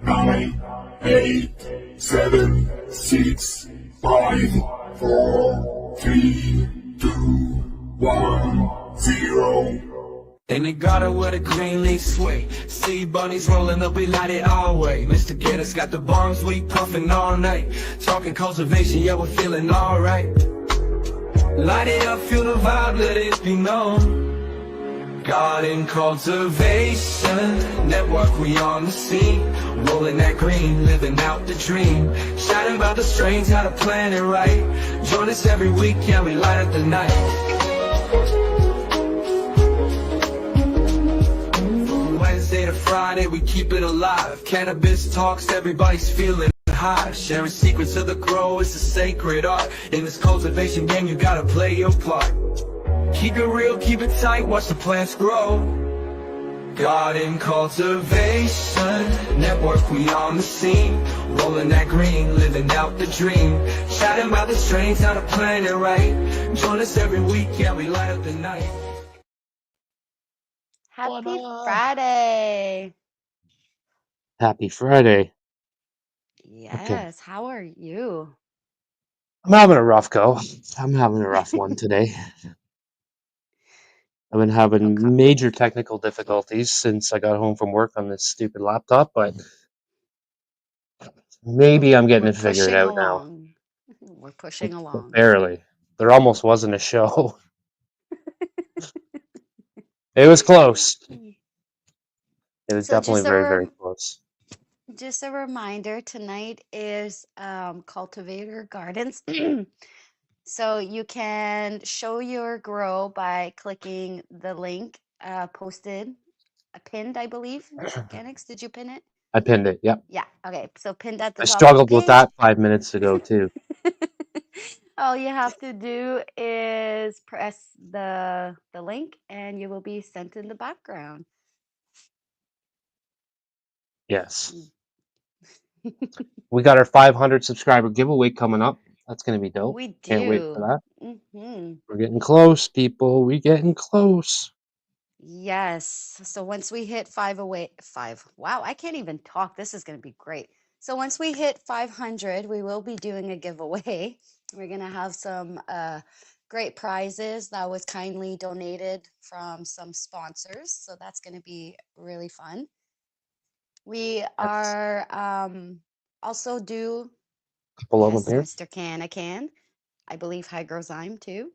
9, 8, 7, 6, 5, 4, 3, 2, 1, 0. In the garden with a green leaf sway, see bunnies rolling up, we light it all way. Mr. Ganiks got the bombs, we puffin' all night. Talking cultivation, yeah, we're feeling alright. Light it up, feel the vibe, let it be known. Garden cultivation network, we on the scene. Rolling that green, living out the dream. Shouting about the strains, how to plan it right. Join us every week, yeah, we light up the night. Wednesday to Friday, we keep it alive. Cannabis talks, everybody's feeling high. Sharing secrets of the grow is a sacred art. In this cultivation game, you gotta play your part. Keep it real, keep it tight, watch the plants grow. Garden cultivation network, we on the scene. Rolling that green, living out the dream. Chatting about the strains, how to plan it right. Join us every week, yeah, we light up the night. Happy Friday. Happy Friday. Yes, how are you? I'm having a rough go. I'm having a rough one today. I've been having major technical difficulties since I got home from work on this stupid laptop, but maybe I'm getting it figured out now. We're pushing along. Barely. There almost wasn't a show. It was close. It was definitely very, very close. Just a reminder, tonight is Cultivator Gardens. So you can show your grow by clicking the link pinned, I believe. Ganiks, did you pin it? I pinned it, yep. Yeah, okay. So pinned at the I top struggled of the with that 5 minutes ago, too. All you have to do is press the link and you will be sent in the background. Yes. We got our 500 subscriber giveaway coming up. That's going to be dope. We do. Can't wait for that. Mm-hmm. We're getting close, people. We're getting close. Yes. So once we hit five. Wow, I can't even talk. This is going to be great. So once we hit 500, we will be doing a giveaway. We're going to have some great prizes that was kindly donated from some sponsors. So that's going to be really fun. We are also do Mr. Can. I believe Hygrozyme too.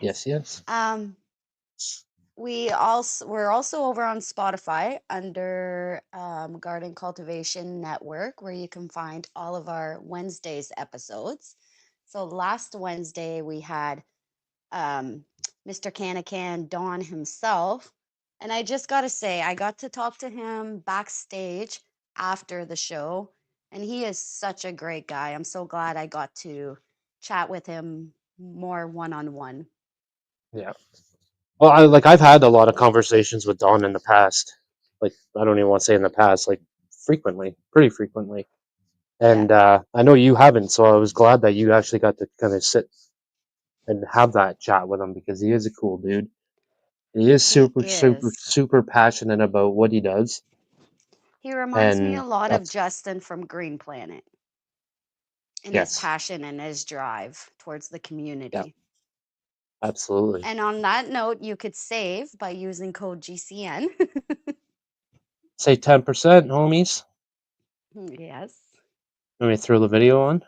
Yes. We're also over on Spotify under Garden Cultivation Network, where you can find all of our Wednesdays episodes. So last Wednesday we had Mr. Can Don himself, and I just got to say I got to talk to him backstage after the show, and he is such a great guy. I'm so glad I got to chat with him more one-on-one. Yeah. Well, I've had a lot of conversations with Don in the past. Like, I don't even want to say in the past, like pretty frequently. And I know you haven't, so I was glad that you actually got to kind of sit and have that chat with him because he is a cool dude. He is super passionate about what he does. He reminds me a lot of Justin from Green Planet in his passion and his drive towards the community. Yeah. Absolutely. And on that note, you could save by using code GCN. Say 10%, homies. Yes. Let me throw the video on.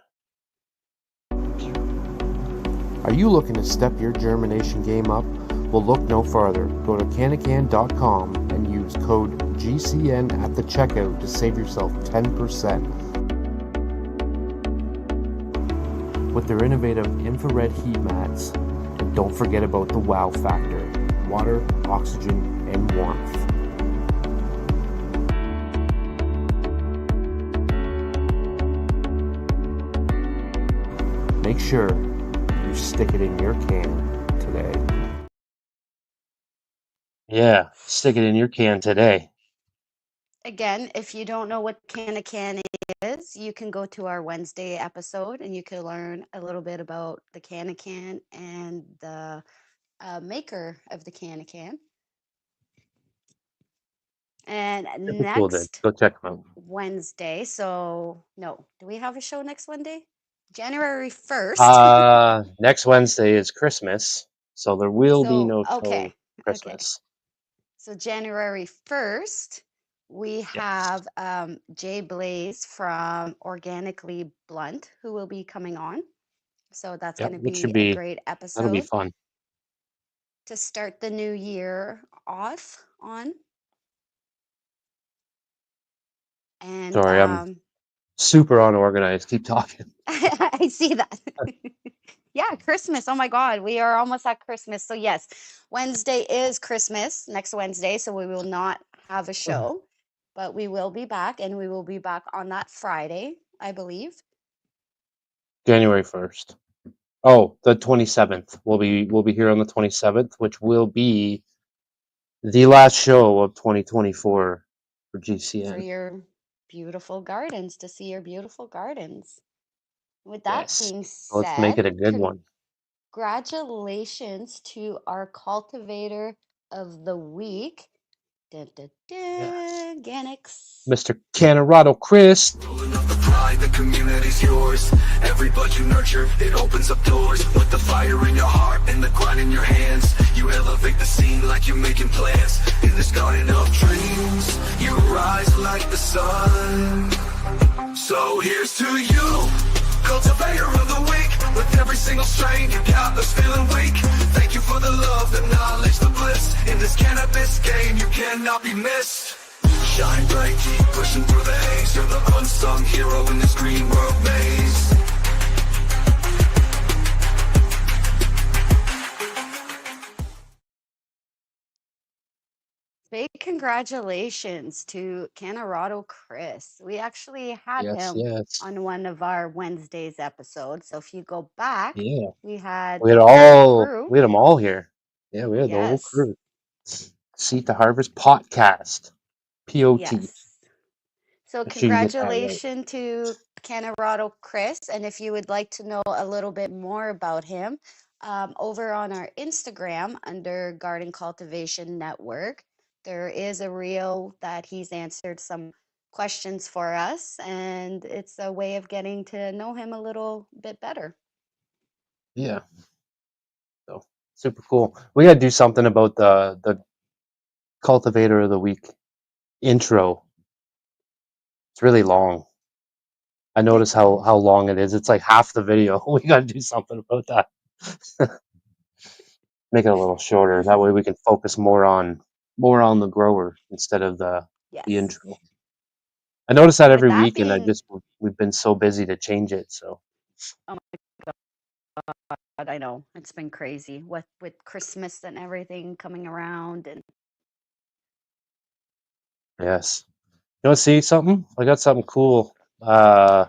Are you looking to step your germination game up? Well, look no farther. Go to canacan.com and use code GCN at the checkout to save yourself 10%. With their innovative infrared heat mats, and don't forget about the wow factor: water, oxygen, and warmth. Make sure you stick it in your can today. Yeah, stick it in your can today. Again, if you don't know what can is, you can go to our Wednesday episode and you can learn a little bit about the can and the maker of the can. And Super cool, then. next Go check them out. Wednesday, so no, do we have a show next Wednesday? January 1st. Next Wednesday is Christmas, so there will be So, no okay. show Christmas. So January 1st, we Yes. have Jay Blaze from Organically Blunt who will be coming on. So that's Yep, going to which should be a be great that'll be episode fun. to start the new year off on. And Sorry, I'm super unorganized. Keep talking. I see that. Yeah, Christmas. Oh my God, we are almost at Christmas. So yes, Wednesday is Christmas, next Wednesday, so we will not have a show, but we will be back, and we will be back on that Friday, I believe. January 1st. Oh, the 27th. We'll be here on the 27th, which will be the last show of 2024 for For GCN. your beautiful gardens, to see your beautiful gardens. With that Yes. being Let's make said, it a good one. congratulations to our cultivator of the week. Dun, dun, Yes. dun, Ganiks. Mr. Canarado Chris. Rolling up the pride, the community's yours. Every bud you nurture, it opens up doors. With the fire in your heart and the grind in your hands, you elevate the scene like you're making plans. In this garden of dreams, you rise like the sun. So here's to you, cultivator of the week. With every single strain, you got us feeling weak. Thank you for the love, the knowledge, the bliss. In this cannabis game, you cannot be missed. Shine bright, keep pushing through the haze. You're the unsung hero in this green world maze. Big congratulations to Canarado Chris. We actually had Yes, him yes. on one of our Wednesdays episodes. So if you go back, Yeah. we had We had the whole all crew. we had them all here. Yeah, we had the whole Yes. crew. Seed to Harvest podcast. POT. Yes. So Make sure you get that right. congratulations to Canarado Chris. And if you would like to know a little bit more about him, over on our Instagram under Garden Cultivation Network, there is a reel that he's answered some questions for us, and it's a way of getting to know him a little bit better. Yeah. So super cool. We gotta do something about the cultivator of the week intro. It's really long. I notice how long it is. It's like half the video. We gotta do something about that. Make it a little shorter. That way we can focus more on the grower instead of the Yes. intro. I notice that And with every that week, and being, we've been so busy to change it. So oh my God, I know it's been crazy with Christmas and everything coming around, and yes, you want to see something? I got something cool. I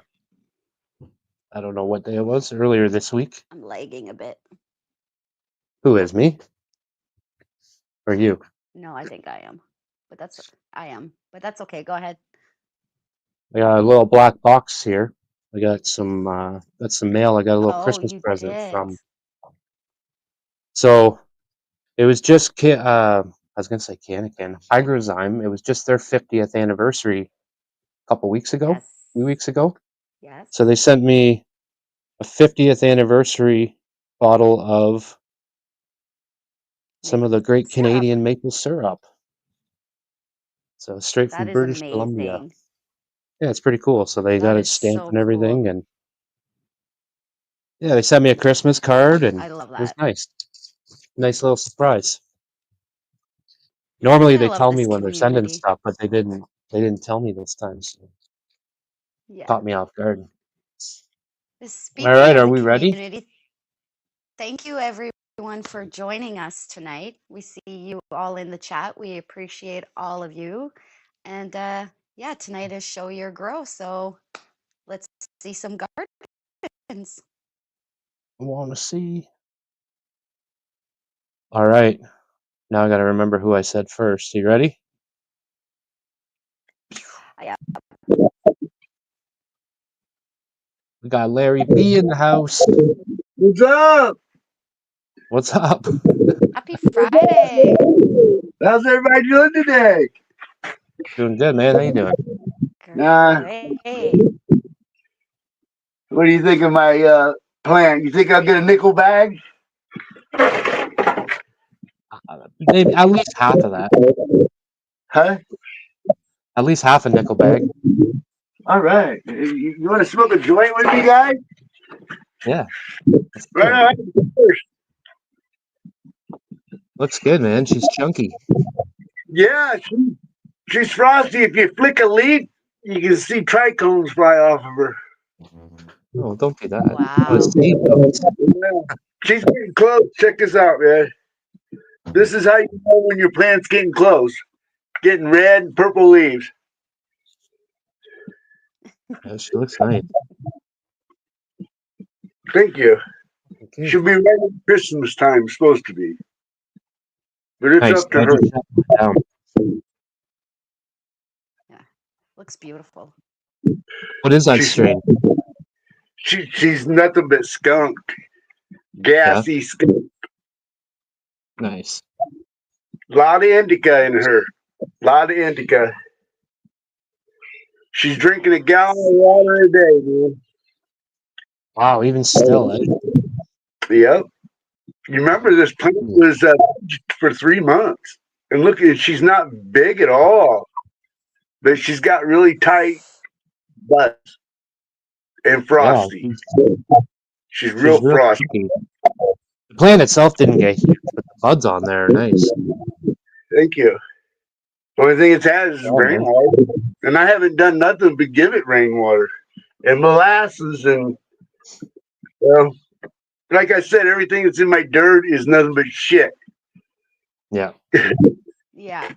don't know what day it was earlier this week. I'm lagging a bit. Who is me? Or you? No, I think I am, but that's okay. Go ahead. I got a little black box here. I got some mail. I got a little Oh, Christmas you present did. from. So it was just I was gonna say Canican Hygrozyme. It was just their 50th anniversary a couple weeks ago, Yes. a few weeks ago. Yes. So they sent me a 50th anniversary bottle of some of the great Syrup. Canadian maple syrup. So straight from That is British Columbia. amazing. Yeah, it's pretty cool. So they That got it is stamped so and everything, cool. and yeah, they sent me a Christmas card, and I love it was that. nice. Nice little surprise. Normally I they love tell me this when they're sending community. stuff, but they didn't. They didn't tell me this time. So it Yeah. caught me off guard. Speaking All right, of are the we ready? community, thank you everyone for joining us tonight. We see you all in the chat. We appreciate all of you. And yeah, tonight is Show Your Grow. So let's see some gardens. I want to see. All right. Now I got to remember who I said first. You ready? Yeah. We got Larry B in the house. What's up? What's up? Happy Friday. How's everybody doing today? Doing good, man. How you doing? Great. What do you think of my plan? You think I'll get a nickel bag? Maybe at least half of that. Huh? At least half a nickel bag. All right. You want to smoke a joint with me, guys? Yeah. Let's do Right it. on. Looks good, man. She's chunky. Yeah, she's frosty. If you flick a leaf, you can see trichomes fly off of her. Oh, don't do that. I want to Wow. see those. Yeah. She's getting close. Check this out, man. This is how you know when your plant's getting close. Getting red and purple leaves. Yeah, she looks nice. Thank you. Okay. She'll be right at Christmas time, supposed to be. But it's Nice. up to I her. just shut that down. Yeah. Looks beautiful. What is that She's strain? she's nothing but skunk. Yeah. Gassy skunk. Nice. Lot of indica in her. Lot of indica. She's drinking a gallon of water a day, man. Wow. Even still, eh? Yep. You remember this plant was for 3 months. And look, she's not big at all. But she's got really tight buds and Yeah. frosty. She's She's real real frosty. chunky. The plant itself didn't get huge, but the buds on there are nice. Thank you. The only thing it's had is Yeah, man. rainwater. And I haven't done nothing but give it rainwater and molasses and, well, like I said, everything that's in my dirt is nothing but shit. Yeah. Yeah.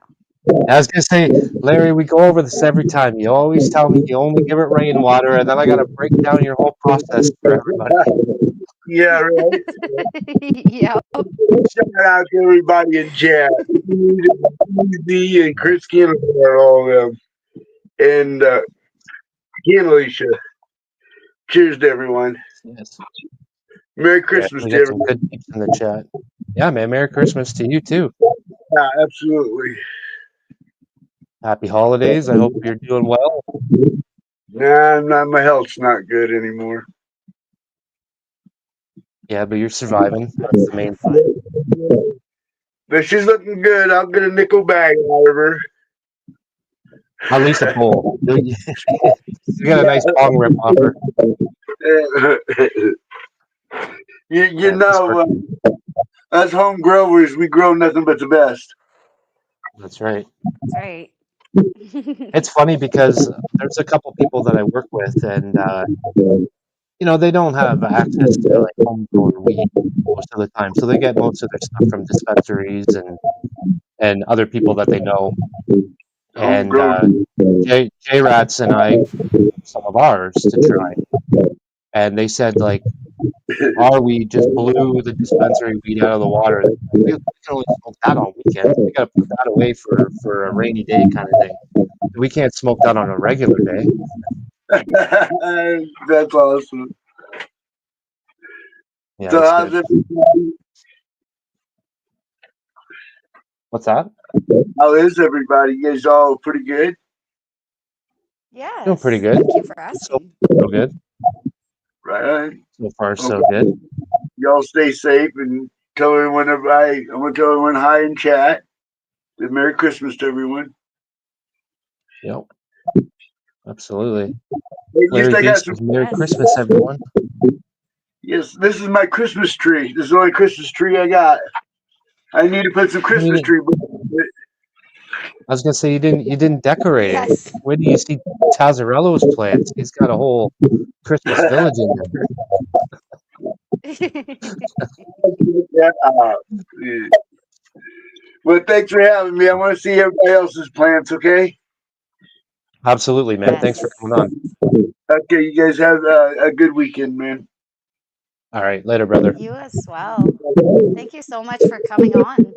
I was gonna say, Larry, we go over this every time. You always tell me you only give it rainwater, and then I gotta break down your whole process for everybody. Yeah, right. Yep. Shout out to everybody in chat. Easy and Chris Canarado, all of them. And Ken Alicia. Cheers to everyone. Yes. Merry Yeah, Christmas we to got some everyone. good peeps in the chat. Yeah, man. Merry Christmas to you too. Yeah, absolutely. Happy holidays. I hope you're doing well. Nah, my health's not good anymore. Yeah, but you're surviving. That's the main thing. But she's looking good. I'll get a nickel bag out of her. At least a bowl. You got a nice bong rip off her. you Yeah, that's know, us home growers, we grow nothing but the best. That's right. That's right. It's funny because there's a couple people that I work with, and they don't have access to like homegrown weed most of the time, so they get most of their stuff from dispensaries and other people that they know. And Homegrown. J Rats and I some of ours to try, and they said like our weed just blew the dispensary weed out of the water. Like, we can only smoke that on weekends. We got to put that away for a rainy day kind of thing. We can't smoke that on a regular day. That's awesome. Yeah, So it's how's good. it? What's that? How is everybody? You guys all pretty good? Doing pretty Yes. good. Thank you for So asking. good. Right. So far, Okay. so good. Y'all stay safe and tell everyone I'm gonna tell everyone hi in chat. And Merry Christmas to everyone. Yep. Absolutely. At least Larry I B got some. says Merry Yes. Christmas, everyone. Yes, this is my Christmas tree. This is the only Christmas tree I got. I need to put some I Christmas mean, tree. I was gonna say you didn't decorate it. Yes. Where do you see Tazarello's plants? He's got a whole Christmas village in there. Yeah. Well, thanks for having me. I want to see everybody else's plants. Okay. Absolutely, man. Thanks for Yes. coming on. Okay. You guys have a good weekend, man. All right, later, brother. You as well. Thank you so much for coming on.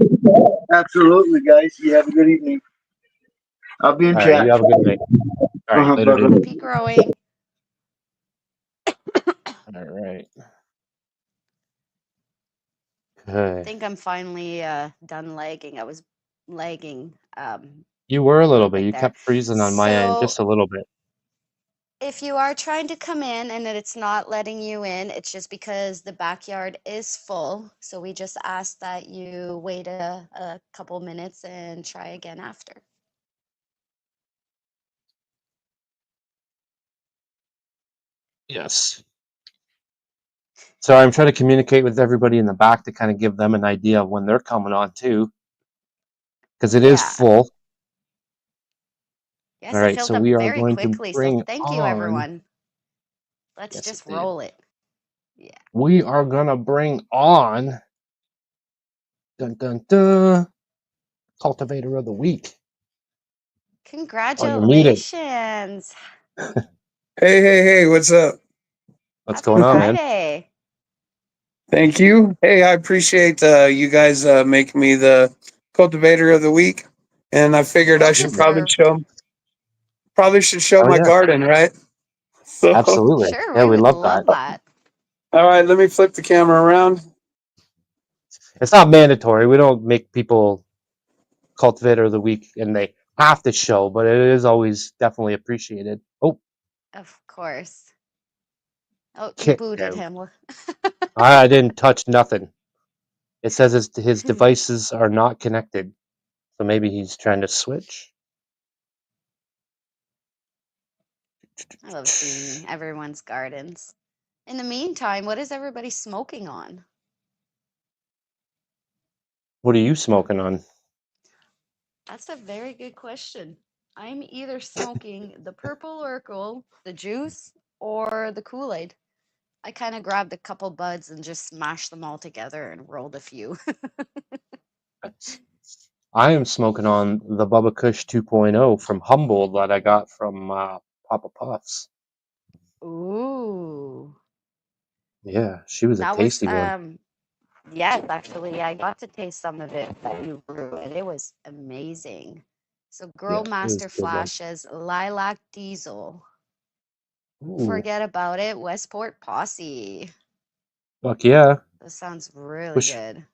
Absolutely, guys. You have a good evening. I'll be in All right, chat. you have a good night. All right, later, dude. Bye-bye. Happy growing. All right. I Okay. think I'm finally done lagging. I was lagging You were a little bit. Perfect You there. kept freezing on my end So just a little bit. if you are trying to come in and it's not letting you in, it's just because the backyard is full. So we just ask that you wait a couple minutes and try again after. Yes. So I'm trying to communicate with everybody in the back to kind of give them an idea of when they're coming on too, because it is Yeah. full. Yes, All it right, filled so up we are very going to quickly. So bring thank you, on. everyone. Let's Yes, it just did. roll it. Yeah. We are gonna bring on. Dun dun dun. Cultivator of the week. Oh, you're muted. Congratulations. Hey, what's up? What's Happy going on, man? Friday. Thank you. Hey, I appreciate you guys making me the cultivator of the week, and I figured Well I should deserved. should show Oh my yeah, garden, right? So, all absolutely. Sure, Yeah, we we would love that. love that. right, let me flip the camera around. It's not mandatory. We don't make people cultivator of the week and they have to show, but it is always definitely appreciated. Oh, Of course. Oh, you kicked booted out. him. I didn't touch nothing. It says his devices are not connected, so maybe he's trying to switch. I love seeing everyone's gardens. In the meantime, what is everybody smoking on? What are you smoking on? That's a very good question. I'm either smoking the purple Urkel, the juice, or the Kool-Aid. I kind of grabbed a couple buds and just smashed them all together and rolled a few. I am smoking on the Bubba Kush 2.0 from Humboldt that I got from Papa Puffs. Ooh. Yeah, she was a That was tasty one. yes, actually, I got to taste some of it that you grew, and it was amazing. So, Yeah, Girl it was Master a good one. Flash's Lilac Diesel. Ooh, Forget about it, Westport Posse. fuck yeah. That sounds really Wish good.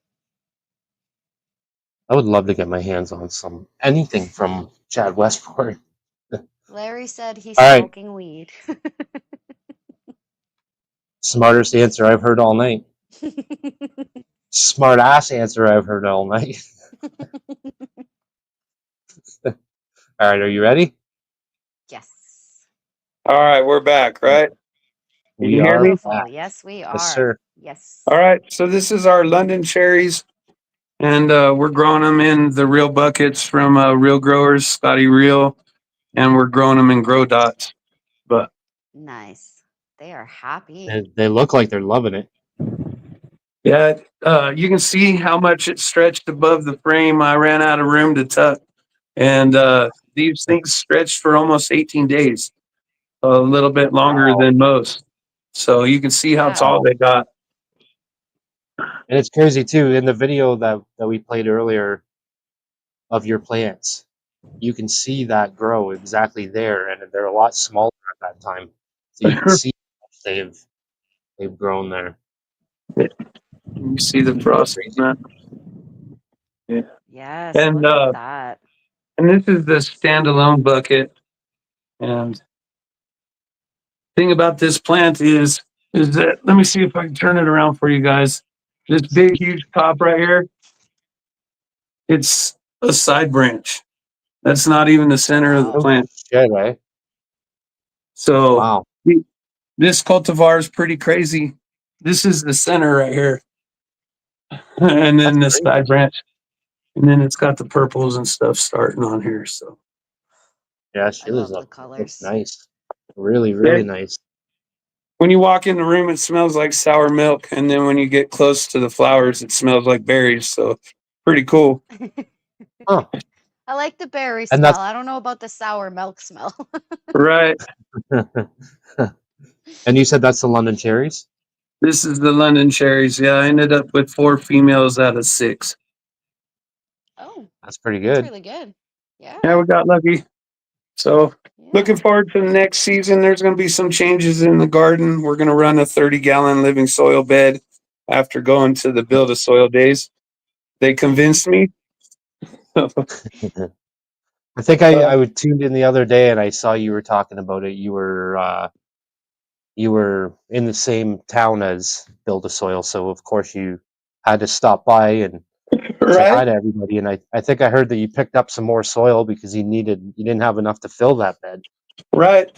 I would love to get my hands on some anything from Chad Westport. Larry said he's All right, smoking weed. smartest answer I've heard all night. Smart ass answer I've heard all night. All right, are you ready? Yes. All right, we're back, right? Can We you hear are me? Beautiful. back. Yes, we Yes, are. sir. Yes. All right, so this is our London cherries, and we're growing them in the real buckets from Real Growers, Scotty Real, and we're growing them in grow dots. But Nice. They are happy. They look like they're loving it. yeah, you can see how much it stretched above the frame. I ran out of room to tuck. And these things stretched for almost 18 days, a little bit longer Wow. than most. So you can see how Yeah. tall they got. And it's crazy too. In the video that we played earlier of your plants, you can see that grow exactly there, and they're a lot smaller at that time. So you can see how much they've grown there. You see the frost Crazy. on that. Yeah. Yes, And look at that. this is the standalone bucket. And thing about this plant is that let me see if I can turn it around for you guys. This big huge top right here, it's a side branch. That's not even the center of the Oh, Oh plant. shit, eh? So Wow. this cultivar is pretty crazy. This is the center right here. And That's then the crazy. side branch. And then it's got the purples and stuff starting on here. So Yeah, I she was love the up. Looks colors. nice. Really, yeah, really nice. when you walk in the room, it smells like sour milk. And then when you get close to the flowers, it smells like berries. So pretty cool. Huh. I like the berry And smell. that's I don't know about the sour milk smell. Right. and you said that's the London cherries? This is the London cherries. Yeah, I ended up with 4 females out of 6. Oh, That's pretty that's good. really good. Yeah, Yeah, we got lucky. So looking yeah. forward to the next season. There's going to be some changes in the garden. We're going to run a 30-gallon living soil bed after going to the Build a Soil days. They convinced me. I think I would tuned in the other day and I saw you were talking about it. You were in the same town as Build a Soil, so of course you had to stop by and say hi Right. to everybody. And I think I heard that you picked up some more soil because you didn't have enough to fill that bed. Right.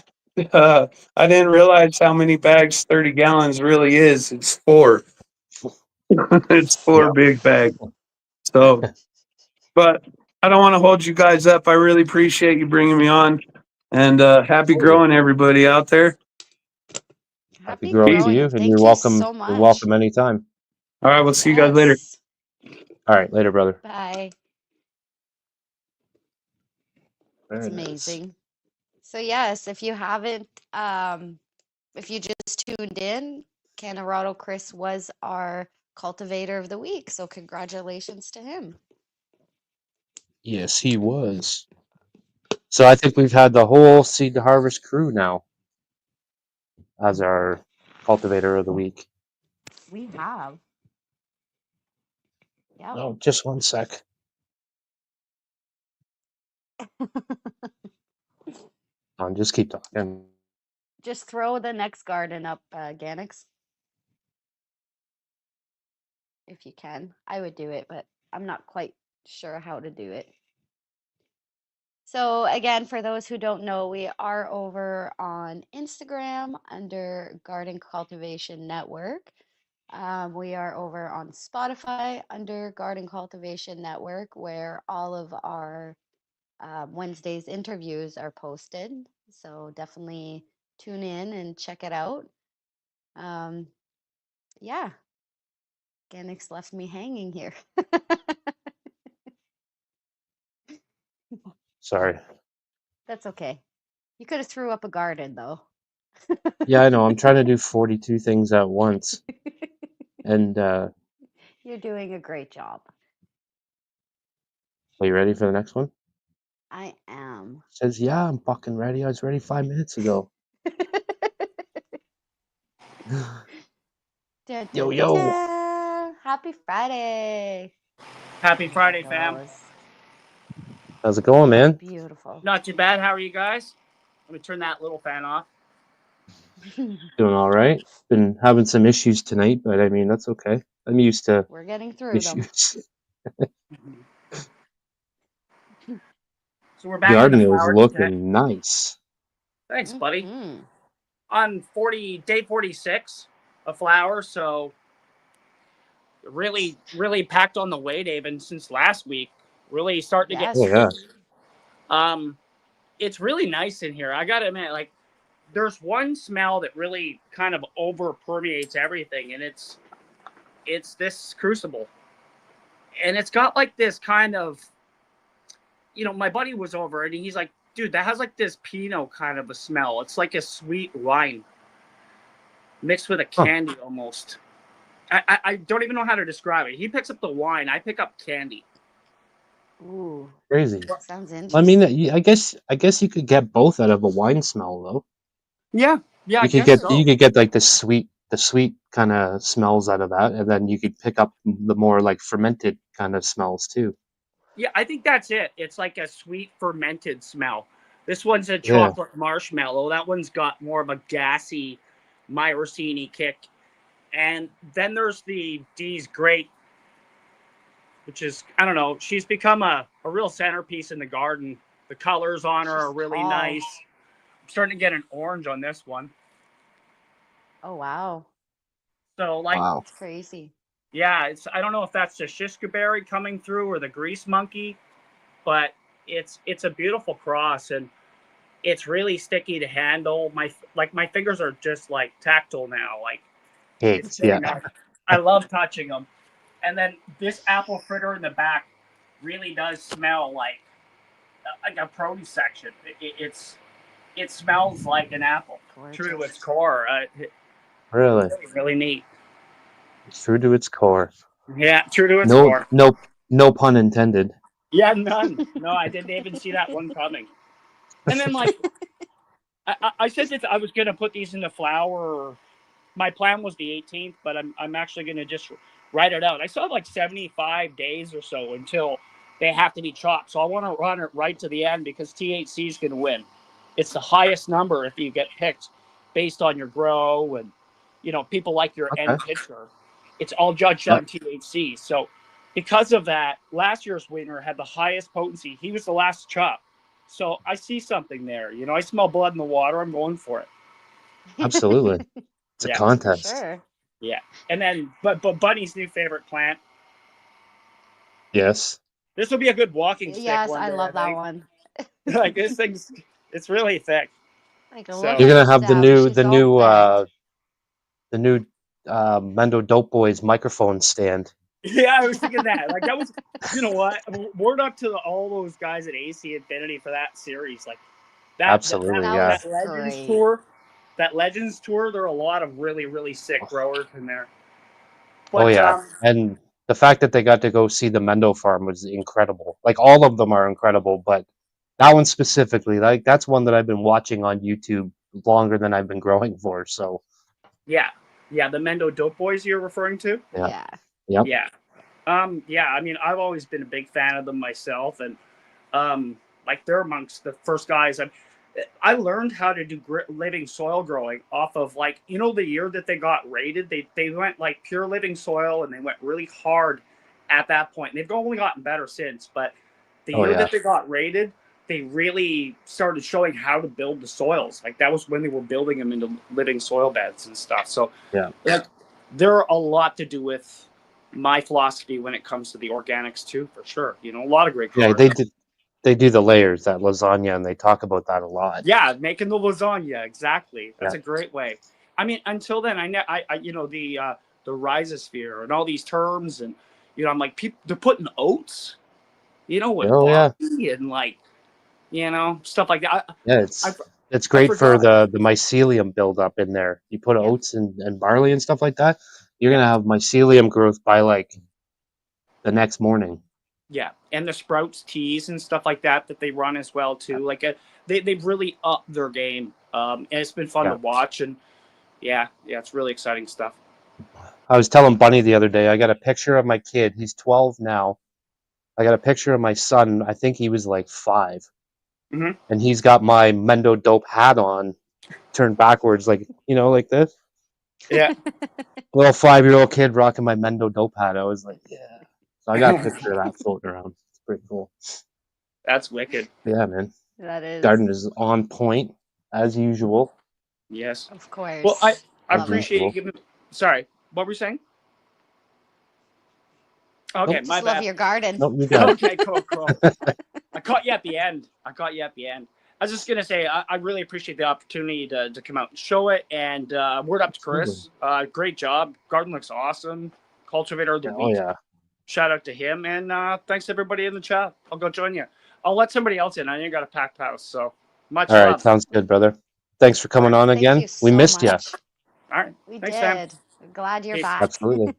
I didn't realize how many bags 30 gallons really is. It's 4. It's 4 Yeah. big bags. So, but I don't want to hold you guys up. I really appreciate you bringing me on. And happy growing, everybody out there. Happy Happy growing to growing, you, and and you're thank you welcome. so You're much. welcome anytime. All right. We'll see you guys later. Yes. All right, later, brother. Bye. There It's it is. amazing. So yes, if you haven't, if you just tuned in, Canarado Chris was our cultivator of the week. So congratulations to him. Yes, he was. So I think we've had the whole Seed to Harvest crew now as our cultivator of the week. We have. Yeah. Oh, just one sec. Just keep talking. Just throw the next garden up, Ganiks, if you can. I would do it, but I'm not quite sure how to do it. So again, for those who don't know, we are over on Instagram under Garden Cultivation Network. We are over on Spotify under Garden Cultivation Network, where all of our Wednesday's interviews are posted. So definitely tune in and check it out. Yeah, Ganiks left me hanging here. Sorry. That's okay. You could have threw up a garden though. Yeah, I know. I'm trying to do 42 things at once, and You're doing a great job. are you ready for the next one? I am. Says, yeah, I'm fucking ready. I was ready 5 minutes ago. Da, da, Yo, da, yo. da. Happy Friday. Happy There it Friday, fam. goes. How's it going, man? Beautiful. Not too bad. How are you guys? Let me turn that little fan off. Doing all right. Been having some issues tonight, but I mean, that's okay. I'm used to We're getting through them. issues. So we're back in the Garden is flower tent. looking nice. Thanks, buddy. Mhm. On day 46 of flowers, so really packed on the weight even since last week. Really starting to get Oh, Yes. yeah. it's really nice in here. I gotta admit, like there's one smell that really kind of over permeates everything, and it's this crucible. And it's got like this kind of, my buddy was over and he's like, dude, that has like this Pinot kind of a smell. It's like a sweet wine mixed with a Huh. candy almost. I don't even know how to describe it. He picks up the wine, I pick up candy. Ooh, Crazy. sounds I mean, interesting. I guess you could get both out of a wine smell, though. Yeah, I You could guess get so. like the sweet kind of smells out of that, and then you could pick up the more like fermented kind of smells too. Yeah, I think that's it. It's like a sweet fermented smell. This one's a Yeah. chocolate marshmallow. That one's got more of a gassy myrcene kick. And then there's the D's Great, which is, I don't know, she's become a real centerpiece in the garden. The colors on her She's are really tall. nice. I'm starting to get an orange on this one. Oh, wow. So, like, Wow. That's crazy. yeah, I don't know if that's the shishka berry coming through or the grease monkey, but it's a beautiful cross, and it's really sticky to handle. My fingers are just like tactile now. Like it's Yeah. really nice. I love touching them. And then this apple fritter in the back really does smell like a produce section. It smells like an apple, true to its Gorgeous. core. Really. It's really neat. It's true to its core. Yeah, true to its No, core. no pun intended. Yeah, none. No, I didn't even see that one coming. And then like I said that I was gonna put these in the flower. My plan was the 18th, but I'm actually gonna just write it out. I still have like 75 days or so until they have to be chopped. So I want to run it right to the end because THC is going to win. It's the highest number if you get picked based on your grow and, you know, people like your Okay. end pitcher. It's all judged Yep. on THC. So because of that, last year's winner had the highest potency. He was the last chop. So I see something there. You know, I smell blood in the water. I'm going for it. Absolutely. It's a Yeah. For contest. sure. Yeah. And then, but Bunny's new favorite plant. Yes. This will be a good walking stick Yes, one I day, love that think. one. Like this thing's, it's really thick. Like, So- look You're at gonna the have the stem. She's new Mendo Dope Boys microphone stand. Yeah, I was thinking that. Like that was, you know what? Word up to all those guys at AC Infinity for that series. Like that, Absolutely, That yeah. was that Legends great. tour. That Legends tour. There are a lot of really, really sick growers in there. But, Oh yeah, and the fact that they got to go see the Mendo farm was incredible. Like all of them are incredible, but that one specifically, like that's one that I've been watching on YouTube longer than I've been growing for. So yeah, the Mendo Dope Boys you're referring to. yeah. Yeah. Yep. Yeah. Yeah, I mean, I've always been a big fan of them myself, and like they're amongst the first guys. I learned how to do living soil growing off of, like, you know, the year that they got rated, they went like pure living soil, and they went really hard at that point. They've only gotten better since, but the Oh year yeah. that they got rated, they really started showing how to build the soils. Like that was when they were building them into living soil beds and stuff. So Yeah. like, they're a lot to do with my philosophy when it comes to the organics too, for sure. You know, a lot of great Yeah, growers. they do the layers, that lasagna, and they talk about that a lot. Yeah, making the lasagna, exactly. That's Yeah. a great way. I mean, until then, I you know, the rhizosphere and all these terms, and you know, I'm like, people, they're putting oats, you know, with Oh yeah. barley and, like, you know, stuff like that. Yeah, it's great for forgot. the mycelium buildup in there. You put Yeah. oats and barley and stuff like that, you're Yeah. gonna have mycelium growth by like the next morning. Yeah, and the Sprouts teas and stuff like that they run as well too. Like they've really upped their game, and it's been fun Yeah. to watch. And yeah, it's really exciting stuff. I was telling Bunny the other day, I got a picture of my kid. He's 12 now. I got a picture of my son. I think he was like 5. Mhm. And he's got my Mendo Dope hat on, turned backwards, like, you know, like this. Yeah, Little 5-year-old kid rocking my Mendo Dope hat. I was like, yeah. So I got a picture of that floating around. It's pretty cool. that's wicked. Yeah, man. That is. Garden is on point as usual. Yes. Of course. Well, I Love appreciate you it. giving. Sorry, what were you saying? Okay, Nope. my Just love bad. your garden. Nope, you got it. Okay, cool. I caught you at the end. I was just gonna say I really appreciate the opportunity to come out and show it. And word up to Chris. Great job. Garden looks awesome. Cultivator of the Oh week. yeah. Shout out to him. And thanks everybody in the chat. I'll go join you. I'll let somebody else in. I know you got a packed house, so much All right, love. sounds good, brother. Thanks for coming on Thank again. you We so missed you. much. All right. We Thanks, did. Sam. We're glad you're Peace. back. Absolutely.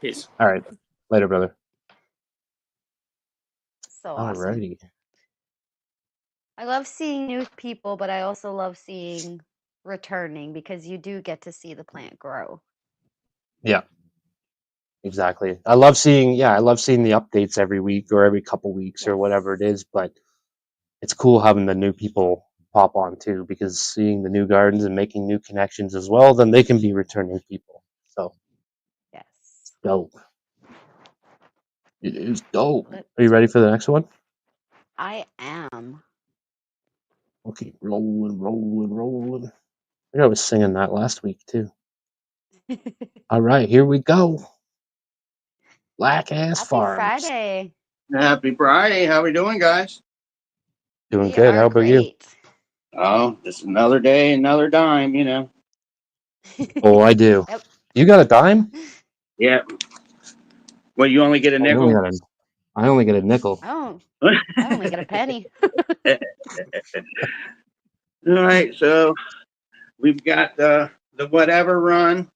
Peace. All right. Later, brother. So awesome. Alrighty. I love seeing new people, but I also love seeing returning because you do get to see the plant grow. Yeah. Exactly. I love seeing the updates every week or every couple weeks or Yes. whatever it is, but it's cool having the new people pop on too, because seeing the new gardens and making new connections as well, then they can be returning people. So Yes. dope. It is dope. But Are you ready for the next one? I am. Okay, rolling. I think I was singing that last week too. All right, here we go. Black Azz Happy Farm. Friday. Happy Friday. How we doing, guys? Doing We good. are How about you? great. Oh, just another day, another dime, you know. Oh, I do. Yep. You got a dime? Yeah. Well, you only get a I only nickel? get a nickel. Oh, I only get a penny. All right, so we've got the whatever run.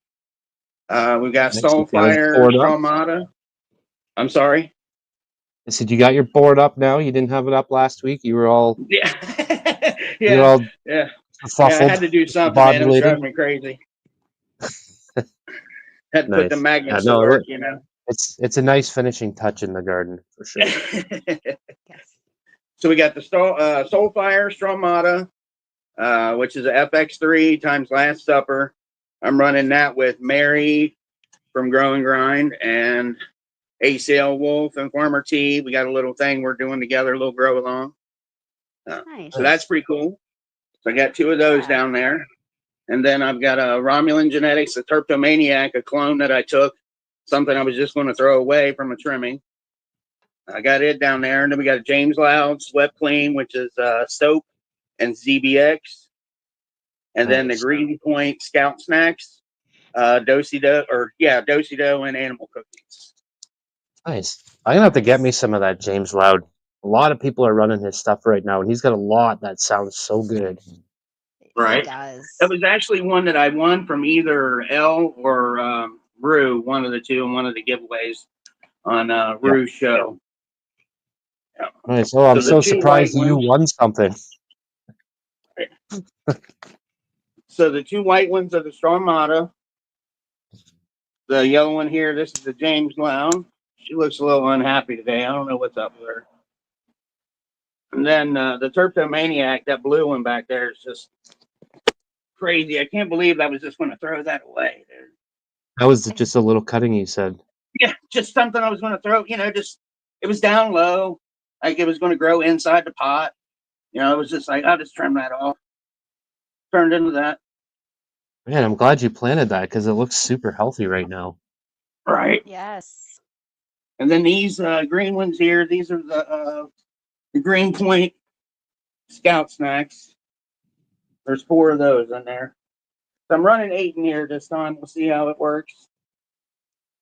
We've got Nice. You got it Soulfire, poured up? Stromata. I'm sorry. I said you got your board up now. You didn't have it up last week. You were all Yeah. you were yeah. all Yeah. fuffled. Yeah, I had to do something, man. It was discombobulated. driving me crazy. Had to put the Nice. magnets Yeah, to no, work, you know. It's a nice finishing touch in the garden for sure. Yes. So we got the Soulfire Stromata, which is a FX3 times Last Supper. I'm running that with Mary from Grow and Grind and ACL Wolf and Farmer T. We got a little thing we're doing together, a little grow along. Nice. So that's pretty cool. So I got 2 of those Yeah. down there. And then I've got a Romulan Genetics, a Terptomaniac, a clone that I took, something I was just going to throw away from a trimming. I got it down there. And then we got a James Loud Swept Clean, which is soap and ZBX. And then the Nice. Green Point Scout Snacks, Dosido and animal cookies. Nice. I'm gonna have to get me some of that James Loud. A lot of people are running his stuff right now, and he's got a lot that sounds so good. He Right. does. That was actually one that I won from either L or Rue, one of the two, in one of the giveaways on Rue's show. Yeah. Nice. Oh, I'm So the so 2 white surprised you ones. won something. So the 2 white ones are the Stromata. The yellow one here, this is the James Loud. She looks a little unhappy today. I don't know what's up with her. And then the Terptomaniac, that blue one back there, is just crazy. I can't believe I was just going to throw that away, dude. That was just a little cutting you said. Yeah, just something I was going to throw. Just it was down low, like it was going to grow inside the pot. It was just like I'll just trim that off. Turned into that. Man, I'm glad you planted that because it looks super healthy right now. Right. Yes. And then these green ones here, these are the Green Point Scout Snacks. There's 4 of those in there. So I'm running 8 in here this time. We'll see how it works.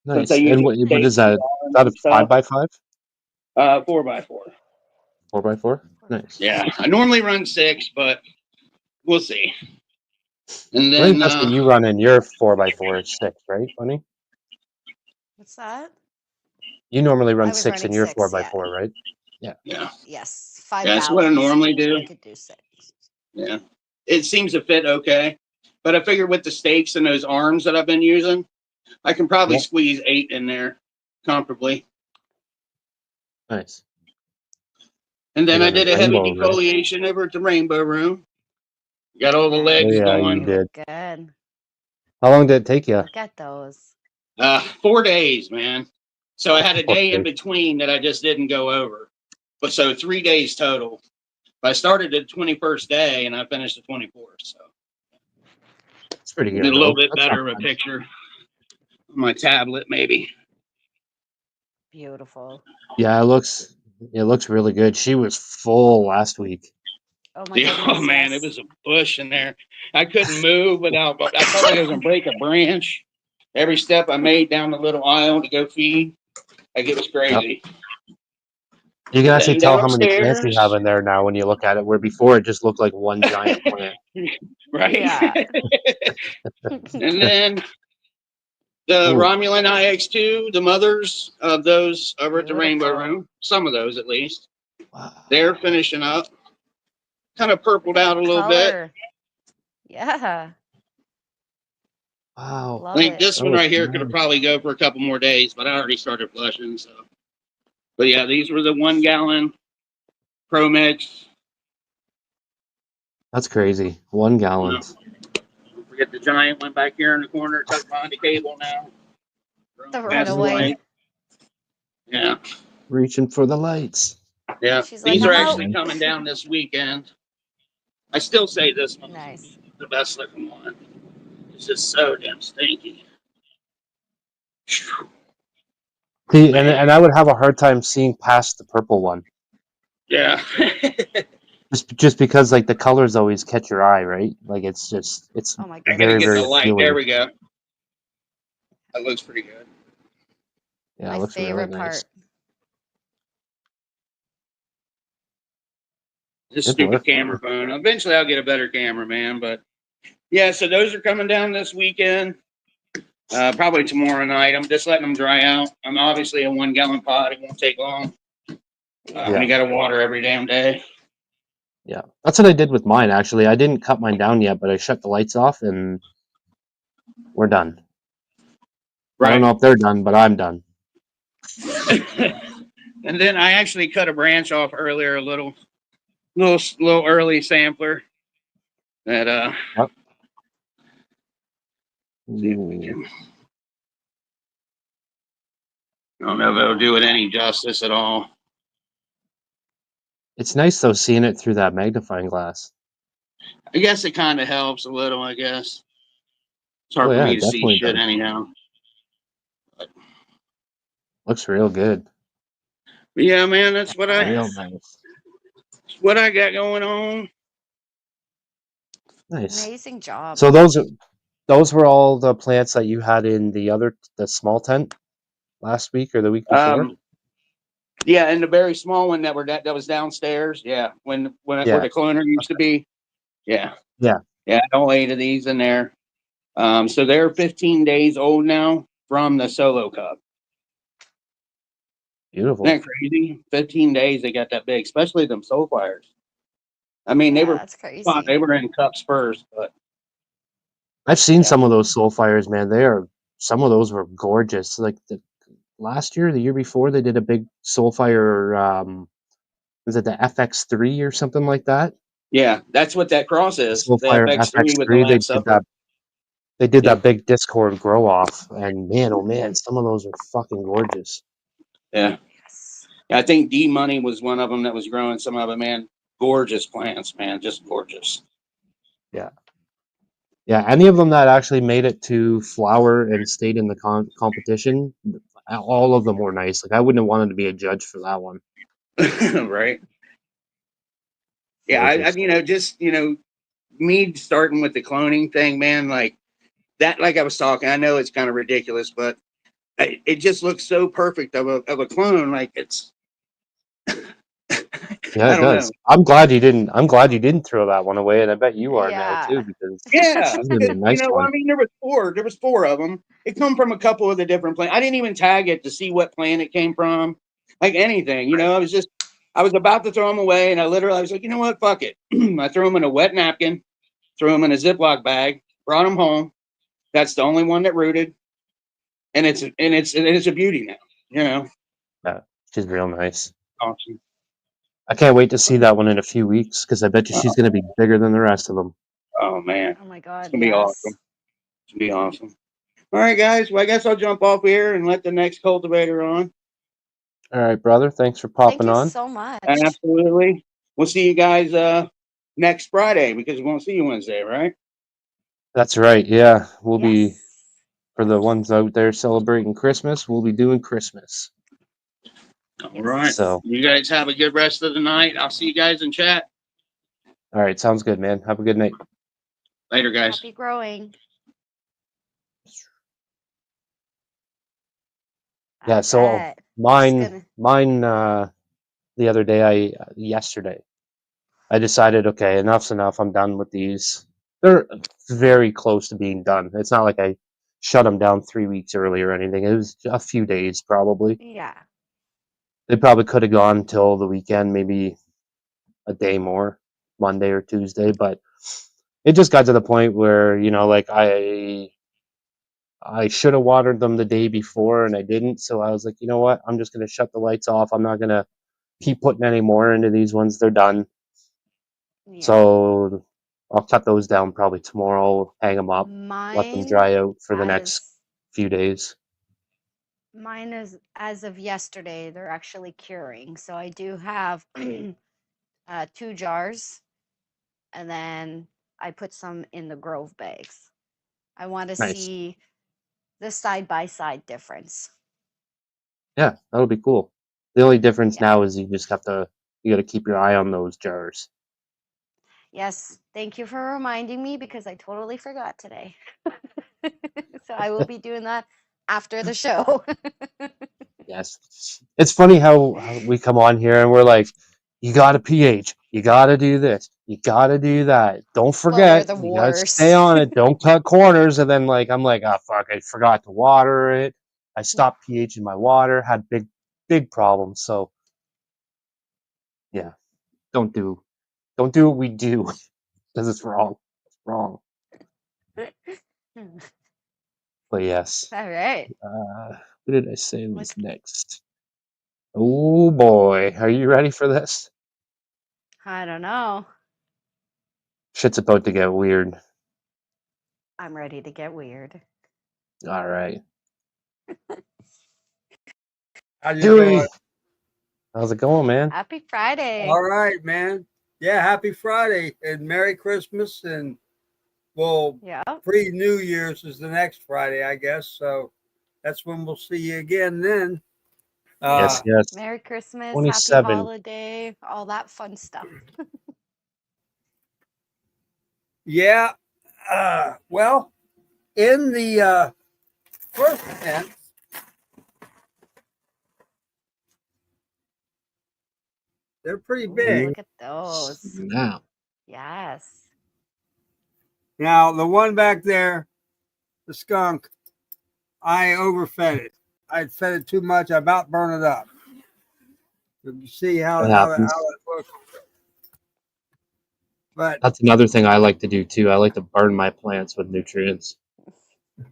Since I Nice. And what usually is that? Is that a 5x5? 4x4. 4x4? Nice. Yeah, I normally run 6, but we'll see. And I then think that's what you run in your 4x4 is 6, right, Bunny? What's that? You normally I run was 6 in running your 6, yeah. 4x4, right? yeah, Yes. 5 that's what I ballots. normally do. I could do 6. Yeah, it seems to fit okay. But I figure with the stakes and those arms that I've been using, I can probably Yep. squeeze 8 in there comfortably. Nice. And then You I got a did a heavy rainbow, right? defoliation over at the Rainbow Room. Got all the Nice. legs Yeah, you going. They did. look good. How long did it take you? Look at those. 4 days, man. So I had a day in Okay. between that I just didn't go over. But so 3 days total. I started the 21st day and I finished the 24th. So It's pretty did good, a little though. bit That's not better of a bad. picture on my tablet, maybe. Beautiful. Yeah, it looks really good. She was full last week. Oh my Yeah, goodness. oh man, Yes. it was a bush in there. I couldn't move without. I felt like I was gonna break a branch. Every step I made down the little aisle to go feed, like it was Yep. crazy. You can actually Then tell how many plants you have downstairs, in there now when you look at it, where before it just looked like one giant plant. right? Yeah. And then the Ooh, Romulan IX2, the mothers of those over at the Rainbow Beautiful. Room, some of those at least, wow. they're finishing up. Kind of purpled Look at out a the little bit. color. Yeah. Wow. I Love think it. this That one looks right here could have nice. probably go for a couple more days, but I already started flushing. So, but yeah, these were the 1 gallon Pro Mix. That's crazy. 1 gallon. Don't forget the giant one back here in the corner, tucked behind the cable now. The Past the runaway. light. Yeah, Reaching for the lights. yeah. She's like, These are I'm actually out. coming down this weekend. I still say this one's Nice. the best looking one. It's just so damn stinky. See, Man. and I would have a hard time seeing past the purple one, Yeah. just because like the colors always catch your eye, right? Like it's Oh my I gotta goodness. very, get the very light. There appealing. we go. That looks pretty good. Yeah, My it looks really favorite nice. part. This Good stupid work, camera buddy. phone. Eventually, I'll get a better camera, man. But yeah, so those are coming down this weekend. Probably tomorrow night. I'm just letting them dry out. I'm obviously a 1 gallon pot. It won't take long. Yeah. You got to water every damn day. Yeah, that's what I did with mine. Actually, I didn't cut mine down yet, but I shut the lights off and we're done. I don't Right. know if they're done, but I'm done. And then I actually cut a branch off earlier, a little early sampler. That Yep. see if we can. I don't know if it'll do it any justice at all. It's nice though seeing it through that magnifying glass. I guess it kind of helps a little. I guess it's Oh hard for yeah, me it to see definitely shit does. anyhow. Looks real good. But yeah, man, that's Real nice. what I got going on. Nice. Amazing job. So those were all the plants that you had in the small tent last week or the week before? Yeah, and the very small one that was downstairs. Yeah, where Yeah. the cloner used to be. Yeah. Yeah. Yeah, all 8 of these in there. So they're 15 days old now from the solo cup. Beautiful. Isn't that crazy? 15 days they got that big, especially them soul fires. I mean, That's crazy. they were in cups first, but I've seen Yeah. some of those soul fires, man. Some of those were gorgeous. Like last year, the year before, they did a big soul fire. Was it the FX3 or something like that? yeah, that's what that cross is. Soul The Fire FX3 with the FX3. Last Supper. They did Yep. that big Discord grow off, and man, oh man, some of those are fucking gorgeous. Yeah. Yes. I think D Money was one of them that was growing some of them, man. Gorgeous plants, man. Just gorgeous. Yeah, any of them that actually made it to flower and stayed in the competition, all of them were nice. Like I wouldn't have wanted to be a judge for that one. Right. Yeah, Gorgeous. me starting with the cloning thing, man, like that, like I was talking, I know it's kind of ridiculous, but it just looks so perfect of a clone. Like it's, Yeah, I it don't know. does. I'm glad you didn't throw that one away, and I bet you are now Yeah. too, because Yeah, she's gonna be a nice one. I mean, there was 4 of them. It come from a couple of the different plants. I didn't even tag it to see what plant it came from, like anything. I was about to throw them away, and I was like, you know what, fuck it. I threw them in a wet napkin, threw them in a Ziploc bag, brought them home. That's the only one that rooted, and it's a beauty now. Yeah, she's real nice. Awesome. I can't wait to see that one in a few weeks because I bet you she's gonna be bigger than the rest of them. Oh man, Oh my it's God. gonna be awesome. Yes. It's gonna be awesome. All right, guys. Well, I guess I'll jump off here and let the next cultivator on. All right, brother. Thanks for Thank popping you on. so much. Absolutely. We'll see you guys next Friday because we won't see you Wednesday, right? That's right. Yeah, we'll be Yes. for the ones out there celebrating Christmas. We'll be doing Christmas. All right. So, You guys have a good rest of the night. I'll see you guys in chat. all right, sounds good, man. Have a good night. Later, guys. Happy growing. Yeah. I So bet. Just mine. The other day, yesterday, I decided, okay, enough's enough. I'm done with these. They're very close to being done. It's not like I shut them down 3 weeks early or anything. It was a few days, probably. Yeah. They probably could have gone till the weekend, maybe a day more, Monday or Tuesday. But it just got to the point where, like I should have watered them the day before and I didn't. So I was like, you know what? I'm just going to shut the lights off. I'm not going to keep putting any more into these ones. They're done. Yeah. So I'll cut those down probably tomorrow, hang them up, let them Mine dry out for the as next few days. mine is as of yesterday, they're actually curing. So I do have 2 jars, and then I put some in the Grove bags. I want to Nice. see the side by side difference. Yeah, that'll be cool. The only difference Yeah. now is you got to keep your eye on those jars. Yes. Thank you for reminding me because I totally forgot today. So I will be doing that after the show. Yes. It's funny how we come on here and we're like, you got to pH, you got to do this, you got to do that. Don't Well, forget, they're the you got to stay worst. on it. Don't cut corners. And then I'm like, oh fuck, I forgot to water it. I stopped pH in my water, had big problems. So yeah, don't do what we do because it's wrong. It's wrong. But yes. All right. Who did I say was next? Oh boy, are you ready for this? I don't know. Shit's about to get weird. I'm ready to get weird. All right. How you Huey, doing? how's it going, man? Happy Friday. All right, man. Yeah, happy Friday and Merry Christmas and well, Yeah. pre-New Year's is the next Friday, I guess. So that's when we'll see you again then. Yes, yes. Merry Christmas, happy 27. holiday, all that fun stuff. Yeah. Well, in the first tent, they're pretty Ooh, big. look at those. Now. Yes. Now, the one back there, the skunk, I overfed it. I fed it too much. I about burned it up. You see how That it happens. looks. But That's another thing I like to do too. I like to burn my plants with nutrients.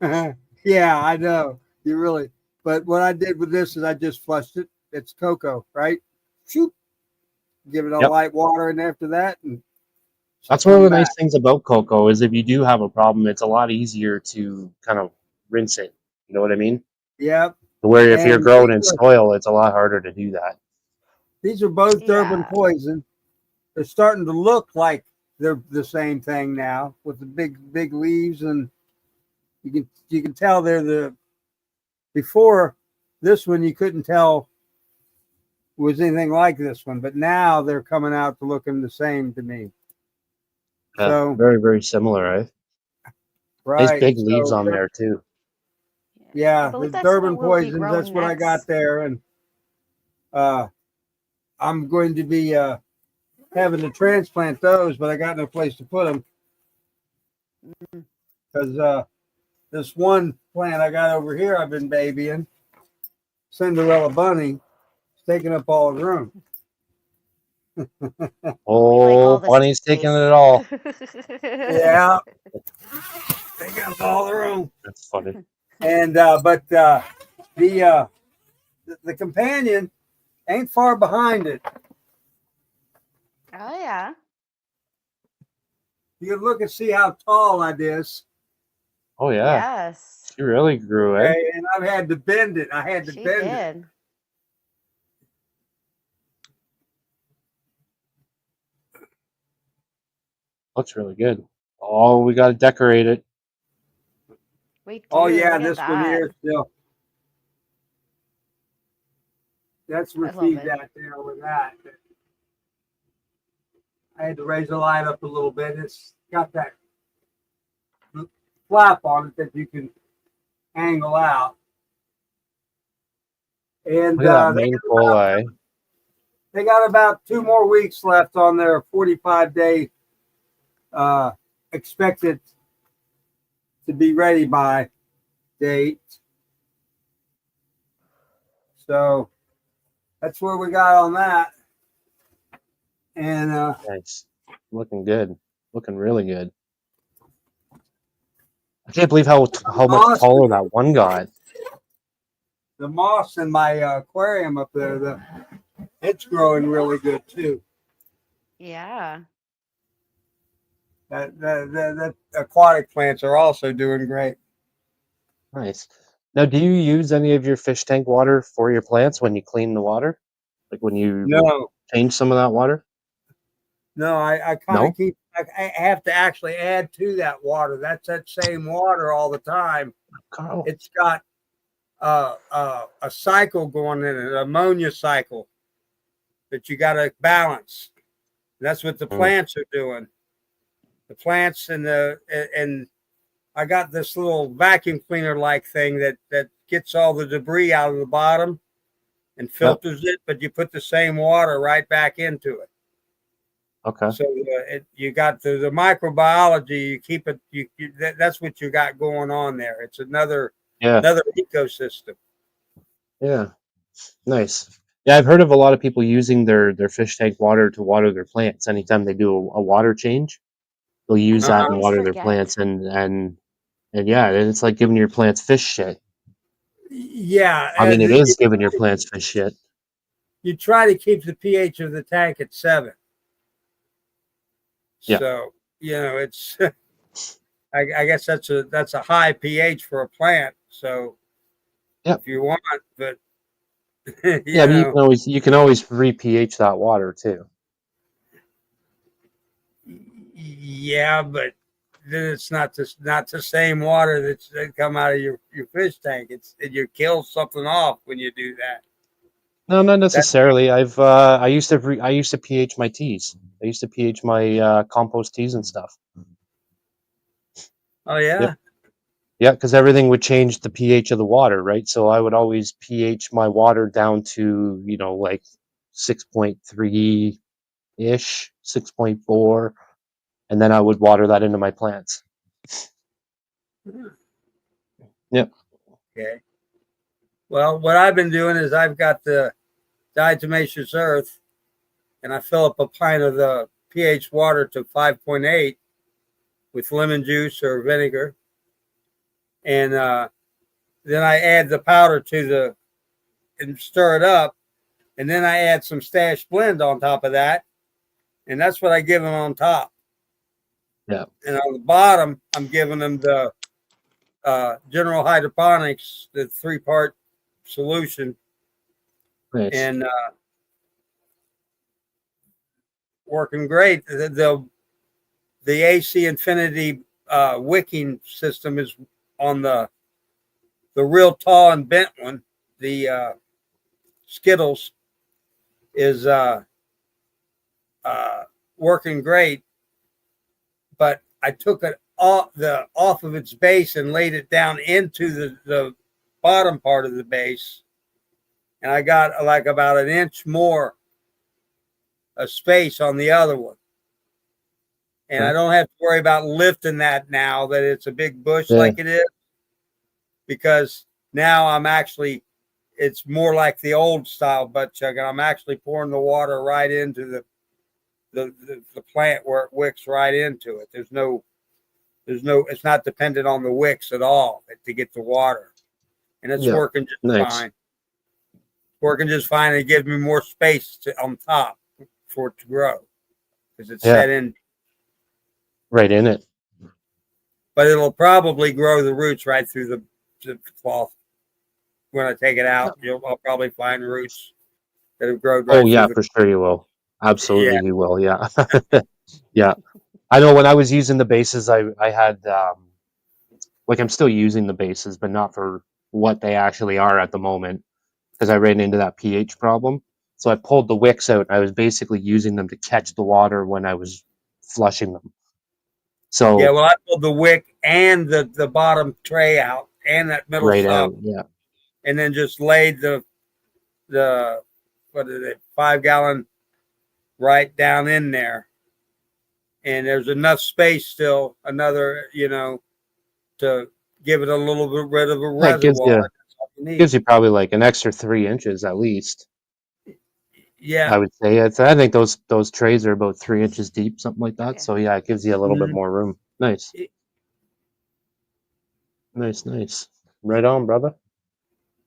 yeah, I know. You really. But what I did with this is I just flushed it. It's cocoa, right? Shoot. Give it a Yep. light water, and after that, and That's one of come the back. nice things about cocoa is if you do have a problem, it's a lot easier to kind of rinse it. You know what I mean? Yep. Where if you're And growing in soil, it's a lot harder to do that. these are both Durban Yeah. poison. They're starting to look like they're the same thing now with the big leaves, and you can tell they're the before this one you couldn't tell was anything like this one, but now they're coming out to looking the same to me. Yeah, So very, very similar, right? Nice right, big leaves so on there too. I yeah, the believe that's Durban what we'll be poisons. That's growing what I got next. there, and I'm going to be having to transplant those, but I got no place to put them because this one plant I got over here I've been babying, Cinderella Bunny, is taking up all the room. We like Oh, all the Bunny's space. taking it all. Yeah, taking up all the room. That's funny. And but the companion ain't far behind it. Oh yeah. You can look and see how tall that is. Oh yeah, Yes. she really grew, eh? Okay, and I've had to bend it. I had to She bend it. did. Looks really good. Oh, we got to decorate it. We do. Oh yeah, Look at this one that. here still. That's I love received it. that there with that. I had to raise the light up a little bit. It's got that flap on it that you can angle out. And Look at that main coli. they got about 2 more weeks left on their 45-day expected to be ready by date. So that's where we got on that. And Nice. Looking good. Looking really good. I can't believe how much taller that one got. the moss in my aquarium up there, it's growing really good too. Yeah. That aquatic plants are also doing great. Nice. Now, do you use any of your fish tank water for your plants when you clean the water? Like when you No, change some of that water? I kind No? of keep. I have to actually add to that water. That's that same water all the time. Carl. It's got a cycle going in it, an ammonia cycle that you got to balance. And that's what the plants are doing. The plants and I got this little vacuum cleaner like thing that gets all the debris out of the bottom and filters it, but you put the same water right back into it. Okay. So you got the microbiology. You keep it. That's what you got going on there. It's another ecosystem. Yeah. Nice. Yeah, I've heard of a lot of people using their fish tank water to water their plants. Anytime they do a water change, they'll use I that and always water their forget. plants and yeah, it's like giving your plants fish shit. Yeah, I mean, and it is giving your plants fish shit. you try to keep the pH of the tank at 7. Yeah. So it's I guess that's a high pH for a plant. So Yep. if you want, but Yeah, but you can always re-pH that water too. yeah, but then it's not the same water that come out of your fish tank. You kill something off when you do that. No, not necessarily. I used to pH my teas. I used to pH my compost teas and stuff. Oh yeah. Yep. Yeah, because everything would change the pH of the water, right? So I would always pH my water down to, like 6.3 ish, 6.4, and then I would water that into my plants. Yep. Okay. Well, what I've been doing is I've got the diatomaceous earth, and I fill up a pint of the pH water to 5.8 with lemon juice or vinegar, and then I add the powder and stir it up, and then I add some stash blend on top of that, and that's what I give them on top. Yeah. And on the bottom, I'm giving them the General Hydroponics, the 3-part solution, Nice. and working great. The AC Infinity wicking system is on the real tall and bent one. The Skittles is working great, but I took it off of its base and laid it down into the bottom part of the base, and I got like about an inch more of space on the other one, and I don't have to worry about lifting that now that it's a big bush like it is, because now it's more like the old style butt chug, and I'm actually pouring the water right into the plant where it wicks right into it. It's not dependent on the wicks at all to get the water, and it's working just fine. Working just fine, and it gives me more space on top for it to grow because it's set in right in it. But it'll probably grow the roots right through the cloth. When I take it out, I'll probably find roots that have grown right through For sure you will. Absolutely, Yeah. you will. Yeah. Yeah. I know when I was using the bases, I had I'm still using the bases, but not for what they actually are at the moment, because I ran into that pH problem. So I pulled the wicks out. I was basically using them to catch the water when I was flushing them. So yeah, well, I pulled the wick and the bottom tray out and that middle right sub, out, and then just laid the 5-gallon right down in there, and there's enough space still, another to give it a little bit of a yeah, it reservoir. gives you probably like an extra 3 inches at least. Yeah, I would say. I think those trays are about 3 inches deep, something like that. So yeah, it gives you a little bit more room. Nice. Nice. Right on, brother.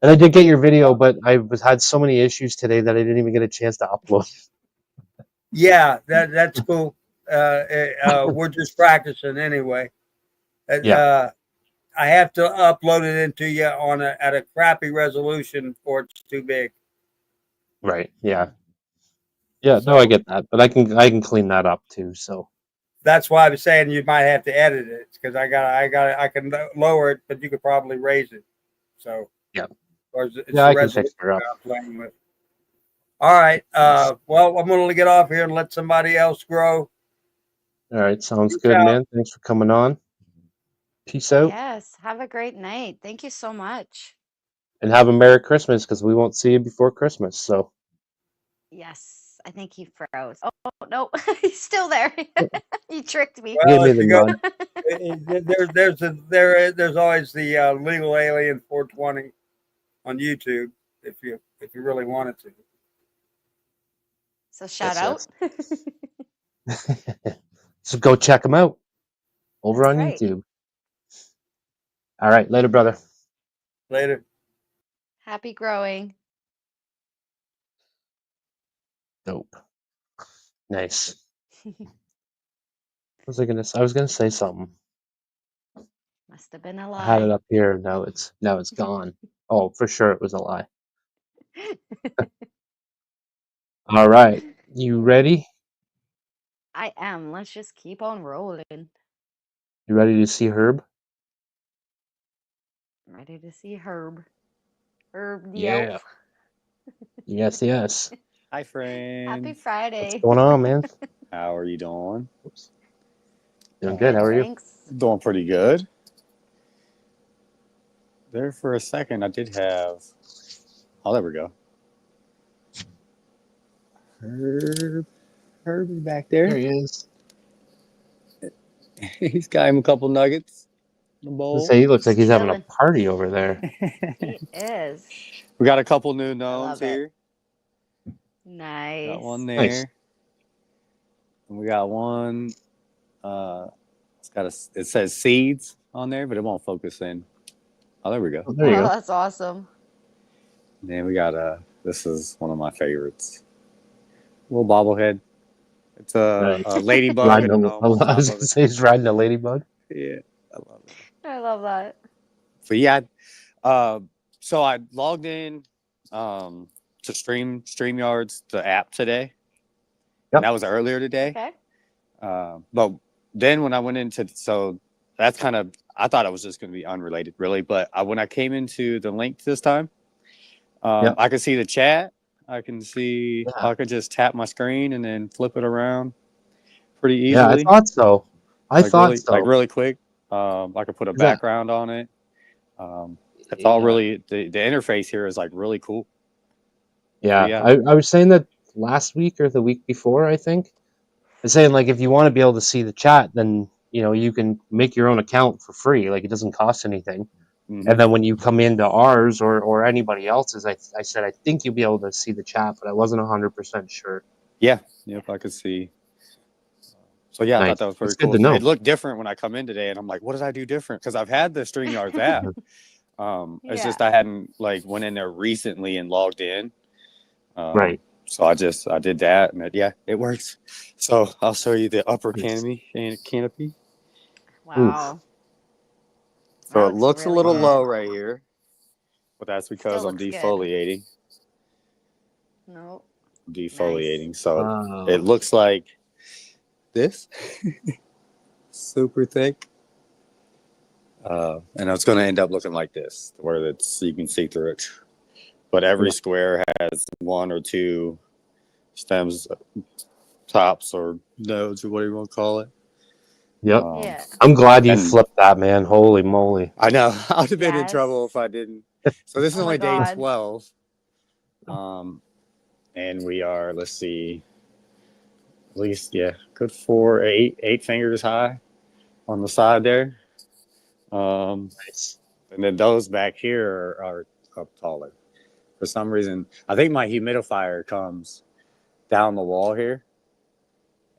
And I did get your video, but had so many issues today that I didn't even get a chance to upload. Yeah, that's cool. We're just practicing anyway. Yeah. I have to upload it into you at a crappy resolution, or it's too big. Right. Yeah. Yeah. No, I get that, but I can clean that up too. So that's why I was saying you might have to edit it, because I can lower it, but you could probably raise it. So yeah. Or it's yeah, the I can fix resolution her up. I'm playing with. All right. Well, I'm going to get off here and let somebody else grow. All right. Sounds good, man. Thanks for coming on. Peace out. Yes. Have a great night. Thank you so much. And have a Merry Christmas, because we won't see you before Christmas. So Yes. I think he froze. Oh, no. He's still there. He tricked me. give Well, me if the you go, nod. there's always the Legal Alien 420 on YouTube if you really wanted to. So shout out. So go check them out over That's on right. YouTube. All right. Later, brother. Later. Happy growing. Dope. Nice. What was I gonna say? I was gonna say something. Must have been a I had it lie. up here. Now it's gone. Oh, for sure it was a lie. All right. You ready? I am. Let's just keep on rolling. You ready to see Herb? Ready to see Herb. Herb the Yeah. elf. Yes, yes. Hi, Happy friends. What's Friday. going on, man? How are you doing? Oops. Doing good. Good, How are you? thanks. Doing pretty good. There for a second, I did have. Oh, there we go. Herb. Herb is back There there. he is. He's got him a couple nuggets in the Let's bowl. say he looks like Just he's having a chilling. party over there. He is. We got a couple new I gnomes love it. here. Got one Nice. Nice. there. And we got one. It says seeds on there, but it won't focus in. Oh, there we go. Oh, there you Oh, go. that's awesome. And then we got this is one of my favorites. Little bobblehead. It's a Nice. ladybug Riding and a a, gnome on I was top gonna of it. say he's riding a ladybug. Yeah, I love it. I love that. But yeah, so I logged in to StreamYard's the app today. Yep. And that was earlier today. Okay. But then when I went into that's kind of I thought it was just going to be unrelated, really. But when I came into the link this time, Yep. I could see the chat. I can see. Yeah. I could just tap my screen and then flip it around pretty Yeah, I easily. thought so. Like really quick. I could put a Is that- background on it. It's all Yeah. really the interface here is like really cool. Yeah, Yeah. I was saying that last week or the week before, I think. I was saying like if you want to be able to see the chat, then you can make your own account for free. Like it doesn't cost anything. Mhm. And then when you come into ours or anybody else's, I said I think you'll be able to see the chat, but I wasn't 100% sure. Yeah. Yep. I could see. So yeah, I Nice. thought that was pretty That's good cool. to know. It looked different when I come in today, and I'm like, what did I do different? Because I've had the StreamYards app. It's just I hadn't went in there recently and logged in. Right. So I did that, and it works. So I'll show you the upper Nice. canopy. Wow. So That it looks looks really a little good. low right here, but that's because Still I'm looks good. defoliating. Nope. Defoliating. So Wow. it looks like this, super thick. And it's going to end up looking like this, where you can see through it. But every square has one or two stems, tops, or nodes, or whatever you want to call it. Yep. Yeah. I'm glad you and- flipped that, man. Holy moly. I know. I would have been in Yes. trouble if I didn't. So this is Oh my only day God. 12. And we are, let's see, at least, good 8 fingers high on the side there. Nice. And then those back here are up taller. For some reason, I think my humidifier comes down the wall here,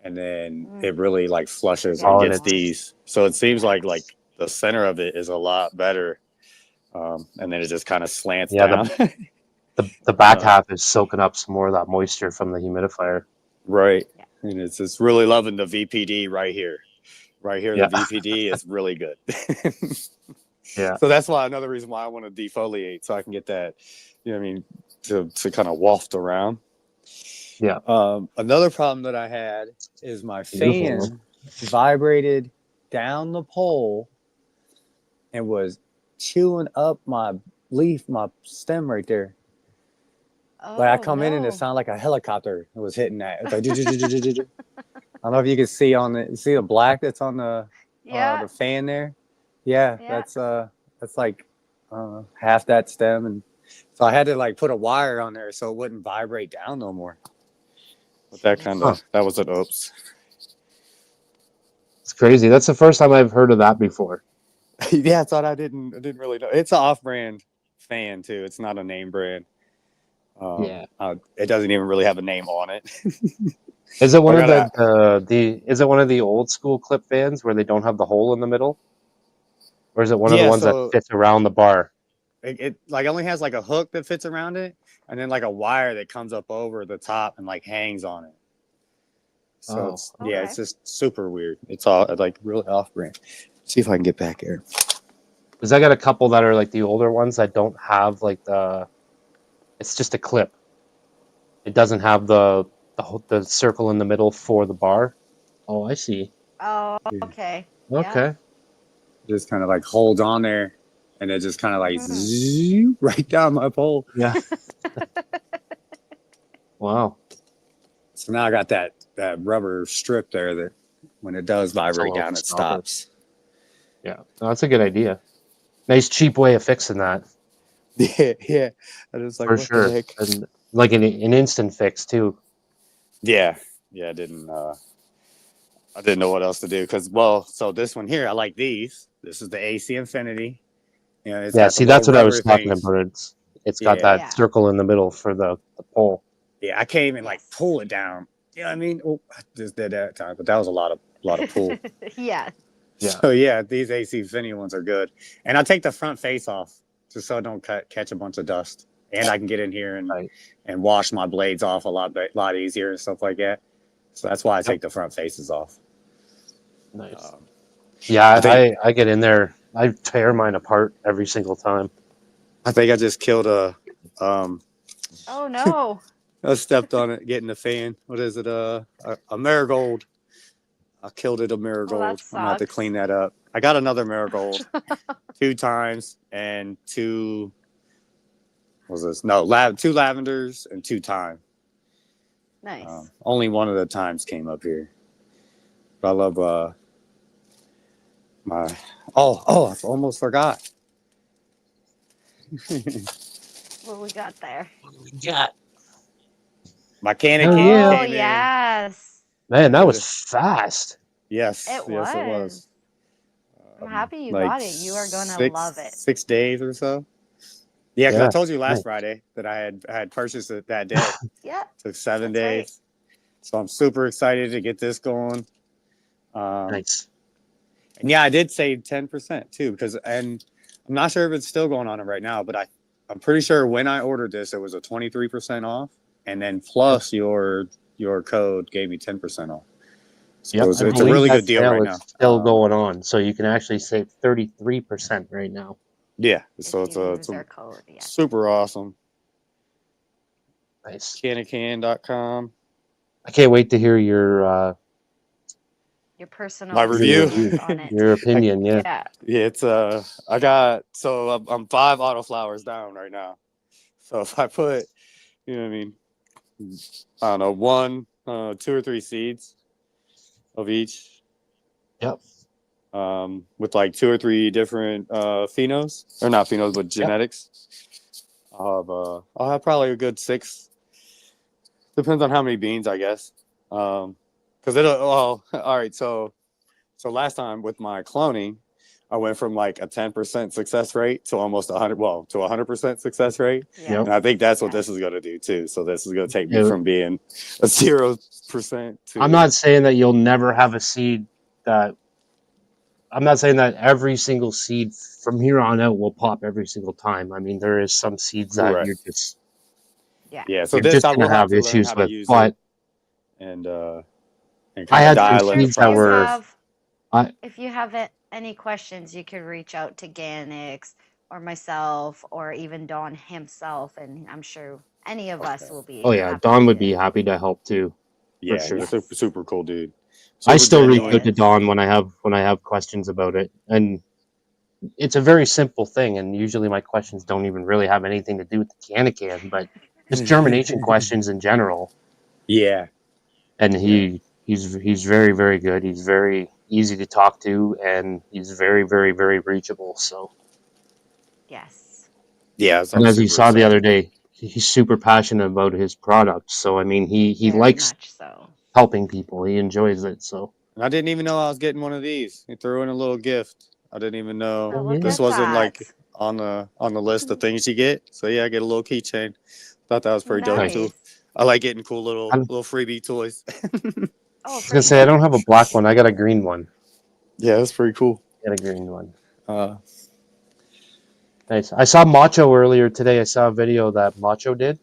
and then it really like flushes Oh, and and gets it's- these. So it seems like the center of it is a lot better, and then it just kind of slants down. The back half is soaking up some more of that moisture from the humidifier. Right, and it's just really loving the VPD right here. Right here, Yeah. the VPD is really good. Yeah. So that's why another reason why I want to defoliate, so I can get that, to kind of waft around. Yeah. Another problem that I had is my Beautiful. fan vibrated down the pole and was chewing up my leaf, my stem right there. Oh, Like I come in and no. it sounded like a helicopter was hitting that. It's like, I don't know if you can see see the black that's on the fan there. Yeah. That's like half that stem, and so I had to like put a wire on there so it wouldn't vibrate down no more. But that was an oops. It's crazy. That's the first time I've heard of that before. Yeah, I thought I didn't really know. It's an off-brand fan too. It's not a name brand. It doesn't even really have a name on it. Is it one of is it one of the old school clip fans where they don't have the hole in the middle? Or is it one of the ones that fits around the bar? it like only has like a hook that fits around it, and then like a wire that comes up over the top and like hangs on it. So it's it's just super weird. It's all like really off-brand. See if I can get back here. Because I got a couple that are like the older ones that don't have like the. It's just a clip. It doesn't have the circle in the middle for the bar. Oh, I see. Oh, okay. Okay. Just kind of like holds on there, and it just kind of like right down my pole. Yeah. Wow. So now I got that rubber strip there that when it does vibrate down, it stops. Yeah, no, that's a good idea. Nice cheap way of fixing that. Yeah. I was like, for what sure, the heck? and like an instant fix too. Yeah. I didn't know what else to do because so this one here, I like these. This is the AC Infinity. You know, it's See, that's what I was talking about. It's got that circle in the middle for the pole. Yeah, I can't even like pull it down. You know what I mean? Oh, I just did that time, but that was a lot of pull. Yeah. So these AC Infinity ones are good, and I take the front face off just so I don't catch a bunch of dust, and I can get in here and wash my blades off a lot easier and stuff like that. So that's why I take the front faces off. Nice. I get in there. I tear mine apart every single time. I think I just killed a. Oh no! I stepped on it, getting the fan. What is it? A marigold. I killed it a marigold. I'm gonna have to clean that up. I got another marigold 2 times and 2. What was this? No, 2 lavenders and 2 thyme. Nice. Only one of the times came up here. But I love my. Oh! I almost forgot. What we got there? My Ganiks. Oh yes. Man, that was fast. Yes. It Yes, it was. I'm happy you got it. You are gonna love it. 6 days or so. Yeah, because I told you last Friday that I had purchased it that day. Yeah. Took 7 days. Right. So I'm super excited to get this going. Nice. And I did save 10% too, and I'm not sure if it's still going on right now, but I'm pretty sure when I ordered this, it was a 23% off, and then plus your code gave me 10% off. So it's a really good deal right now. Still going on, so you can actually save 33% right now. Yeah, so it's a code, super awesome. Nice. Canacan.com. I can't wait to hear your personal review on it. Your opinion. Yeah, it's I got I'm 5 autoflowers down right now. So if I put, you know what I mean, I don't know, 1, 2 or 3 seeds of each. Yep. With like 2 or 3 different phenos, or not phenos, but genetics. I'll have probably a good 6. Depends on how many beans, I guess. Because all right. So last time with my cloning, I went from like a 10% success rate to almost 100% success rate. Yeah. And I think that's what this is going to do too. So this is going to take me from being a 0% to. I'm not saying that you'll never have a seed that. I'm not saying that every single seed from here on out will pop every single time. I mean, there is some seeds that you're just. Yeah. So you're just going to have issues with, but. And I had some seeds that were. If you have any questions, you could reach out to Ganiks or myself or even Don himself, and I'm sure any of us will be. Oh yeah, Don would be happy to help too. Yeah, for sure. He's a super cool dude. I still reach out to Don when I have questions about it, and it's a very simple thing. And usually my questions don't even really have anything to do with the Canacan, but just germination questions in general. Yeah, and he's very, very good. He's very easy to talk to, and he's very, very, very reachable. So yes, and as you saw the other day, he's super passionate about his product. So I mean, he likes helping people. He enjoys it. So I didn't even know I was getting one of these. He threw in a little gift. I didn't even know this at wasn't that. like on the list of things you get. So yeah, I get a little keychain. Thought that was pretty dope too. I like getting cool little freebie toys. I was gonna say I don't have a black one. I got a green one. Yeah, that's pretty cool. I got a green one. Nice. I saw Macho earlier today. I saw a video that Macho did,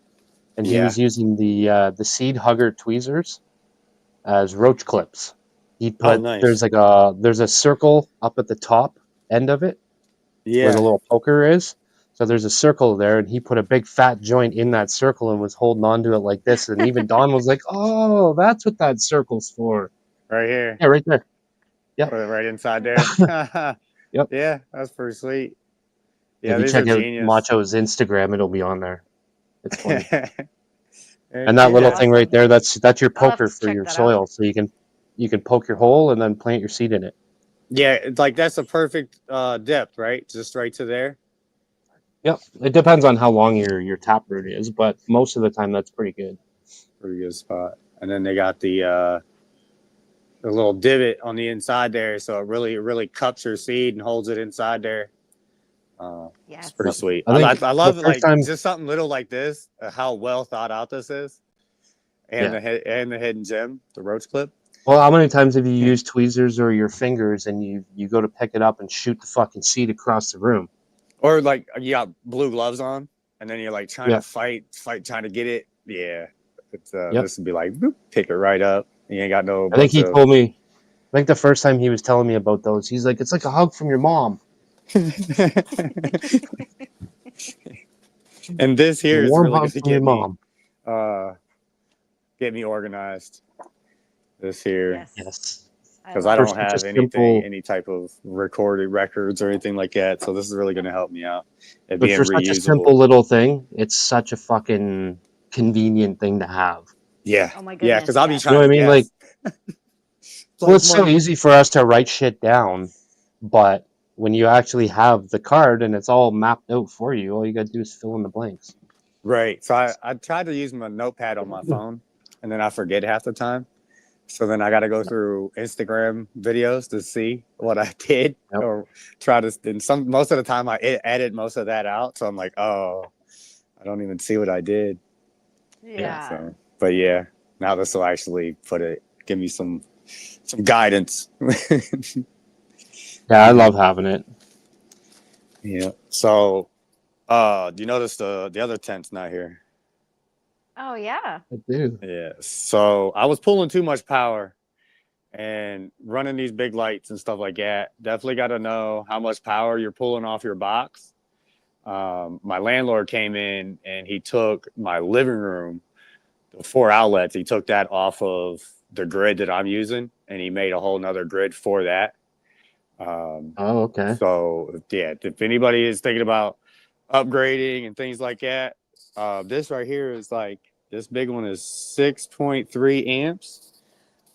and he Yeah. was using the seed hugger tweezers as roach clips. He Oh, put nice. there's a circle up at the top end of it where the Yeah. little poker is. So there's a circle there, and he put a big fat joint in that circle and was holding on to it like this. And even Don was like, "Oh, that's what that circle's for." Right here. Yeah, right there. Yep. Put it right inside there. Yep. Yeah, that's pretty sweet. Yeah, If you these are check out genius. Macho's Instagram, it'll be on there. It's funny. And And that little yeah. thing right there, that's your I'll have to poker for check your that out. soil. So you can poke your hole and then plant your seed in it. Yeah, it's like that's a perfect depth, right? Just right to there. Yep. It depends on how long your taproot is, but most of the time that's pretty good. Pretty good spot. And then they got the little divot on the inside there, so it really cups your seed and holds it inside there. Yes. It's pretty sweet. I think I love the it, first like time- just something little like this, how well thought out this is, and Yeah. the hidden gem, the roach clip. Well, how many times have you used tweezers or your fingers and you go to pick it up and shoot the fucking seed across the room? Or like you got blue gloves on, and then you're like trying Yeah. to fight, trying to get it. Yeah, it's Yep. this would be like boop, pick it right up. You ain't got no. I think he told me. I think the first time he was telling me about those, he's like, "It's like a hug from your mom." And this here A is warm really hug going to from your mom. get me organized. This here. Yes. Yes. Because I For don't such a have simple- any type of recorded records or anything like that. So this is really going to help me out. It But being for such a simple little thing, it's such a fucking convenient thing to have. Yeah. Oh my Yeah, goodness. because I'll be yes. trying You know what I to mean? guess. Well, it's so easy for us to write shit down, but when you actually have the card and it's all mapped out for you, all you got to do is fill in the blanks. Right. So I tried to use my notepad on my phone, and then I forget half the time. So then I got to go through Instagram videos to see what I did, Yep. or try to. And most of the time I edit most of that out. So I'm like, oh, I don't even see what I did. Yeah. So, but yeah, now this will actually give me some guidance. Yeah, I love having it. Yeah. So, do you notice the other tent's not here? Oh yeah. I do. Yeah. So I was pulling too much power and running these big lights and stuff like that. Definitely got to know how much power you're pulling off your box. My landlord came in and he took my living room, the 4 outlets. He took that off of the grid that I'm using, and he made a whole nother grid for that. Oh, okay. So yeah, if anybody is thinking about upgrading and things like that, this right here is like, this big one is 6.3 amps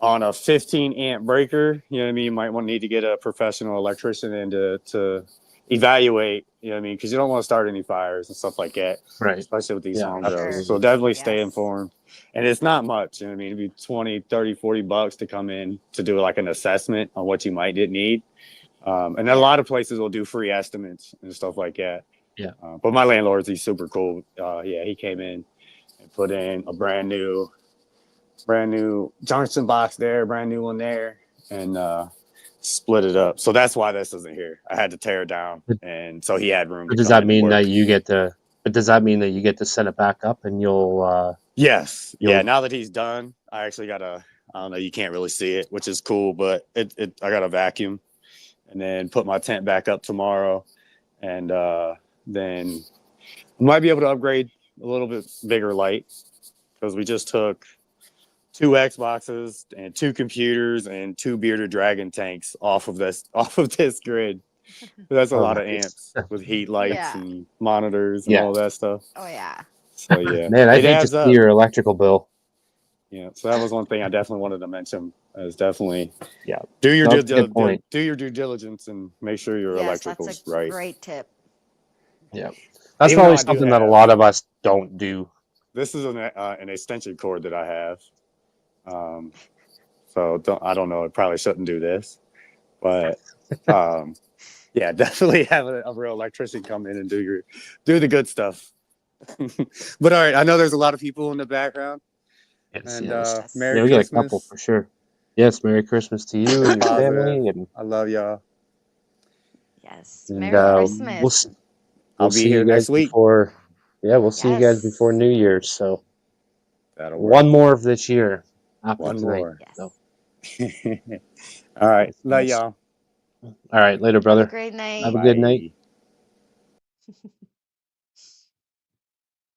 on a 15 amp breaker. You know what I mean? You might need to get a professional electrician in to evaluate, you know what I mean? Because you don't want to start any fires and stuff like that. Right. Especially with these home absolutely. grows. So definitely stay Yes. informed. And it's not much, you know what I mean? It'd be 20, 30, 40 bucks to come in to do like an assessment on what you might need. And then a lot of places will do free estimates and stuff like that. Yeah. But my landlord's, he's super cool. Yeah, he came in and put in a brand new junction box there, brand new one there, and split it up. So that's why this isn't here. I had to tear it down, and so he had room. But does that mean that you get to? But does that mean that you get to set it back up and you'll? Yes. Yeah. Now that he's done, I actually got I don't know. You can't really see it, which is cool, but I got a vacuum, and then put my tent back up tomorrow, and then I might be able to upgrade a little bit bigger light, because we just took 2 Xboxes and 2 computers and 2 bearded dragon tanks off of this grid. That's a lot of amps with heat lights and monitors and all that stuff. Oh yeah. So yeah, Man, I it hate to adds see up. your electrical bill. Yeah, so that was one thing I definitely wanted to mention. Is definitely Yeah. do your That's a good point. do your due diligence and make sure your Yes, electrical's that's a right. great tip. Yeah. That's Even though probably I do something that a have- lot of us don't do. This is an extension cord that I have. So I don't know. I probably shouldn't do this, but yeah, definitely have a real electrician come in and do the good stuff. But all right, I know there's a lot of people in the background. Yes, And yes. Merry Yeah, we got a Christmas. couple for sure. Yes, Merry Christmas to you and your Positive. family, and I love y'all. Yes. And, Merry Christmas. we'll see. I'll be here next week. before. Yeah, we'll see you guys before Yes. New Year's. So That'll work. one more of this year after One tonight. more. Yes. So, All right. nice, Love nice. y'all. All right, later, Have a brother. great night. Have a good night. Bye.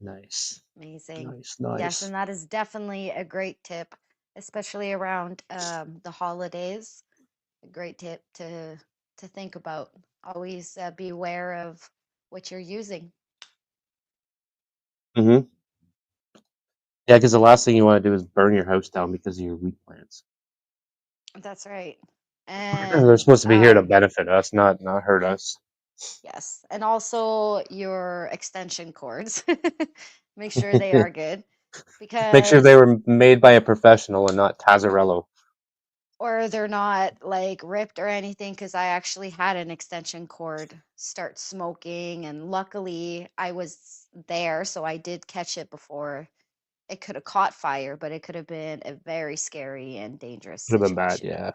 Nice, Amazing. nice, Yes, nice. and that is definitely a great tip, especially around the holidays. A great tip to think about. Always be aware of what you're using. Mm-hmm. Yeah, because the last thing you want to do is burn your house down because of your wheat plants. That's right. They're And supposed to be here to benefit us, not hurt us. yes, and also your extension cords. Make sure they are good Make sure because they were made by a professional and not Tazarello. or they're not like ripped or anything because I actually had an extension cord start smoking and luckily I was there so I did catch it before it could have caught fire, but it could have been a very scary and dangerous Could have been bad, situation. yeah.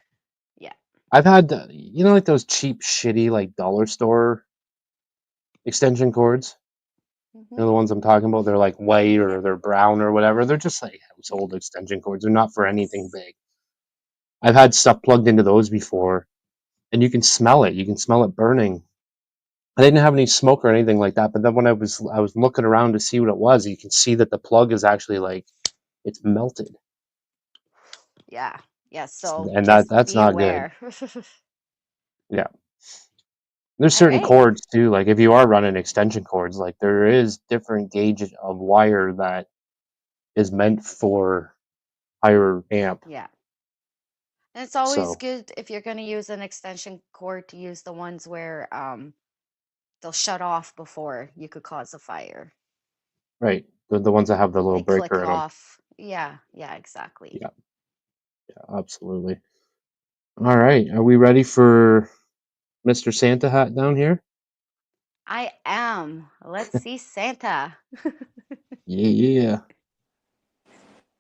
Yeah. I've had, like those cheap, shitty, like dollar store extension cords. You know the ones I'm talking about? They're like white or they're brown or whatever. They're just like household extension cords. They're not for anything big. I've had stuff plugged into those before, and you can smell it. You can smell it burning. I didn't have any smoke or anything like that, but then when I was looking around to see what it was, you can see that the plug is actually like it's melted, Yeah. Yeah. So and just that's be not good. aware. Yeah. There's All certain right. cords too, like if you are running extension cords, like there is different gauges of wire that is meant for higher amp. Yeah. And it's always So, good if you're going to use an extension cord to use the ones where they'll shut off before you could cause a fire. right, the ones that have the little They click breaker in them. off. Yeah. Yeah. Exactly. Yeah, yeah, absolutely. All right, are we ready for Mr. Santa Hat down here? I am. Let's see Santa. Yeah, yeah.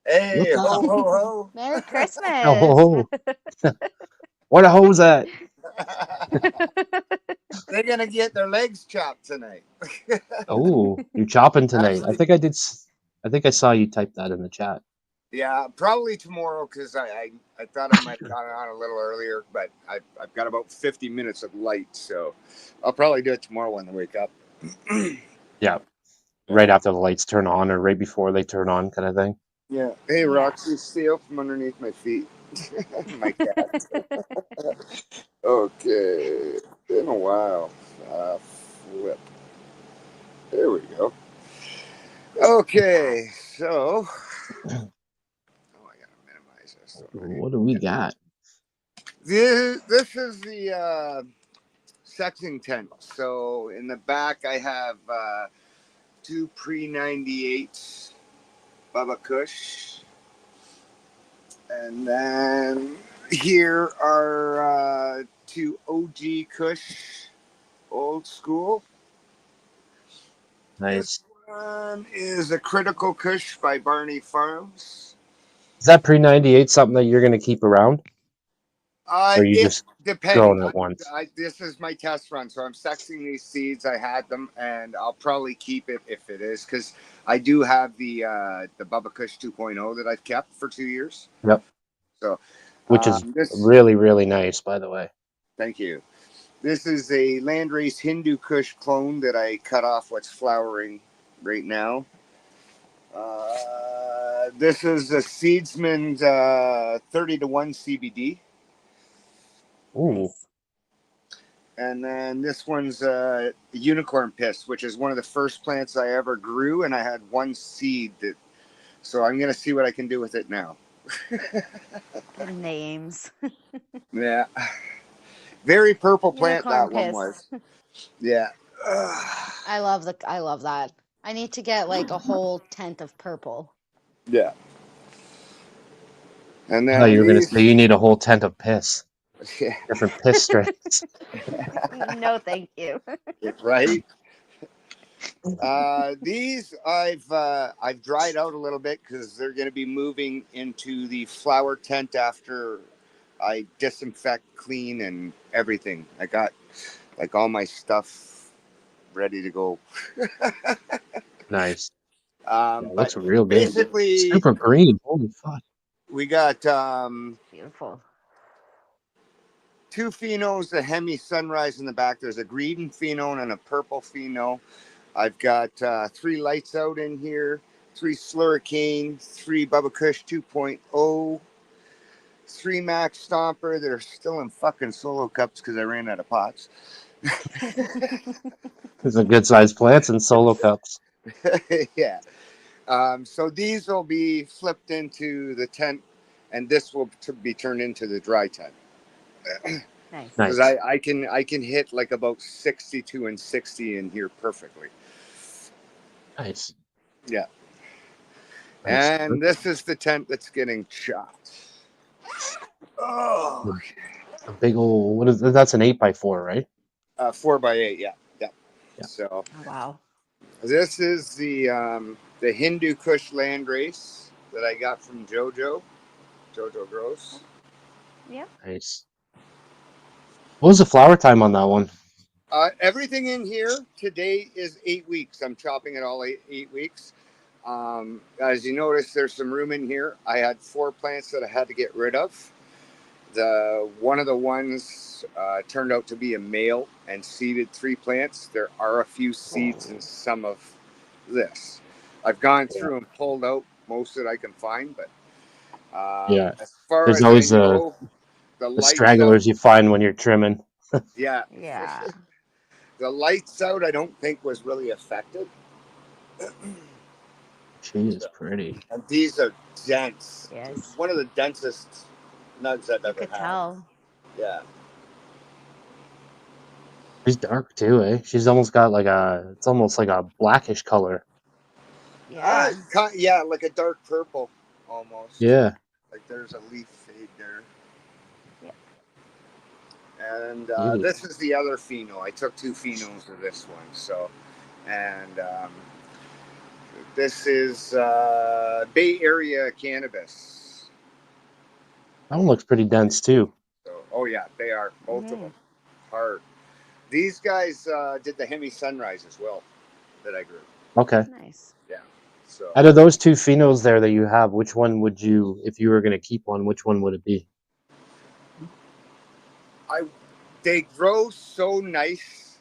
Hey, What's ho, up? ho, ho. Merry Oh, Christmas. ho, ho. Where the hoes at? They're going to get their legs chopped tonight. Oh, you're chopping tonight. Actually, I think I saw you type that in the chat. yeah, probably tomorrow because I thought I might have gone on a little earlier, but I've got about 50 minutes of light, so I'll probably do it tomorrow when I wake up. Yeah, right after the lights turn on or right before they turn on, kind of thing. Yeah. Hey, Roxy, stay up from underneath my feet. My cat. Okay. Been a while. Flip. There we go. Okay, so. Oh, I gotta minimize this. What do we got? This is the sexing tent. So in the back, I have two pre-98 Bubba Kush. And then here are two OG Kush, old school. Nice. This one is a Critical Kush by Barney Farms. Is that pre-98 something that you're going to keep around? Or are you It just depending. throwing it once? This is my test run, so I'm sexing these seeds. I had them, and I'll probably keep it if it is, because I do have the Bubba Kush 2.0 that I've kept for 2 years. Yep. So, Which is this really, really nice, by the way. thank you. This is a Landrace Hindu Kush clone that I cut off what's flowering right now. This is a Seedsman's 30-1 CBD. Ooh. Nice. And then this one's unicorn piss, which is one of the first plants I ever grew, and I had one seed that. So I'm gonna see what I can do with it now. The names. Yeah, very purple plant Unicorn that one piss. was. Yeah. I love that. I need to get like a whole tent of purple. Yeah. And I thought then you were going to say these. you need a whole tent of piss. Yeah. Different piss strains. No, thank you. Right. These I've dried out a little bit because they're going to be moving into the flower tent after I disinfect, clean, and everything. I got like all my stuff ready to go. Nice. Yeah, it But looks real good. basically, Super green. Holy fuck. we got Beautiful. 2 phenos, a Hemi Sunrise in the back. There's a green pheno and a purple pheno. I've got 3 lights out in here, 3 Slurricane, 3 Bubba Kush 2.0, 3 Max Stomper. They're still in fucking solo cups because I ran out of pots. These are good sized plants and solo cups. Yeah. So these will be flipped into the tent, and this will be turned into the dry tent. Nice. Because Nice. I can hit like about 62 and 60 in here perfectly. Nice. Yeah. Nice. And this is the tent that's getting chopped. Oh, A big old, what is that's an 8x4, right? 4x8, yeah. Yeah. So Oh, wow. this is the Hindu Kush land race that I got from Jojo Gross. Yep. Nice. What was the flower time on that one? Everything in here today is 8 weeks. I'm chopping it all 8 weeks. As you notice, there's some room in here. I had 4 plants that I had to get rid of. One of the ones turned out to be a male and seeded 3 plants. There are a few seeds in some of this. I've gone through and pulled out most that I can find, but Yeah. as far There's as always I know, the lights stragglers out, you find when you're trimming. yeah, Yeah. the lights out I don't think was really affected. She is pretty. And these are dense. Yes. One of the densest nugs I've You ever could had. tell. Yeah. She's dark too, eh? She's almost got like it's almost like a blackish color. Yeah. Yeah, like a dark purple almost. Yeah. Like there's a leaf fade there. Yep. And Beautiful. this is the other pheno. I took 2 phenos of this one. So, and this is Bay Area cannabis. That one looks pretty dense too. So, oh yeah, they are both of them hard. These guys did the Hemi Sunrise as well that I grew. Okay. Nice. Yeah. So Out of those 2 phenos there that you have, which one would you, if you were going to keep one, which one would it be? they grow so nice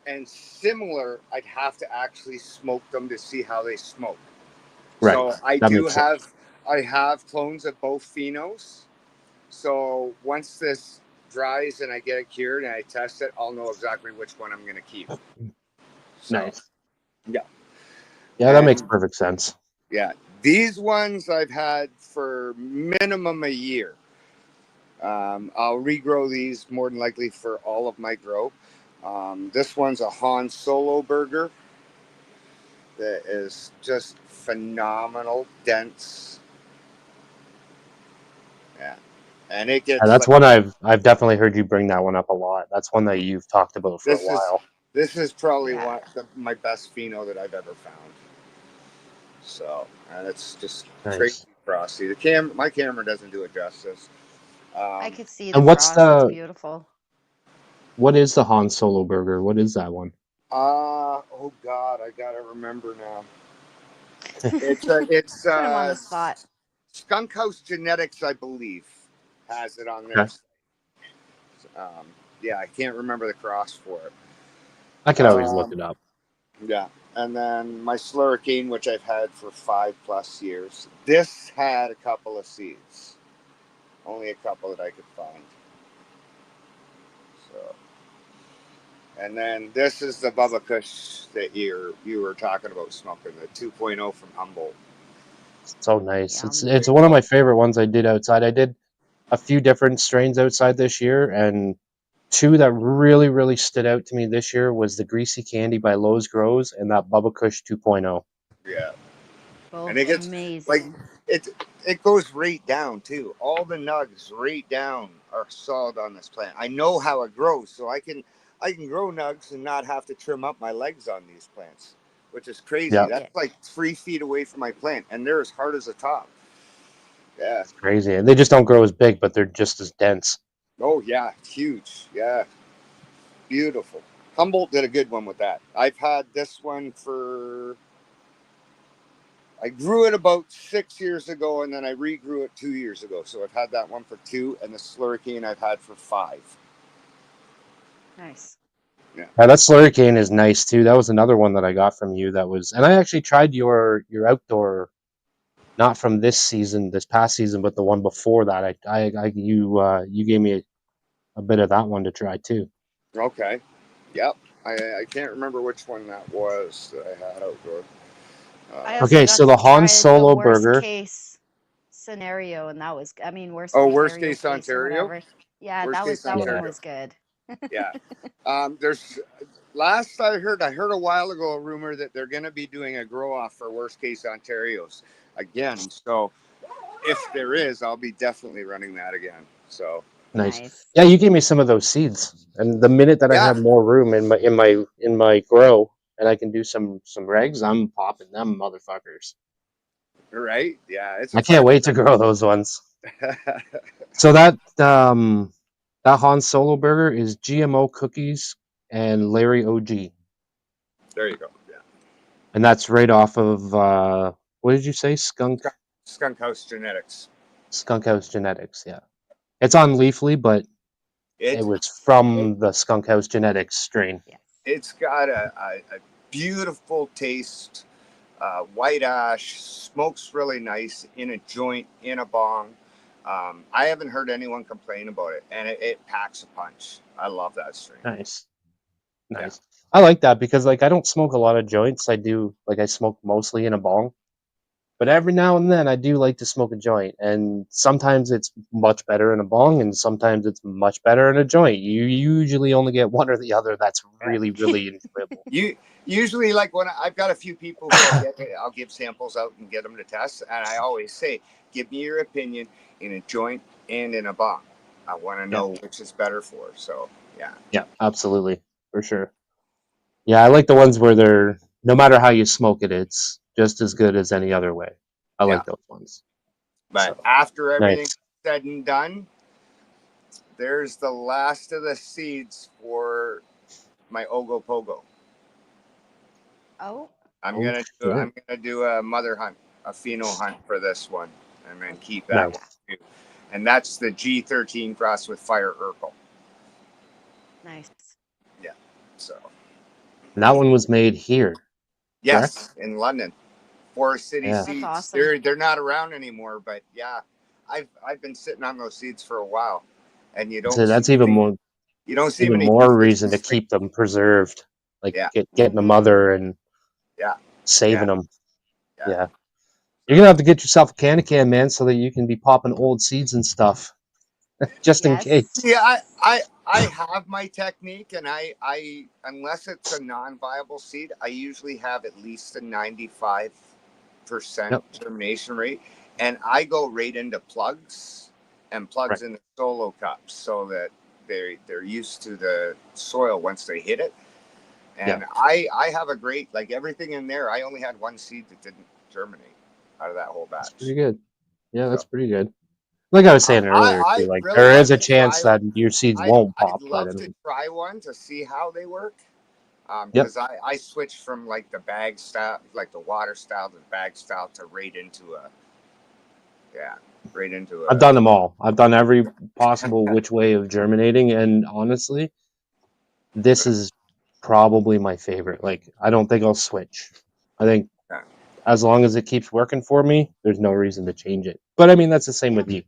and similar. I'd have to actually smoke them to see how they smoke. Right. So I That do makes sense. have clones of both phenos. So once this dries and I get it cured and I test it, I'll know exactly which one I'm going to keep. So, Nice. Yeah. Yeah, that makes perfect sense. Yeah. These ones I've had for minimum a year. I'll regrow these more than likely for all of my grow. This one's a Han Solo burger that is just phenomenal, dense. Yeah. And it gets That's one I've definitely heard you bring that one up a lot. That's one that you've talked about for a while. This is probably my best pheno that I've ever found. So, and it's just crazy frosty. My camera doesn't do it justice. I could see the And frost. It's beautiful. What is the Han Solo burger? What is that one? Oh God, I gotta remember now. It's Put him on the spot. Skunk House Genetics, I believe, has it on there. Yeah, I can't remember the cross for it. I can always look it up. Yeah, and then my Slurricane, which I've had for 5+ years. This had a couple of seeds, only a couple that I could find. So, and then this is the Bubba Kush that you were talking about smoking, the 2.0 from Humboldt. So nice. It's one of my favorite ones I did outside. I did a few different strains outside this year, and 2 that really, really stood out to me this year was the Greasy Candy by Lowe's Grows and that Bubba Kush 2.0. Yeah. Both and it gets amazing. Like it goes right down too. All the nugs right down are solid on this plant. I know how it grows, so I can grow nugs and not have to trim up my legs on these plants, which is crazy. Yeah. That's like 3 feet away from my plant, and they're as hard as a top. Yeah. It's crazy. And they just don't grow as big, but they're just as dense. Oh yeah, huge. Yeah. Beautiful. Humboldt did a good one with that. I've had this one for. I grew it about 6 years ago, and then I regrew it 2 years ago. So I've had that one for 2, and the Slurricane I've had for 5. Nice. Yeah, that Slurricane is nice too. That was another one that I got from you. That was, and I actually tried your outdoor, not from this season, this past season, but the one before that. You gave me a bit of that one to try too. Okay. Yep. I can't remember which one that was that I had outdoor. I also Okay, got so the to Han try the Solo worst burger. case scenario, and that was, I mean, worst Worst Ontario case case or Ontario. whatever. Yeah, Worst case that one Ontario. was good. Yeah. There's last I heard a while ago a rumor that they're going to be doing a grow off for worst case Ontario's again. So if there is, I'll be definitely running that again. So Nice. Yeah, you gave me some of those seeds, and the minute that I yeah, have more room in my grow, and I can do some regs, I'm popping them motherfuckers. right. Yeah, it's a I can't fun. wait to grow those ones. So that Han Solo burger is GMO cookies and Larry OG, There you go. Yeah. and that's right off of what did you say? Skunk House Genetics. Skunk House Genetics. Yeah, it's on Leafly, but it It, was from the Skunk House Genetics strain. Yes. it's got a beautiful taste. White ash, smokes really nice in a joint, in a bong. I haven't heard anyone complain about it, and it packs a punch. I love that strain. Nice. Yeah. I like that because like I don't smoke a lot of joints. I smoke mostly in a bong. But every now and then I do like to smoke a joint, and sometimes it's much better in a bong and sometimes it's much better in a joint. You usually only get one or the other that's really really enjoyable. You usually like when I've got a few people who I'll give samples out and get them to test, and I always say, give me your opinion in a joint and in a bong. I want to know which is better for. So yeah. Yeah, absolutely. For sure. Yeah, I like the ones where they're no matter how you smoke it, it's just as good as any other way. I like those ones. But So, after everything's nice. said and done, there's the last of the seeds for my Ogopogo. Oh. I'm gonna do a mother hunt, a pheno hunt for this one, and then keep that one too. And that's the G13 cross with Fire Urkel. Nice. Yeah. So. And that one was made here. Yes, Correct? in London. Forest City Yeah. seeds. That's awesome. They're not around anymore, but yeah, I've been sitting on those seeds for a while, and you don't. So that's even more You don't see even many more people reason to keep them preserved. Like Yeah. getting a mother and Yeah. saving them. Yeah. Yeah. You're gonna have to get yourself a can, man, so that you can be popping old seeds and stuff, just in case. Yeah, I have my technique, and I unless it's a non-viable seed, I usually have at least a 95% germination rate, and I go right into plugs and plugs in the solo cups so that they're used to the soil once they hit it. And I have a great, like everything in there. I only had one seed that didn't germinate out of that whole batch. That's pretty good. Yeah, that's pretty good. Like I was saying earlier, too, like really there is like a to chance try- that your seeds won't pop. I'd But love to try one to see how they work. Yep. Because I switched from like the bag style, like the water style to the bag style to right into a. I've done them all. I've done every possible which way of germinating, and honestly, this is probably my favorite. Like I don't think I'll switch. I think as long as it keeps working for me, there's no reason to change it. But I mean, that's the same with you.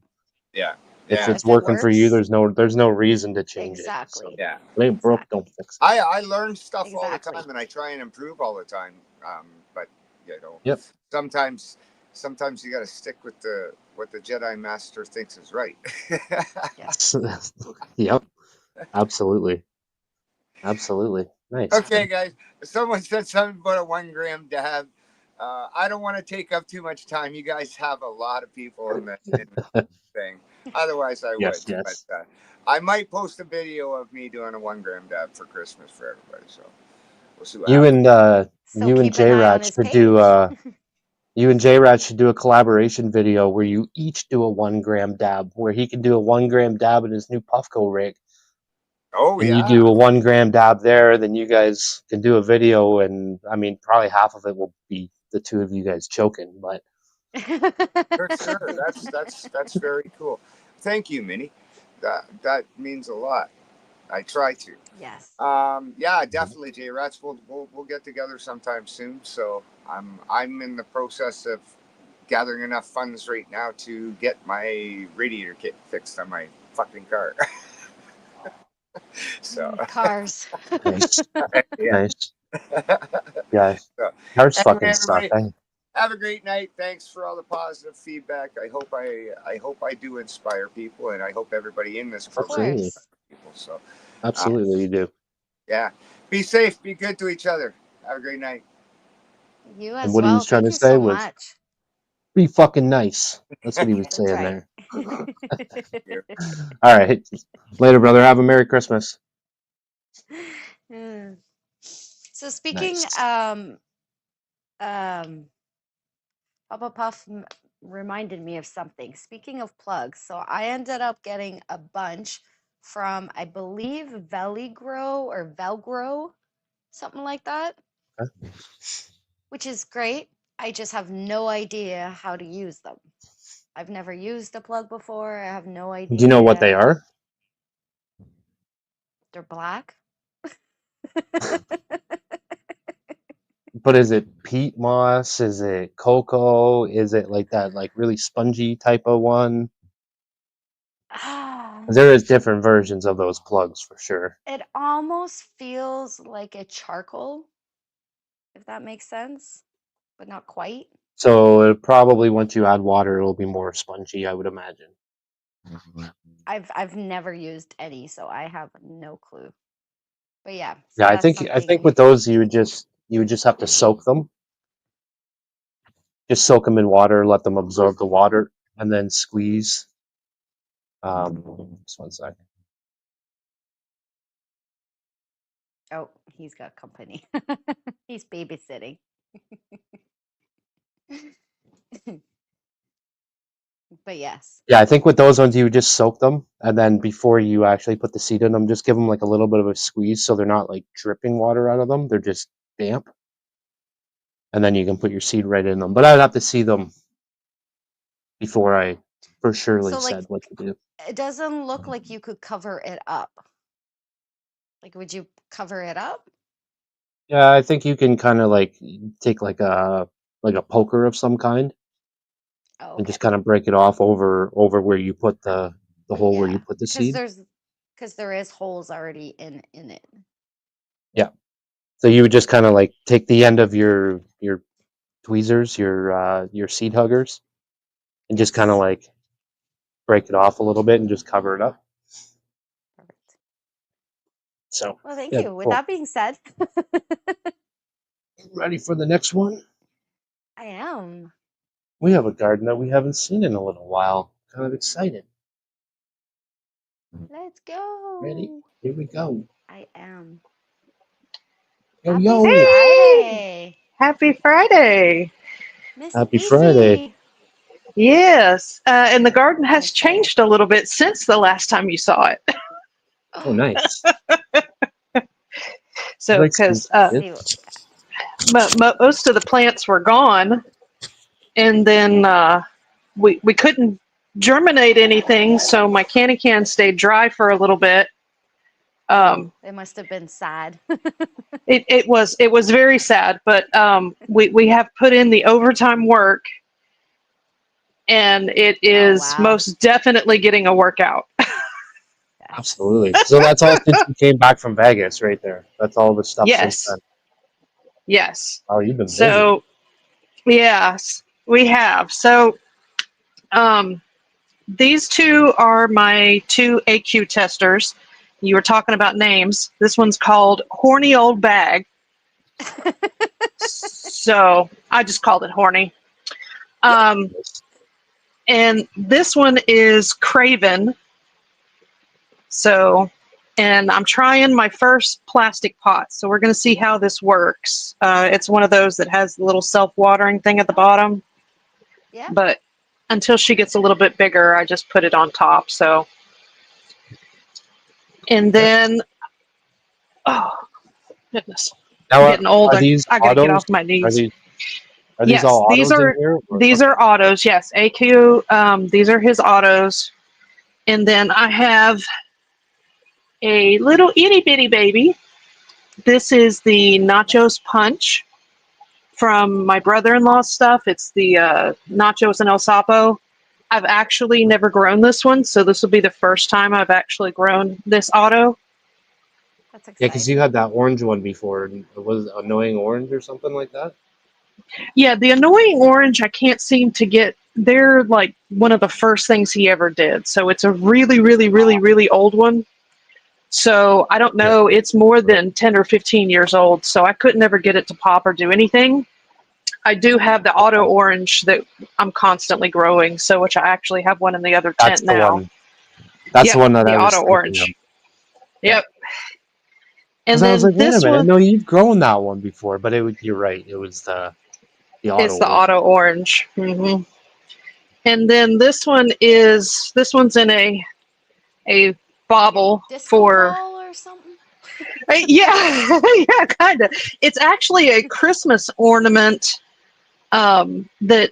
Yeah. If it's working for you, there's no reason to change it. So, Yeah. if it ain't broke, don't fix it. I learn stuff all the time, and I try and improve all the time. But you know, sometimes you got to stick with what the Jedi Master thinks is right. Yep. Absolutely. Nice. Okay, guys. Someone said something about a 1 gram dab. I don't want to take up too much time. You guys have a lot of people in the thing. Otherwise, I would. Yes. But I might post a video of me doing a 1 gram dab for Christmas for everybody. So we'll see what happens. You and J-Rat should do you and J-Rat should do a collaboration video where you each do a 1 gram dab, where he can do a 1 gram dab in his new Puffco rig. Oh and you yeah. do a 1 gram dab there, then you guys can do a video, and I mean, probably half of it will be the two of you guys choking, but For sure. That's very cool. Thank you, Minnie. That means a lot. I try to. Yes. Yeah, definitely, J Rats. We'll get together sometime soon. So I'm in the process of gathering enough funds right now to get my radiator kit fixed on my fucking car. So Cars. nice, yeah. nice, yeah. So, Cars anyway, fucking suck. everybody, have a great night. Thanks for all the positive feedback. I hope I do inspire people, and I hope everybody in this Of program Absolutely, course. inspires people. So, uh, absolutely, you do. yeah, be safe, be good to each other. Have a great night. You And as what he well. was trying Thank to you say so was, much. be fucking nice. That's what he was That's saying right. there. All right, later, brother. Have a Merry Christmas. Mm. So speaking, Nice. Papa Puff reminded me of something. Speaking of plugs, so I ended up getting a bunch from, I believe, Veligro or Velgro, something like that, Okay. which is great. I just have no idea how to use them. I've never used a plug before. I have no Do you know what they idea. are? They're black. But is it peat moss? Is it cocoa? Is it like that, like really spongy type of one? Ah, There is different versions of those plugs for sure. it almost feels like a charcoal, if that makes sense, but not quite. So it probably once you add water, it'll be more spongy, I would imagine. I've never used any, so I have no clue. But yeah, so Yeah, I that's think something. with those you would just have to soak them. Just soak them in water, let them absorb the water, and then squeeze. Just one second. Oh, he's got company. He's babysitting. But yes. Yeah, I think with those ones you would just soak them, and then before you actually put the seed in them, just give them like a little bit of a squeeze so they're not like dripping water out of them. They're just damp, and then you can put your seed right in them. But I'd have to see them before I for surely So like said what to do. it doesn't look like you could cover it up. Like would you cover it up? Yeah, I think you can kind of like take like a poker of some kind Oh, and okay. just kind of break it off over where you put the hole where Yeah, you put the because seed. there is holes already in it. Yeah. So you would just kind of like take the end of your tweezers, your seed huggers, and just kind of Yes. like break it off a little bit and just cover it up. Perfect. So Well, thank yeah, you. With cool. that being said, Ready for the next one? I am. We have a garden that we haven't seen in a little while. Kind of excited. Let's Ready? go. Here we go. I am. Yo Happy yo! Hey, Friday, happy Friday. Miss Happy Friday! CeCe. Yes, and the garden I'm has excited. changed a little bit since the last time you saw it. Oh, nice. So, Like some because Let's kids. see. most of the plants were gone, and then we couldn't germinate anything, so my candy can stayed dry for a little bit. Oh, it must have been sad. It was very sad, but we have put in the overtime work, and it Oh, is wow. most definitely getting a workout. Yes. Absolutely. So that's all since you came back from Vegas, right there. That's all the stuff since Yes, then. yes. Oh, you've been busy. So yes, we have. So these two are my two AQ testers. You were talking about names. This one's called Horny Old Bag. So I just called it Horny. And this one is Craven. So, and I'm trying my first plastic pot. So we're going to see how this works. It's one of those that has the little self-watering thing at the bottom. Yeah. But until she gets a little bit bigger, I just put it on top. So And then, oh goodness, I'm Now, getting old. are these I got to get autos? off my Are knees. these are these Yes, all autos in here? Or, these okay. are autos. Yes, AQ. These are his autos. And then I have a little itty bitty baby. This is the Nachos Punch from my brother-in-law's stuff. It's the Nachos and El Sapo. I've actually never grown this one, so this will be the first time I've actually grown this auto. That's Yeah, exciting. because you had that orange one before, and it was annoying orange or something like that. Yeah, the annoying orange, I can't seem to get. They're like one of the first things he ever did. So it's a really, really, really, really old one. So I don't know. It's more than 10 or 15 years old. So I couldn't ever get it to pop or do anything. I do have the auto orange that I'm constantly growing. So which I actually have one in the other That's tent the now. one. That's the Yep, one that the I was auto thinking of. orange. Yep. Because And I was then like, wait a this minute, one no, you've grown that one before, but you're right. It was the auto is the orange. auto orange. And then this one's in a bobble Disco for ball or something? yeah, yeah, kind of. It's actually a Christmas ornament that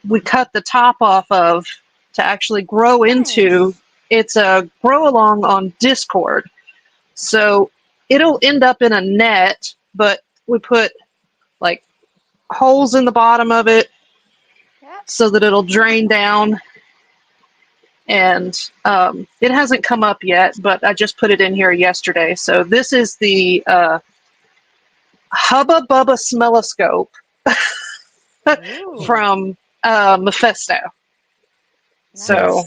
we cut the top off of to actually grow into. Nice. It's a grow along on Discord, so it'll end up in a net, but we put like holes in the bottom of it Yeah. so that it'll drain down. And it hasn't come up yet, but I just put it in here yesterday. So this is the Hubba Bubba Smelloscope Ooh. from Mephisto. Nice. So,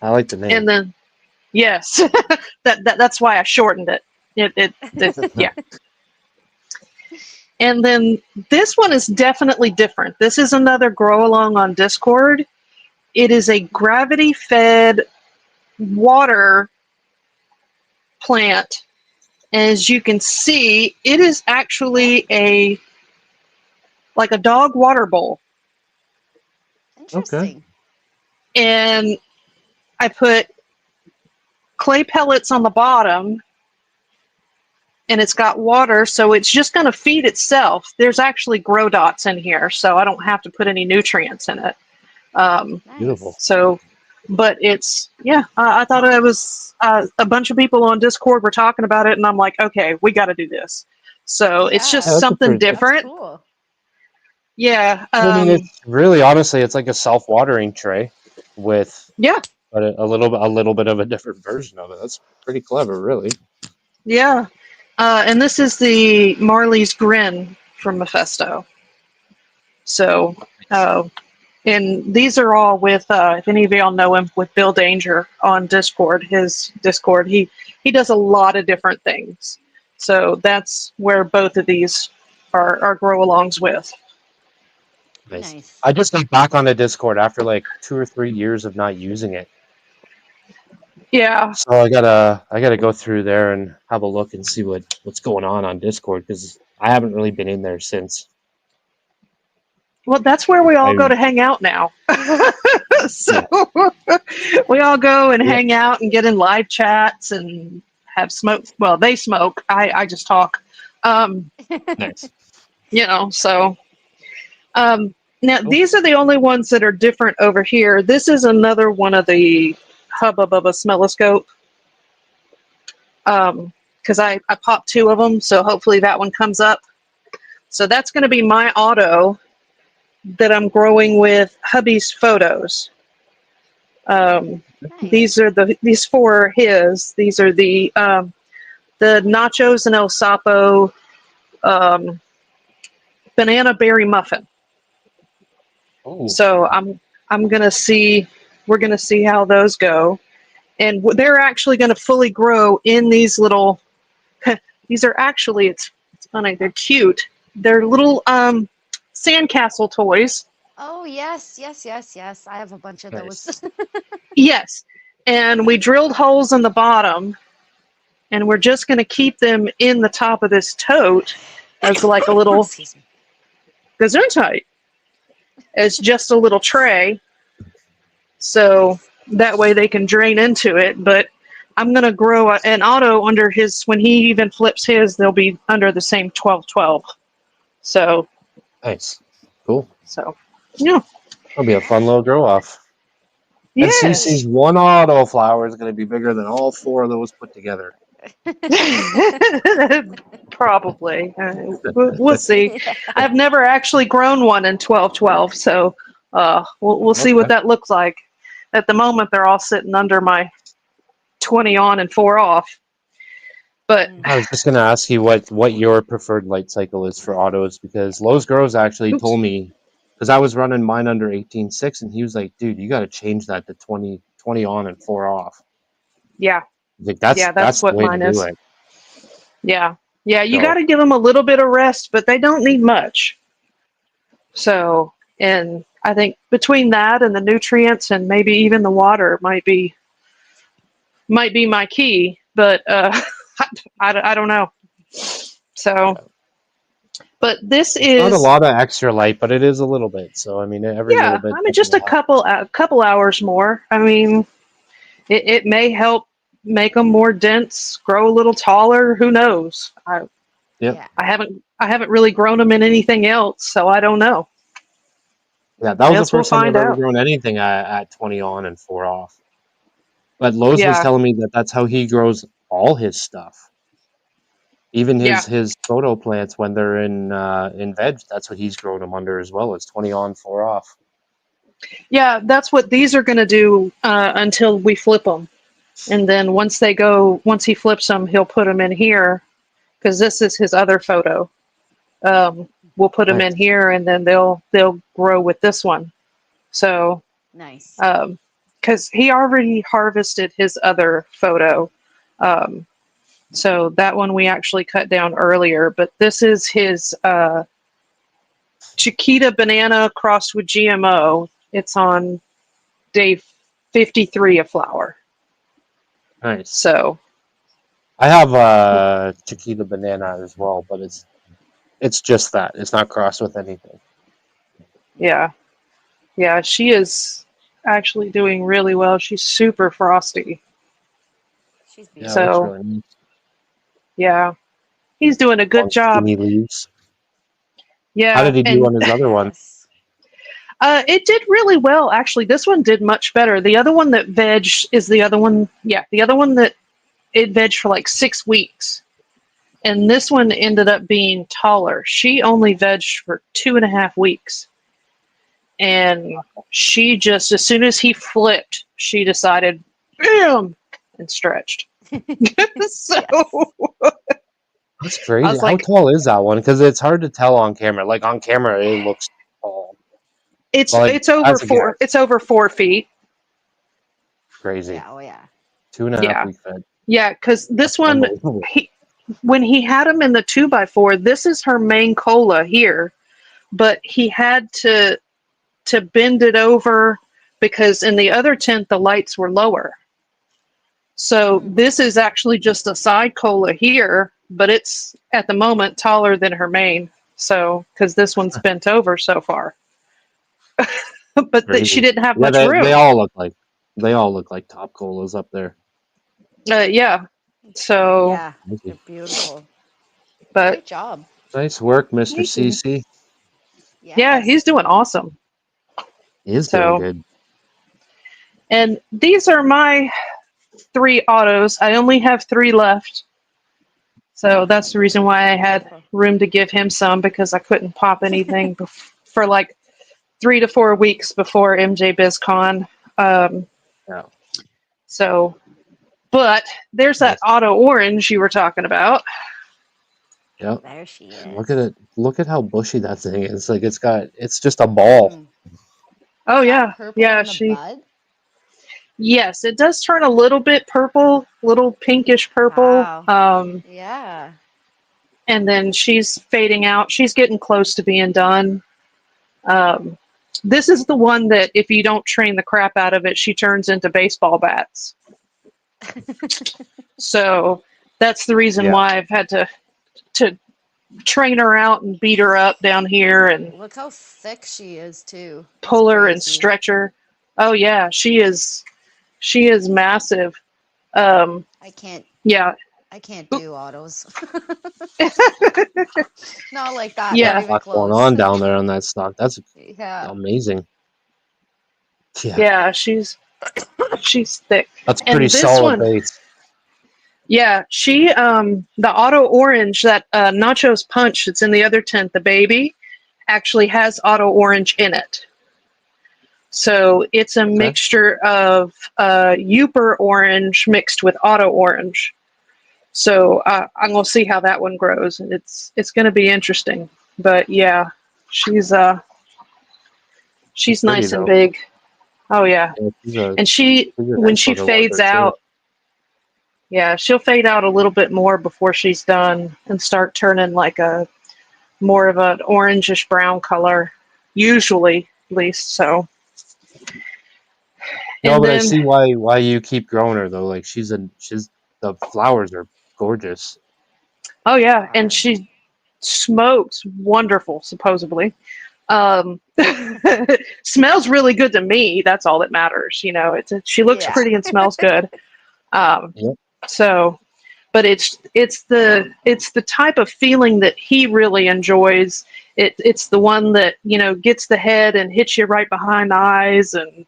I like the name. and then yes, that's why I shortened it. Yeah. And then this one is definitely different. This is another grow along on Discord. It is a gravity fed water plant. As you can see, it is actually like a dog water bowl. Interesting. And I put clay pellets on the bottom and it's got water, so it's just going to feed itself. There's actually grow dots in here, so I don't have to put any nutrients in it. Beautiful. So, but it's, yeah, I thought it was a bunch of people on Discord were talking about it, and I'm like, okay, we got to do this. So it's Yeah. just That's something That's different. cool. Yeah. I mean, it's really honestly, it's like a self-watering tray with Yeah. a little bit of a different version of it. That's pretty clever, really. Yeah. And this is the Marley's Grin from Mephisto. So, and these are all with, if any of y'all know him, with Bill Danger on Discord. His Discord, he does a lot of different things. So that's where both of these are grow-alongs with. Nice. I just got back on the Discord after like 2 or 3 years of not using it. Yeah. So I gotta go through there and have a look and see what's going on Discord, because I haven't really been in there since. Well, that's where we all go to hang out now. So we all go and hang out and get in live chats and have smoke. Well, they smoke. I just talk. Nice. You know, so now these are the only ones that are different over here. This is another one of the Hubba Bubba Smelloscope. Because I popped 2 of them, so hopefully that one comes up. So that's going to be my auto that I'm growing with hubby's photos. Nice. These are these 4 are his. These are the Nachos and El Sapo banana berry muffin. Oh. So I'm gonna see. We're gonna see how those go, and they're actually gonna fully grow in these little. These are actually it's funny. They're cute. They're little sandcastle toys. Oh, yes, yes, yes, yes. I have a bunch of those. Yes. And we drilled holes in the bottom, and we're just going to keep them in the top of this tote as like a little gesundheit, as just a little tray. So that way they can drain into it. But I'm gonna grow an auto under his. When he even flips his, they'll be under the same 1212. So Nice. Cool. Yeah. That'll be a fun little grow off. And Yes. CeCe's one auto flower is going to be bigger than all 4 of those put together. Probably. We'll see. I've never actually grown one in 1212, so we'll see what Okay. that looks like. At the moment, they're all sitting under my 20 on and 4 off. But I was just going to ask you what your preferred light cycle is for autos, because Lowe's Grows actually told me, because I was running mine under 18.6, and he was like, dude, you got to change that to 20 on and 4 off. yeah, Like, that's that's the what way to mine do is. it. Yeah, you So, got to give them a little bit of rest, but they don't need much. So, and I think between that and the nutrients and maybe even the water might be my key, but I don't know. So, but this it's not a is lot of extra light, but it is a little bit. So, I mean, every little yeah. bit I mean, does a just a lot. couple hours more. I mean, it may help make them more dense, grow a little taller. Who knows? Yep. I haven't really grown them in anything else, so I don't know. Yeah, that was the Guess we'll first time I've find ever out. grown anything at 20 on and 4 off. But Lowe's was Yeah, telling me that that's how he grows all his stuff. Even yeah, his photo plants when they're in veg, that's what he's grown them under as well. It's 20 on, 4 off. yeah. That's what these are going to do until we flip them, and then once he flips them, he'll put them in here because this is his other photo. We'll put them Nice. in here, and then they'll grow with this one. So, Nice. because he already harvested his other photo, so that one we actually cut down earlier. But this is his Chiquita banana crossed with GMO. It's on day 53 of flower. Nice. So I have Chiquita banana as well, but it's just that. It's not crossed with anything. yeah, she is actually doing really well. She's super frosty. She's Yeah, it looks So really nice. yeah, he's doing a good Long job. skinny leaves. How Yeah, did he do and on his other one? Yes. it did really well, actually. This one did much better. The other one that vegged is the other one. Yeah, the other one that it vegged for like 6 weeks. And this one ended up being taller. She only vegged for 2.5 weeks. And she just, as soon as he flipped, she decided, bam, and stretched. So That's I crazy. was How like, tall is that one? Because it's hard to tell on camera. Like on camera, it looks tall. But like it's over as a guess, 4 feet. crazy. Yeah. Oh yeah. 2.5 Yeah. week fed. Yeah, because this That's one, unbelievable. when he had him in the 2x4, this is her main cola here, but he had to bend it over because in the other tent the lights were lower. So this is actually just a side cola here, but it's at the moment taller than her main. So because this one's bent over so far, but she Crazy. didn't have Yeah, much they room. all look like top colas up there. Yeah. So, Yeah. They're beautiful. but Great job. Nice work, Mr. thank you. CeCe. Yeah, Yes. he's doing awesome. He is doing So, good. and these are my 3 autos. I only have 3 left. So that's the reason why I had room to give him some because I couldn't pop anything for like 3 to 4 weeks before MJ BizCon. Yeah. So, but there's that Nice. auto orange you were talking about. Yep. There she Look at is. it. Look at how bushy that thing is. Like it's just a ball. Oh That yeah, purple yeah. on the She bud. yes, it does turn a little bit purple, little pinkish purple. Wow. Yeah. And then she's fading out. She's getting close to being done. Um, this is the one that if you don't train the crap out of it, she turns into baseball bats. So that's the reason Yeah. why I've had to train her out and beat her up down here and Look how thick she is too. That's pull her and crazy. stretch her. Oh yeah, she is massive. I can't. Yeah. I can't do autos. Not like that. Got Not Yeah. a even lot going close. on down there on that stock. That's Yeah. amazing. Yeah, Yeah, she's thick. that's a pretty And this solid one, base. yeah, she the auto orange, that Nachos Punch that's in the other tent, the baby, actually has auto orange in it. So it's a Okay. mixture of Uper orange mixed with auto orange. So I'm gonna see how that one grows. It's gonna be interesting. But yeah, she's Pretty nice and though. big. Oh yeah. Yeah, And she's a when nice she looking one fades for sure. out, yeah, she'll fade out a little bit more before she's done and start turning like a more of an orangish brown color, usually at least. So, No, and but I then see why you keep growing her though. Like she's the flowers are gorgeous. oh yeah, and she smokes wonderful, supposedly. Um, smells really good to me. That's all that matters. You know, she looks Yeah. pretty and smells good. Um, Yep. so, but it's the type of feeling that he really enjoys. It's the one that, you know, gets the head and hits you right behind the eyes and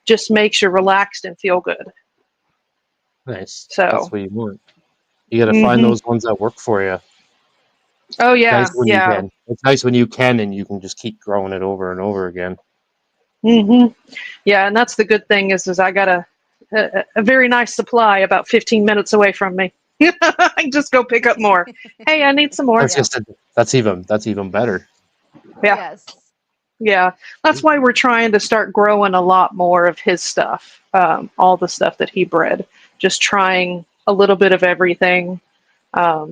just makes you relaxed and feel good. Nice. That's So, what you want. You got to find hmm those ones that work for you. oh It's nice yeah, when you yeah. can. It's nice when you can and you can just keep growing it over and over again. Yeah, and that's the good thing is I got a very nice supply about 15 minutes away from me. I can just go pick up more. Hey, I need some more. That's even better. Yeah, Yes. yeah. That's why we're trying to start growing a lot more of his stuff, all the stuff that he bred. Just trying a little bit of everything.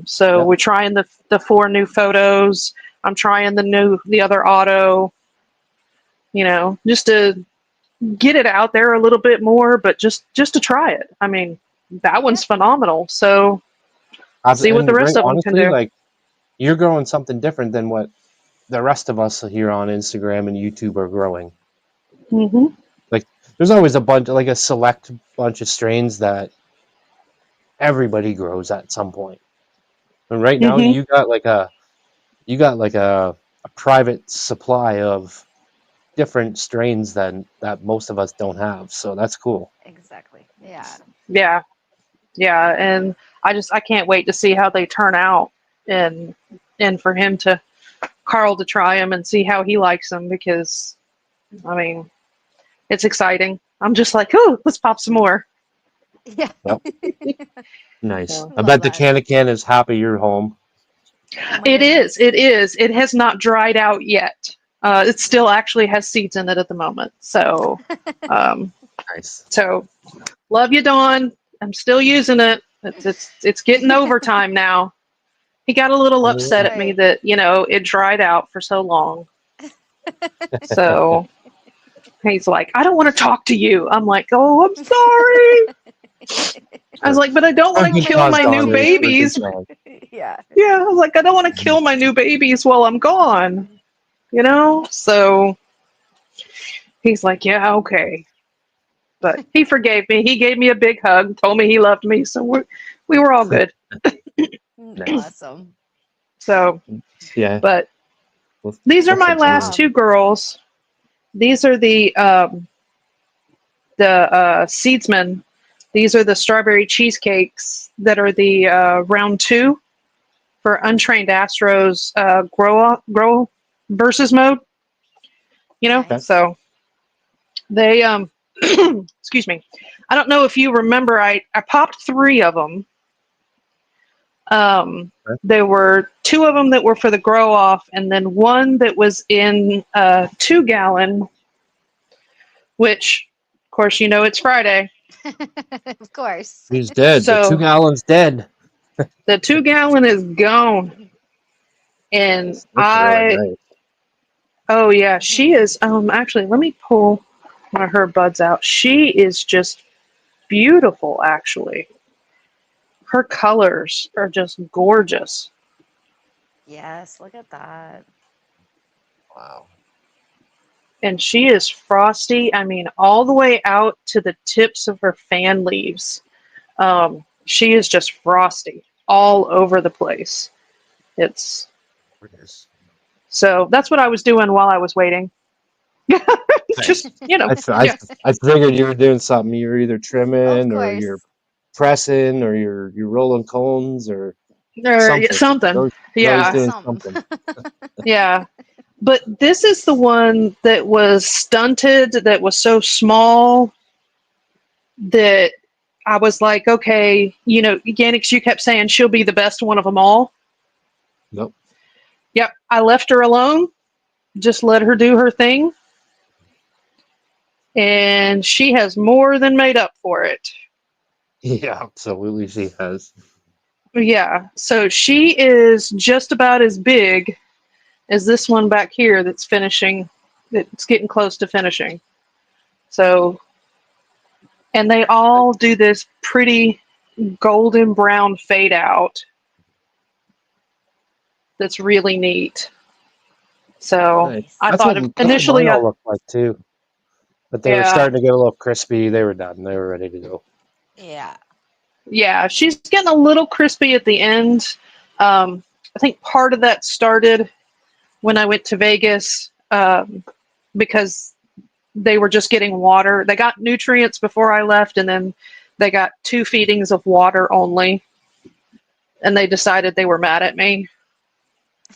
So Yep. we're trying the 4 new photos. I'm trying the other auto. You know, just to get it out there a little bit more, but just to try it. I mean, that one's phenomenal. So see what the rest of them can Honestly, do. like you're growing something different than what the rest of us here on Instagram and YouTube are growing. hmm Like there's always like a select bunch of strains that everybody grows at some point. And right now hmm you got like a private supply of different strains that most of us don't have. So that's cool. Exactly. Yeah. Yeah, yeah, and I can't wait to see how they turn out, and for him to Carl to try them and see how he likes them, because I mean it's exciting. I'm just like, oh, let's pop some more. Yeah. Yep. Nice. I Love bet the that. can is happy you're home. Oh my It goodness. is. It is. It has not dried out yet. It still actually has seeds in it at the moment. So, um, Nice. so love you, Dawn. I'm still using it. It's getting overtime now. He got a little Oh, upset at me Right. that, you know, it dried out for so long. So he's like, I don't want to talk to you. I'm like, oh, I'm sorry. I was like, but I don't want to Well, kill maybe Because my new Dawn is someday. freaking babies. strong. Yeah. Yeah, I was like, I don't want to kill my new babies while I'm gone. You know? So he's like, yeah, okay. But he forgave me. He gave me a big hug, told me he loved me. So we were all good. Nice. Awesome. So, Yeah. but We'll, these are we'll my Good continue. last job. 2 girls. These are the seedsmen. These are the strawberry cheesecakes that are the round 2 for Untrained Astros grow versus mode. You know, Okay. Nice. so they excuse me. I don't know if you remember. I popped 3 of them. Okay. There were 2 of them that were for the grow off, and then one that was in 2-gallon. Which, of course, you know it's Friday. Of course. He's dead. The 2 So gallon's dead. the 2-gallon is gone. And Nice. Looks really nice. oh yeah, she is. Actually, let me pull one of her buds out. She is just beautiful, actually. Her colors are just gorgeous. Yes, look at that. Wow. And she is frosty. I mean, all the way out to the tips of her fan leaves. She is just frosty all over the place. It's so that's what I was doing while I was waiting. Just I figured you were doing something. You're either Of trimming or course. you're pressing or you're rolling cones or Or something. You're always Yeah. doing Something. something. Yeah. But this is the one that was stunted, that was so small that I was like, okay, Ganiks, you kept saying she'll be the best one of them all. Nope. Yep. I left her alone, just let her do her thing. And she has more than made up for it. Yeah, absolutely she has. Yeah. So she is just about as big as this one back here that's finishing, that's getting close to finishing. So, and they all do this pretty golden brown fade out that's really neat. So Nice. I That's thought what initially, mine all looked like too. But they were yeah, starting to get a little crispy. They were done. They were ready to go. Yeah. yeah, she's getting a little crispy at the end. I think part of that started when I went to Vegas, because they were just getting water. They got nutrients before I left, and then they got 2 feedings of water only. And they decided they were mad at me.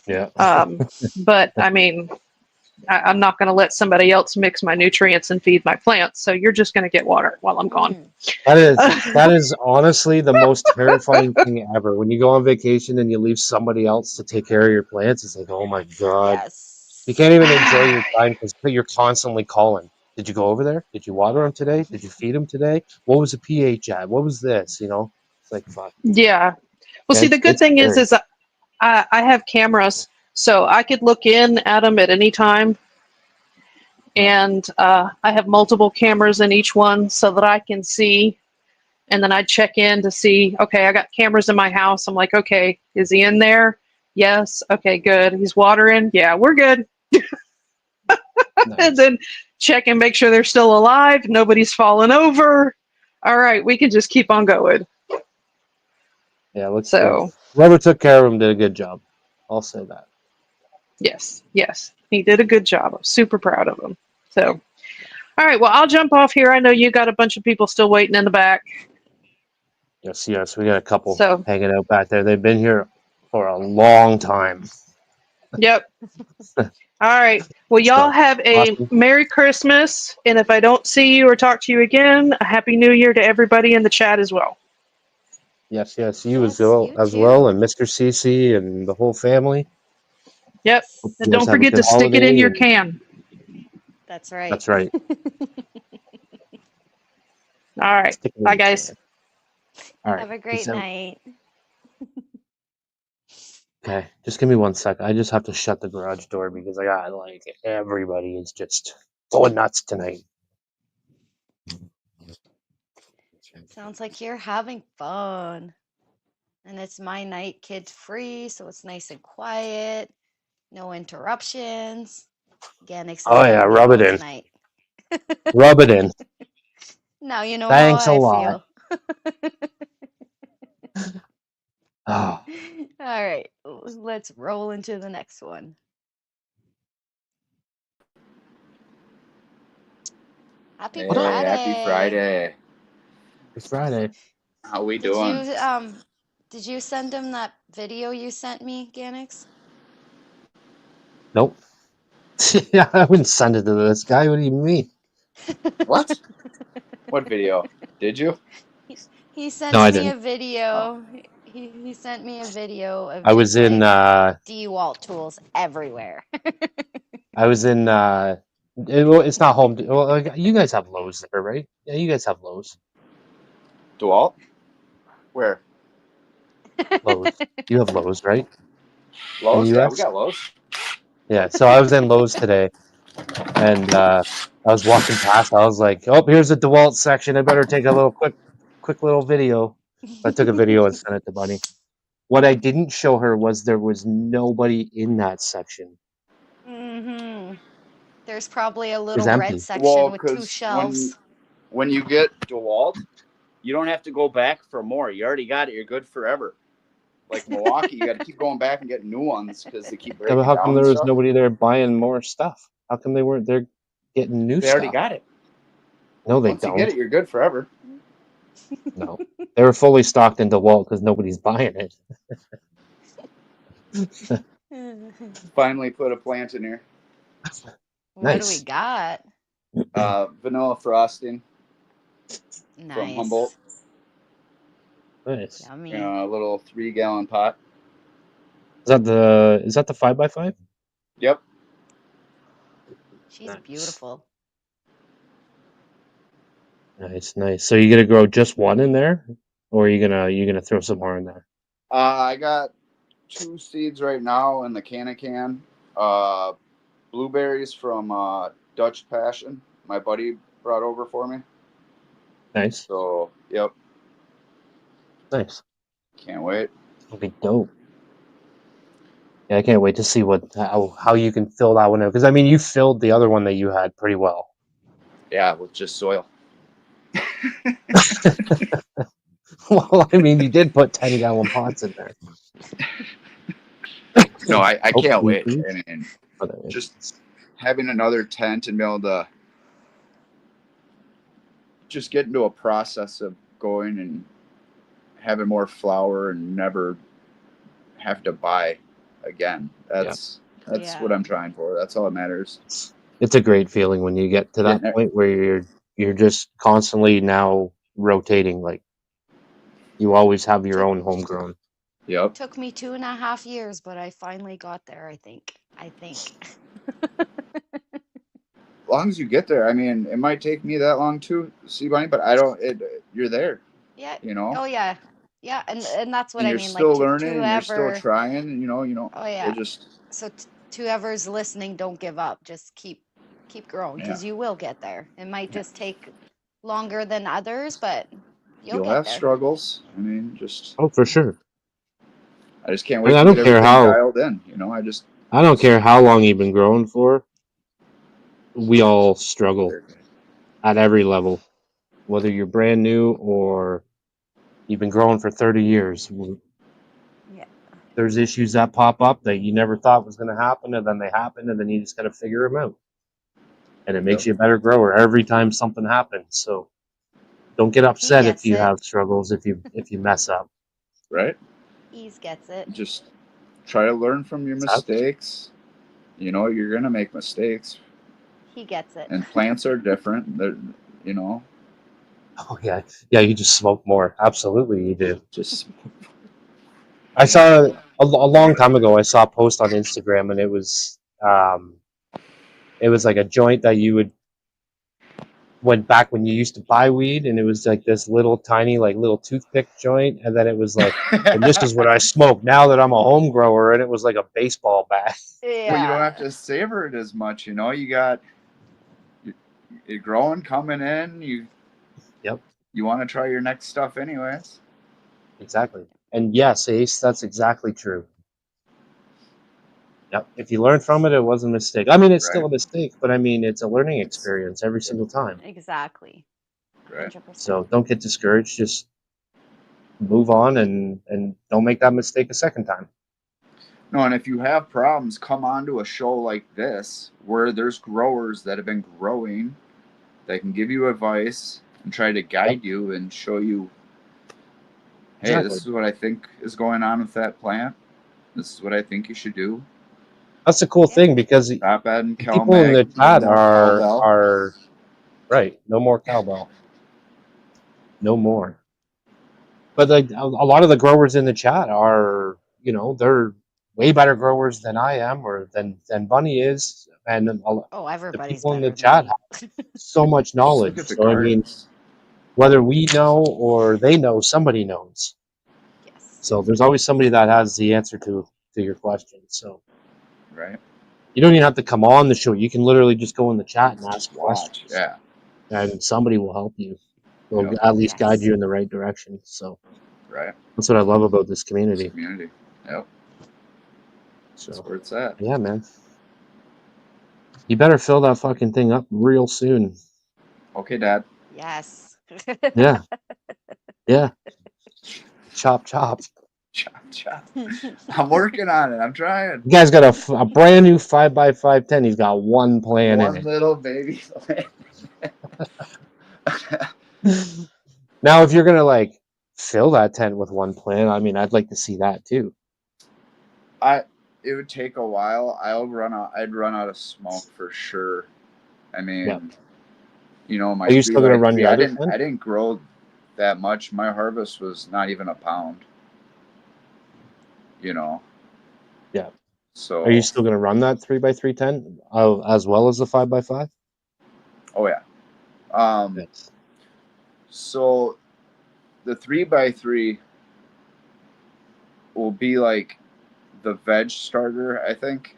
Yeah. But I mean, I'm not going to let somebody else mix my nutrients and feed my plants. So you're just going to get water while I'm gone. That is honestly the most terrifying thing ever. When you go on vacation and you leave somebody else to take care of your plants, it's like, oh my God. Yes. You can't even enjoy your time because you're constantly calling. Did you go over there? Did you water them today? Did you feed them today? What was the pH at? What was this? It's like, fuck. Yeah. Well, see, the good It's thing scary. is I have cameras, so I could look in at them at any time. And I have multiple cameras in each one so that I can see. And then I check in to see, okay, I got cameras in my house. I'm like, okay, is he in there? Yes. Okay, good. He's watering. Yeah, we're good. And then check and make sure they're still alive. Nobody's fallen over. All right, we can just keep on going. Yeah, looks So, good. Whoever took care of him did a good job. I'll say that. yes, he did a good job. I'm super proud of him. So, all right, well, I'll jump off here. I know you got a bunch of people still waiting in the back. Yes, we got a couple So, hanging out back there. They've been here for a long time. yep. All right. Well, y'all So, have a awesome. Merry Christmas. And if I don't see you or talk to you again, a Happy New Year to everybody in the chat as well. Yes, you Yes, as you well, too. and Mr. CeCe and the whole family. Yep. Hope And you guys don't have a forget good to stick it in holiday. your And can. That's that's right. All right. Stick it in Bye, the guys. can. All right. Have a Peace great out. night. Okay, just give me 1 sec. I just have to shut the garage door because I got everybody is just going nuts tonight. Sounds like you're having fun. And it's my night, kid free, so it's nice and quiet. No interruptions. Ganiks is Oh yeah, letting me rub it go in. tonight. Rub it in. Now you know how Thanks a I lot. feel. Oh, All right, let's roll into the next one. Happy what up? Hey, happy Friday. Friday. It's Friday. How we Did doing? you send him that video you sent me, Ganiks? Nope. Yeah, I wouldn't send it to this guy. What do you mean? What? What video? Did you? He No, sent I me a didn't. Oh. video. He sent me a video of I was just in. like DeWalt tools everywhere. I was in. It's not home. Well, you guys have Lowe's there, right? Yeah, you guys have Lowe's. DeWalt? Where? Lowe's. You have Lowe's, right? In the Lowe's? Yeah, we U.S. got Lowe's. Yeah. So I was in Lowe's today, and I was walking past. I was like, "Oh, here's the DeWalt section. I better take a little quick little video." I took a video and sent it to Bunny. What I didn't show her was there was nobody in that section. Mm-hmm. There's probably a It was little red empty. section Well, with 2 because when shelves. you get DeWalt, You don't have to go back for more. You already got it. You're good forever. Like Milwaukee, you got to keep going back and getting new ones because they keep Yeah, but breaking how down come and there was stuff. nobody there buying more stuff? How come they weren't there getting new They stuff? already got it. No, they Once don't. you get it, you're good forever. No, they were fully stocked in DeWalt because nobody's buying it. Finally put a plant in here. What do we Nice. got? Vanilla frosting from Humboldt. Nice. Yummy. In a little 3-gallon pot. Is that the 5x5? Yep. She's Nice. beautiful. Nice. So you gonna grow just one in there, or are you gonna throw some more in there? I got 2 seeds right now in the can. Blueberries from Dutch Passion. My buddy brought over for me. Nice. So, yep. Nice. Can't wait. That'll be dope. Yeah, I can't wait to see how you can fill that one out. Because I mean, you filled the other one that you had pretty well. Yeah, with just soil. Well, I mean, you did put 10-gallon pots in there. No, I can't wait. Hopefully. And just having another tent and be able to just get into a process of going and having more flour and never have to buy again. That's what I'm trying for. That's all that matters. It's a great feeling when you get to that point where you're just constantly now rotating. Like you always have your own homegrown. Yep. Took me 2.5 years, but I finally got there. I think. As long as you get there. I mean, it might take me that long too, see, Bunny, but I don't. You're there. Yeah. You know. Oh yeah. Yeah, and that's what And I you're mean. still Like learning, to and you're still ever. trying. And you know. Oh yeah. It just. So to whoever's listening, don't give up. Just keep growing because you will get there. It might just take longer than others, but you'll get have there. struggles. I mean, just. Oh, for sure. I just can't wait I to don't get care everything how dialed in. You know, I don't care how long you've been growing for. We all struggle at every level, whether you're brand new or you've been growing for 30 years. Yeah. There's issues that pop up that you never thought was going to happen, and then they happen, and then you just got to figure them out. And it makes you a better grower every time something happens. So don't get upset if you have struggles, if you mess up. Right. Ease gets it. Just try to learn from your mistakes. You know, you're gonna make mistakes. He gets it. And plants are different. They're, you know. Oh yeah, you just smoke more. Absolutely, you do. Just. I saw a long time ago. I saw a post on Instagram, and it was like a joint that you would went back when you used to buy weed, and it was like this little tiny little toothpick joint, and then it was like, and this is what I smoke now that I'm a home grower, and it was like a baseball bat. Yeah. Well, you don't have to savor it as much, you know. You got it growing, coming in. You want to try your next stuff, anyways. Exactly. And yes, Ace, that's exactly true. Yep. If you learn from it, it was a mistake. I mean, it's still a mistake, but I mean, it's a learning experience every single time. Exactly. Right. 100%. So don't get discouraged. Just move on and don't make that mistake a second time. No, and if you have problems, come on to a show like this where there's growers that have been growing that can give you advice and try to guide you and show you, hey, this is what I think is going on with that plant. This is what I think you should do. That's a cool thing because Stop adding people in the chat are right. No more cowbell. No more. But like a lot of the growers in the chat are, they're way better growers than I am or than Bunny is, and the people in the chat have so much knowledge. So I mean, whether we know or they know, somebody knows. Yes. So there's always somebody that has the answer to your question. So right. You don't even have to come on the show. You can literally just go in the chat and ask questions. Yeah. And somebody will help you. They'll at least guide you in the right direction. So right. That's what I love about this community. Yep. So that's where it's at. Yeah, man. You better fill that fucking thing up real soon. Okay, Dad. Yes. Yeah. Yeah. Chop, chop. Chop, chop. I'm working on it. I'm trying. You guys got a brand new 5x5 tent. He's got one plan in One it. little baby. Now, if you're gonna like fill that tent with one plant, I mean, I'd like to see that too. It would take a while. I'd run out of smoke for sure. I mean, Yeah. you know, my Are you still gonna run 3x3, your I other didn't tent? grow that much. My harvest was not even a pound. You know. Yeah. Are So. you still gonna run that 3x3 tent as well as the 5x5? Oh yeah. Yes. So the 3x3 will be like the veg starter, I think.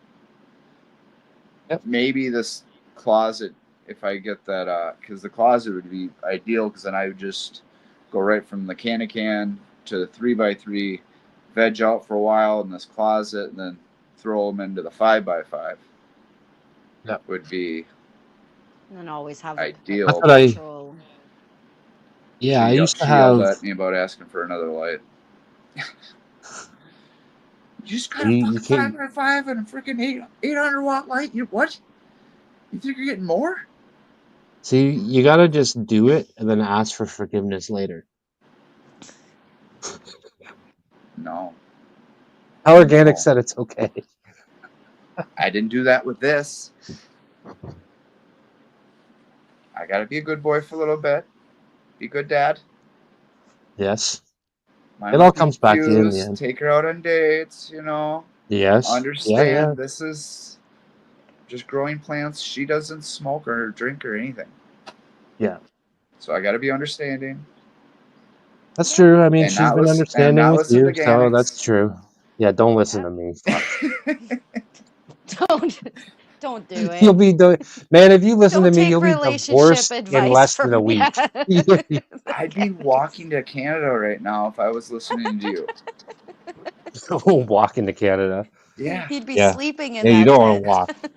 Yep. Maybe this closet, if I get that, because the closet would be ideal, because then I would just go right from the can to the 3x3, veg out for a while in this closet, and then throw them into the 5x5. Yep. Would be And then always have ideal. That's what I. control. Yeah, I used to She yelled have. at me about asking for another light. You just got a You fucking can't. 5x5 and a freaking 800 watt light. You what? You think you're getting more? See, you gotta just do it and then ask for forgiveness later. No. How Organic said it's okay. I didn't do that with this. I gotta be a good boy for a little bit. Be a good dad. Yes. Mine It all comes back to you in the end. Take her out on dates, you know. Yes. Understand this is just growing plants. She doesn't smoke or drink or anything. Yeah. So I gotta be understanding. That's true. I mean, And she's been understanding with listen you, to so Ganiks. that's true. Yeah, don't listen to me. Fuck. Don't do it. You'll be doing, man. If you listen Don't to me, take you'll be relationship divorced in advice less than a from week. I'd be walking to Canada right now if I was listening to you. Walking to Canada. Yeah. He'd be Yeah. sleeping in Yeah, you that don't want to tent.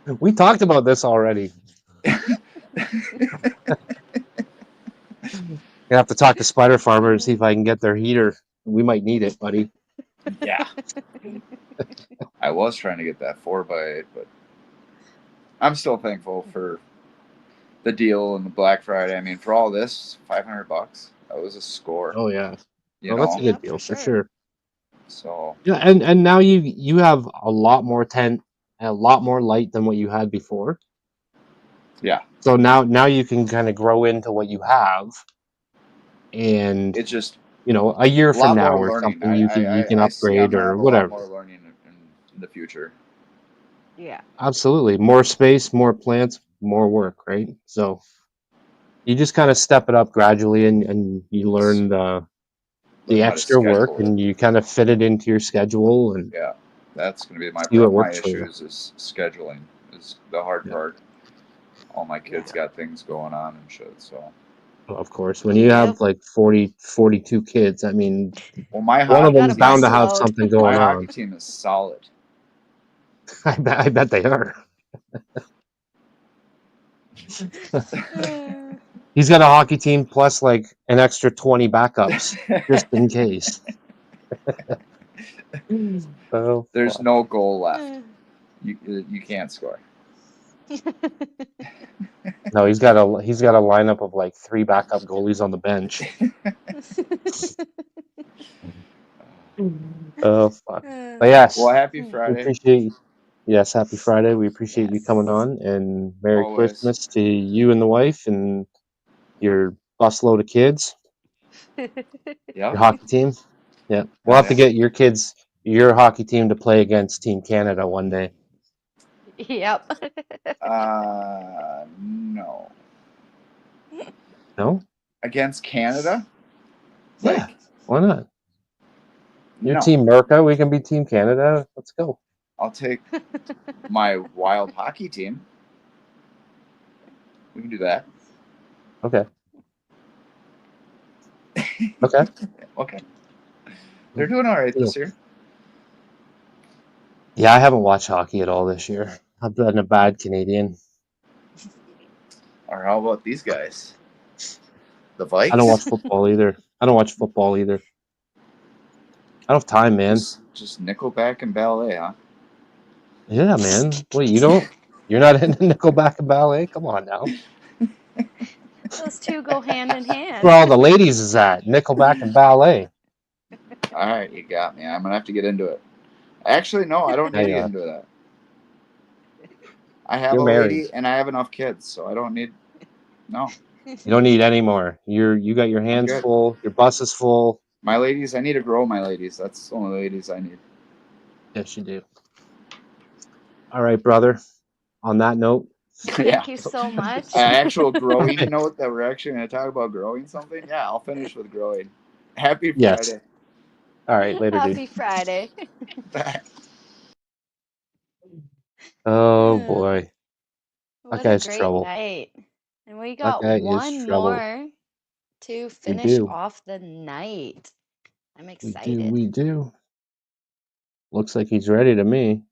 walk. We talked about this already. I have to talk to Spider Farmer and see if I can get their heater. We might need it, buddy. Yeah. I was trying to get that 4x8, but I'm still thankful for the deal and the Black Friday. I mean, for all this, $500. That was a score. Oh yeah. You Well, that's know? a good deal for sure. So yeah, and now you have a lot more tent and a lot more light than what you had before. Yeah. So now you can kind of grow into what you have, and it's just a year a from lot now more or learning. something you can I see I'm upgrade gonna or have a lot whatever. more learning in the future. Yeah. Absolutely, more space, more plants, more work, right? So you just kind of step it up gradually, and you learn the Learn how to extra work, schedule it. and you kind of fit it into your schedule, and Yeah, that's going to be see what my works for you. issues is scheduling is the hard part. All my kids got things going on and shit, so. Of course, when you have like 42 kids, I mean, well, my one of hockey them's bound to team, have something going my on. hockey team is solid. I bet they are. He's got a hockey team plus like an extra 20 backups just in case. Oh, There's fuck. no goal left. You can't score. No, he's got a lineup of like 3 backup goalies on the bench. Oh fuck. But yes. Well, happy Friday. Happy Friday. We appreciate you coming on, and Merry Always. Christmas to you and the wife and your busload of kids. Your hockey team. Yeah. We'll have to get your hockey team to play against Team Canada one day. Yep. No. No? Against Canada? Yeah. Why not? Your No. Team Merca, we can be Team Canada. Let's go. I'll take my wild hockey team. We can do that. Okay. Okay. Okay. They're doing all right this year. Yeah, I haven't watched hockey at all this year. I've been a bad Canadian. Or how about these guys? The Vikes? I don't watch football either. I don't have time, man. Just Nickelback and ballet, huh? Yeah, man. Wait, you don't? You're not into Nickelback and ballet? Come on now. Those two go hand in hand. Where all the ladies is at, Nickelback and ballet. All right, you got me. I'm gonna have to get into it. Actually, no, I don't need to get into that. I have You're a married. lady and I have enough kids, so I don't need. No. You don't need any more. You got your hands full. Your bus is full. My ladies, I need to grow my ladies. That's the only ladies I need. Yes, you do. All right, brother. On that note, Thank you so much. An actual growing note that we're actually going to talk about growing something. Yeah, I'll finish with growing. Happy Friday. yes. All right, later, Happy dude. Friday. Oh boy, What that guy's a great trouble. night. And we That got guy is one trouble. more to finish do. off the night. I'm We excited. do. Looks like he's ready to me.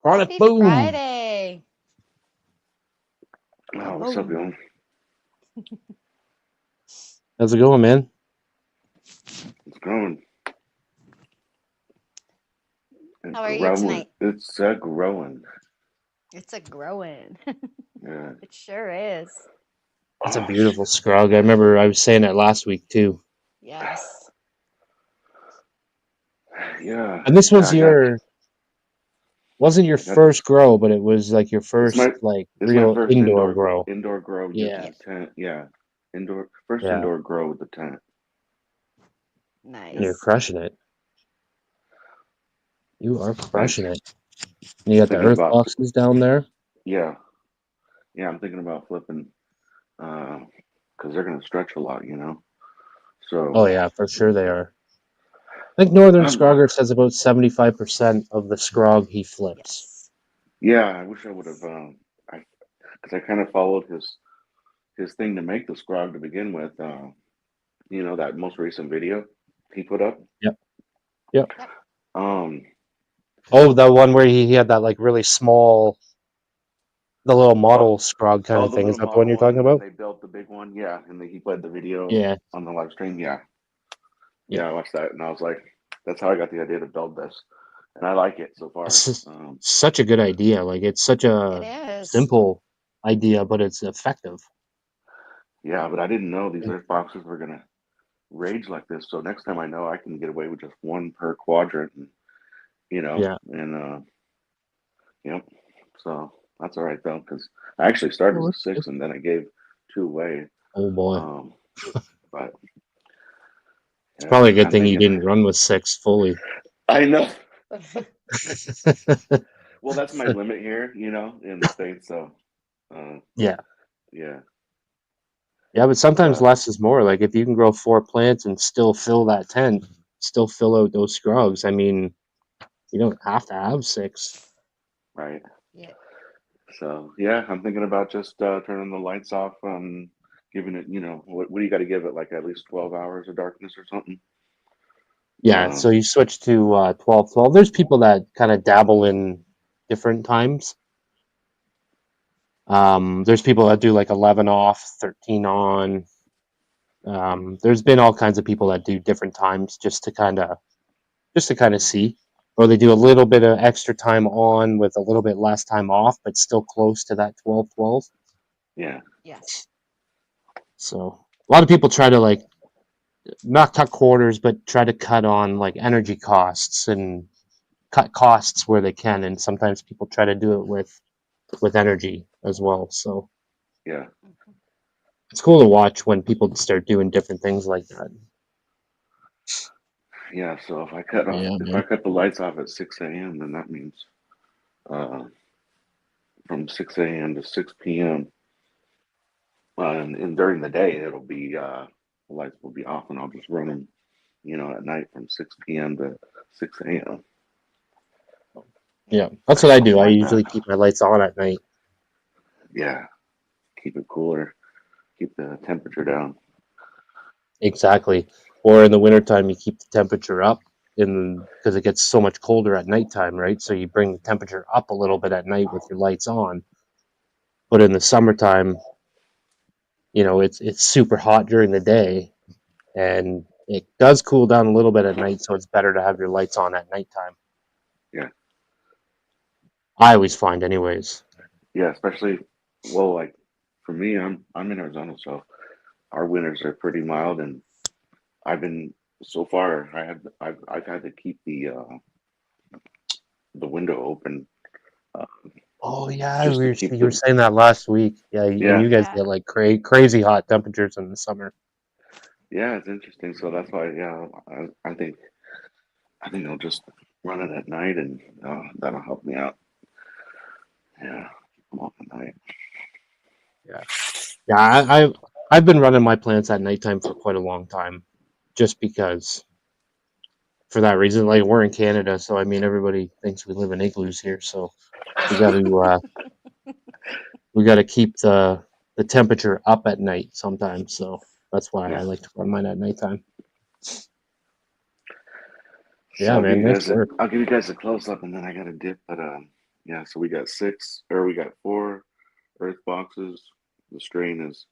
Chronic Happy boom. Friday. Oh, what's up, Bill? How's it going, man? It's growing. How are you tonight? It's growing. It's a growing. Yeah. It sure is. It's a beautiful scrog. I remember I was saying that last week too. Yes. Yeah. And this was wasn't your first grow, but it was like your first real first indoor grow. Indoor grow. Yeah. Tent. Yeah. Indoor grow with the tent. Nice. And you're crushing it. You are crushing it. And you got the Earthboxes down there. Yeah. Yeah, I'm thinking about flipping because they're going to stretch a lot, you know. So. Oh yeah, for sure they are. I think Northern Scroger says about 75% of the scrog he flips. Yeah, I wish I would have, because I kind of followed his thing to make the scrog to begin with. You know, that most recent video he put up. Yep. Oh, the one where he had that like really small, the little model scrog kind of thing. Is that the one you're talking about? They built the big one, yeah, and he played the video on the live stream, yeah. Yeah, I watched that, and I was like, that's how I got the idea to build this, and I like it so far. It's such a good idea. Like it's such a simple idea, but it's effective. Yeah, but I didn't know these Earthboxes were gonna rage like this. So next time I know I can get away with just one per quadrant, and yep. So that's all right though, because I actually started with 6, and then I gave 2 away. Oh boy. But it's probably a good thing you didn't run with 6 fully. I know. Well, that's my limit here, you know, in the States. So, yeah. Yeah, but sometimes less is more. Like if you can grow 4 plants and still fill that tent, still fill out those scrogs. I mean, you don't have to have 6. Right. Yeah. So yeah, I'm thinking about just turning the lights off, giving it, you know, what do you got to give it, like at least 12 hours of darkness or something? Yeah, so you switch to 12-12. There's people that kind of dabble in different times. There's people that do like 11 off, 13 on. There's been all kinds of people that do different times just to kind of see, or they do a little bit of extra time on with a little bit less time off, but still close to that 12-12. Yeah. Yes. So a lot of people try to like not cut quarters, but try to cut on like energy costs and cut costs where they can. And sometimes people try to do it with energy as well. So yeah, it's cool to watch when people start doing different things like that. Yeah. So if I cut the lights off at 6 a.m., then that means from 6 a.m. to 6 p.m. And during the day, it'll be the lights will be off, and I'll just run them, you know, at night from 6 p.m. to 6 a.m. Yeah, that's what I do. I usually keep my lights on at night. Yeah, keep it cooler, keep the temperature down. Exactly. Or in the wintertime, you keep the temperature up because it gets so much colder at nighttime, right? So you bring the temperature up a little bit at night with your lights on. But in the summertime, it's super hot during the day, and it does cool down a little bit at night, so it's better to have your lights on at nighttime. Yeah. I always find, anyways. Yeah, especially like for me, I'm in Arizona, so our winters are pretty mild, and I've been so far I've had to keep the window open uh, Oh yeah, just to keep you were the saying that last week. Yeah, and yeah you guys get like crazy hot temperatures in the summer. yeah it's interesting. So that's why I think I'll just run it at night, and that'll help me out. Yeah, come on at night. Yeah, yeah. I've been running my plants at nighttime for quite a long time, just because for that reason. Like, we're in Canada, so I mean everybody thinks we live in igloos here, so we got to keep the temperature up at night sometimes. So that's why I Yeah. like to run mine at nighttime. So Yeah, man, nice work. I'll give you guys a close up, and then I got a dip. But yeah. So we got four earth boxes. The strain is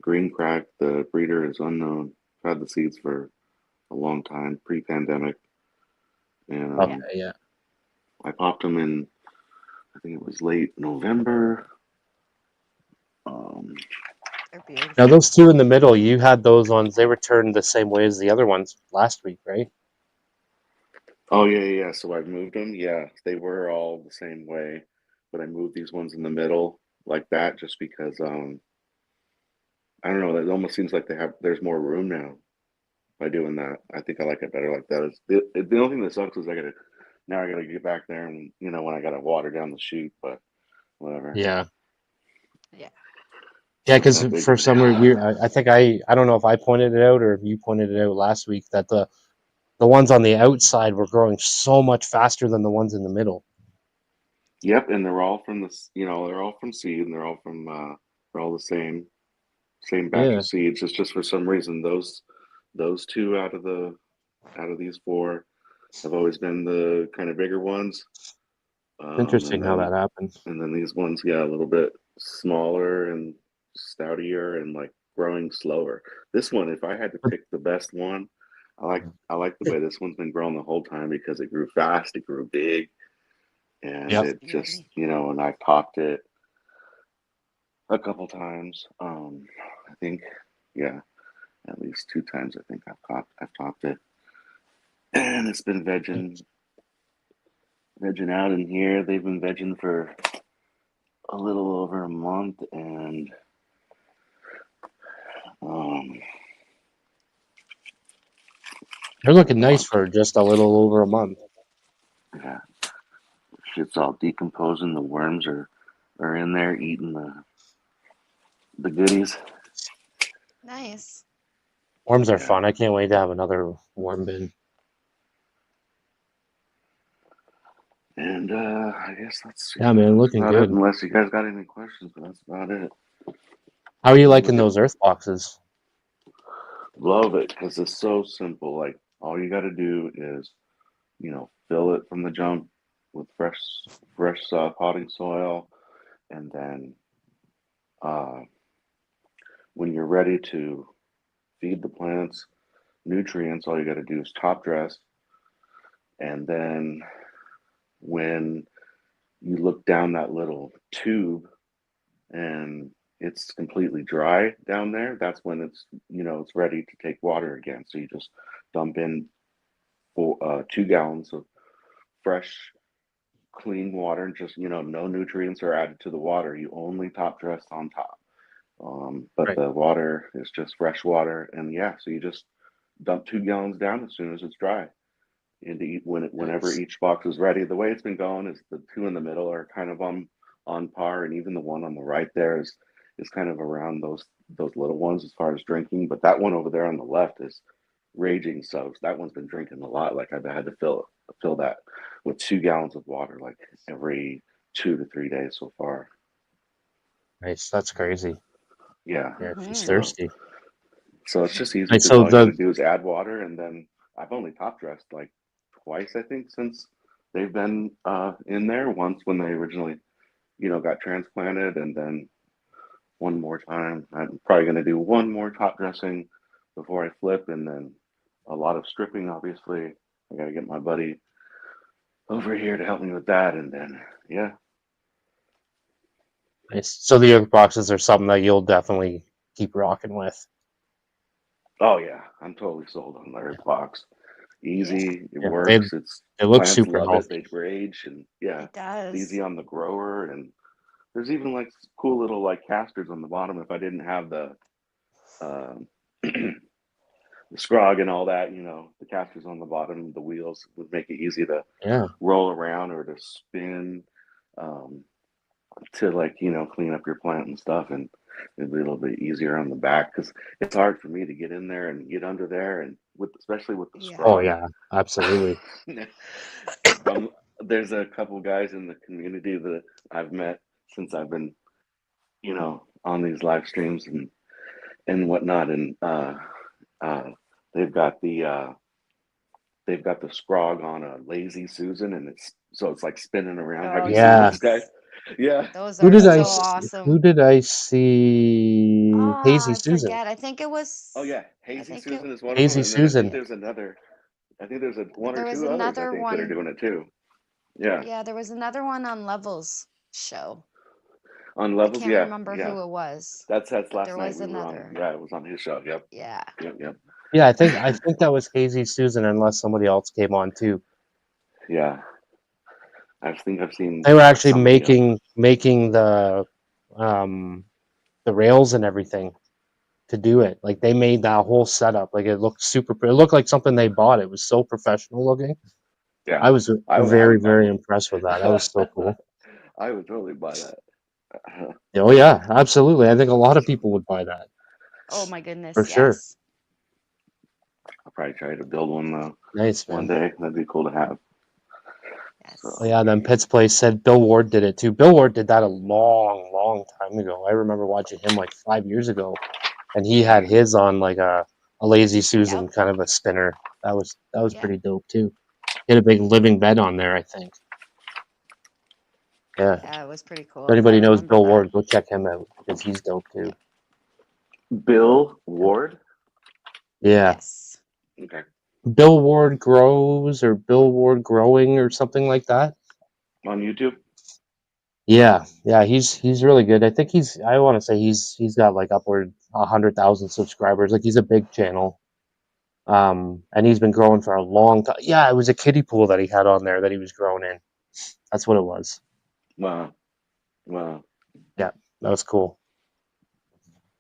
green crack. The breeder is unknown. Had the seeds for a long time, pre-pandemic, and Okay, yeah. I popped them in. I think it was late November. They're beautiful. Now those two in the middle, you had those ones. They were turned the same way as the other ones last week, right? Oh yeah. So I moved them. Yeah, they were all the same way, but I moved these ones in the middle like that just because I don't know. It almost seems like there's more room now by doing that. I think I like it better like that. The only thing that sucks is I gotta get back there, and when I gotta water down the chute, but whatever. Yeah. Yeah. Yeah, Not because that big of for a some deal. reason, I think I don't know if I pointed it out or if you pointed it out last week that the ones on the outside were growing so much faster than the ones in the middle. Yep, and they're all from they're all from seed, and they're all the same batch Yeah, of seeds. It's just for some reason those two out of these four have always been the kind of bigger ones, it's and interesting how then that happened. these ones, yeah, a little bit smaller and stoutier and like growing slower. This one, if I had to pick the best one, I like the way this one's been growing the whole time because it grew fast, it grew big, and Yep. it just and I topped it a couple times. I think, yeah, at least two times. I think I've topped it, and it's been vegging out in here. They've been vegging for a little over a month, and um, They're looking nice for just a little over a month. yeah, shit's all decomposing. The worms are in there eating the goodies. Nice. Worms are Yeah. fun. I can't wait to have another worm bin. And I guess Yeah, man, that's looking about it. good. Unless you guys got any questions, but that's about it. How are you liking Look at those earth boxes? Love it because it's so simple. Like all you got to do is fill it from the jump with fresh potting soil, and then uh, when you're ready to feed the plants nutrients, all you got to do is top dress, and then when you look down that little tube and it's completely dry down there, that's when it's ready to take water again. So you just dump in 2 gallons of fresh clean water, and just no nutrients are added to the water. You only top dress on top, but Right. the water is just fresh water, and yeah, so you just dump 2 gallons down as soon as it's dry into whenever Nice. each box is ready. The way it's been going is the two in the middle are kind of on par, and even the one on the right there is kind of around those little ones as far as drinking. But that one over there on the left is raging, so that one's been drinking a lot. Like I've had to fill that with 2 gallons of water like every 2 to 3 days so far. Nice. That's crazy. Yeah, Yeah, she's Mm-hmm. so thirsty. it's just easy Nice. because So all you got to the do is add water, and then I've only top dressed like twice I think since they've been in there. Once when they originally got transplanted, and then one more time. I'm probably going to do one more top dressing before I flip, and then a lot of stripping, obviously. I got to get my buddy over here to help me with that, and then, yeah. Nice. So the Earthboxes are something that you'll definitely keep rocking with. Oh, yeah. I'm totally sold on the Earthbox. Easy. It Yeah, works. they look Plants super love it. healthy. They rage, and yeah, It does. it's easy on the grower, and there's even like cool little like casters on the bottom. If I didn't have the the scrog and all that, the casters on the bottom, the wheels would make it easy to roll around or to spin, to like clean up your plant and stuff, and it'd be a little bit easier on the back because it's hard for me to get in there and get under there, and especially with the scrog. Oh yeah, absolutely. There's a couple guys in the community that I've met since I've been, on these live streams and whatnot, and they've got the scrog on a Lazy Susan, and it's like spinning around. Have you seen those guys? Yeah. Those Who are did so I? awesome. Who did I see? Hazy I Susan. forget. I think it was. Oh yeah, Hazy Susan is one of Hazy them, and then I think Susan. there's another. I think there's one There or was two others I another think that are one. doing it too. Yeah. Yeah, there was another one on Levels show. On I Levels, can't yeah, remember yeah. who it was. That's But last there night was we were on. another. Yeah, it was on his show. Yep. Yeah. Yep. Yeah, I think that was Hazy Susan, unless somebody else came on too. Yeah. I think I've seen. They were actually somebody making the rails and everything to do it. Like they made that whole setup. Like it looked super. It looked like something they bought. It was so professional looking. Yeah. I was I very would buy one. impressed with that. That was so cool. I would totally buy that. Oh yeah, absolutely. I think a lot of people would buy that. Oh my goodness, for sure. yes. I'll probably try to build one Nice, one man. day. That'd be cool to have. Yes. Oh yeah, then Pitt's Place said Bill Ward did it too. Bill Ward did that a long time ago. I remember watching him like 5 years ago, and he had his on like a Lazy Susan kind of a spinner. That was pretty dope too. He had a big living bed on there, I think. Yeah. Yeah, it was pretty cool. If anybody I knows remember Bill that. Ward, go check him out because he's dope too. Bill Ward? Yeah. Yes. Okay. Bill Ward Grows or Bill Ward Growing or something like that. On YouTube? Yeah, he's really good. I think I want to say he's got like upward 100,000 subscribers. Like he's a big channel. And he's been growing for a long time. Yeah, it was a kiddie pool that he had on there that he was growing in. That's what it was. Wow. Yeah, that was cool.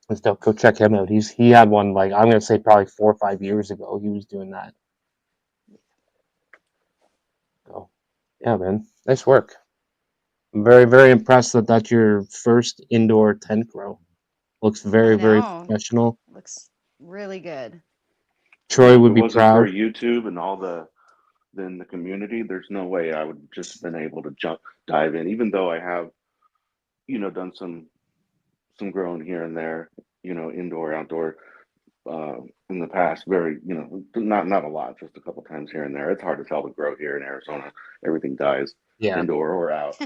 Let's go check him out. He had one like I'm gonna say probably 4 or 5 years ago. He was doing that. So yeah, man, nice work. I'm very impressed that that's your first indoor tent grow. Looks very professional. Looks really good. Troy would If be it wasn't for proud. YouTube and all the community, there's no way I would just been able to dive in. Even though I have, done some growing here and there, indoor, outdoor, in the past. Very, not a lot, just a couple times here and there. It's hard to tell to grow here in Arizona. Everything dies, indoor or out.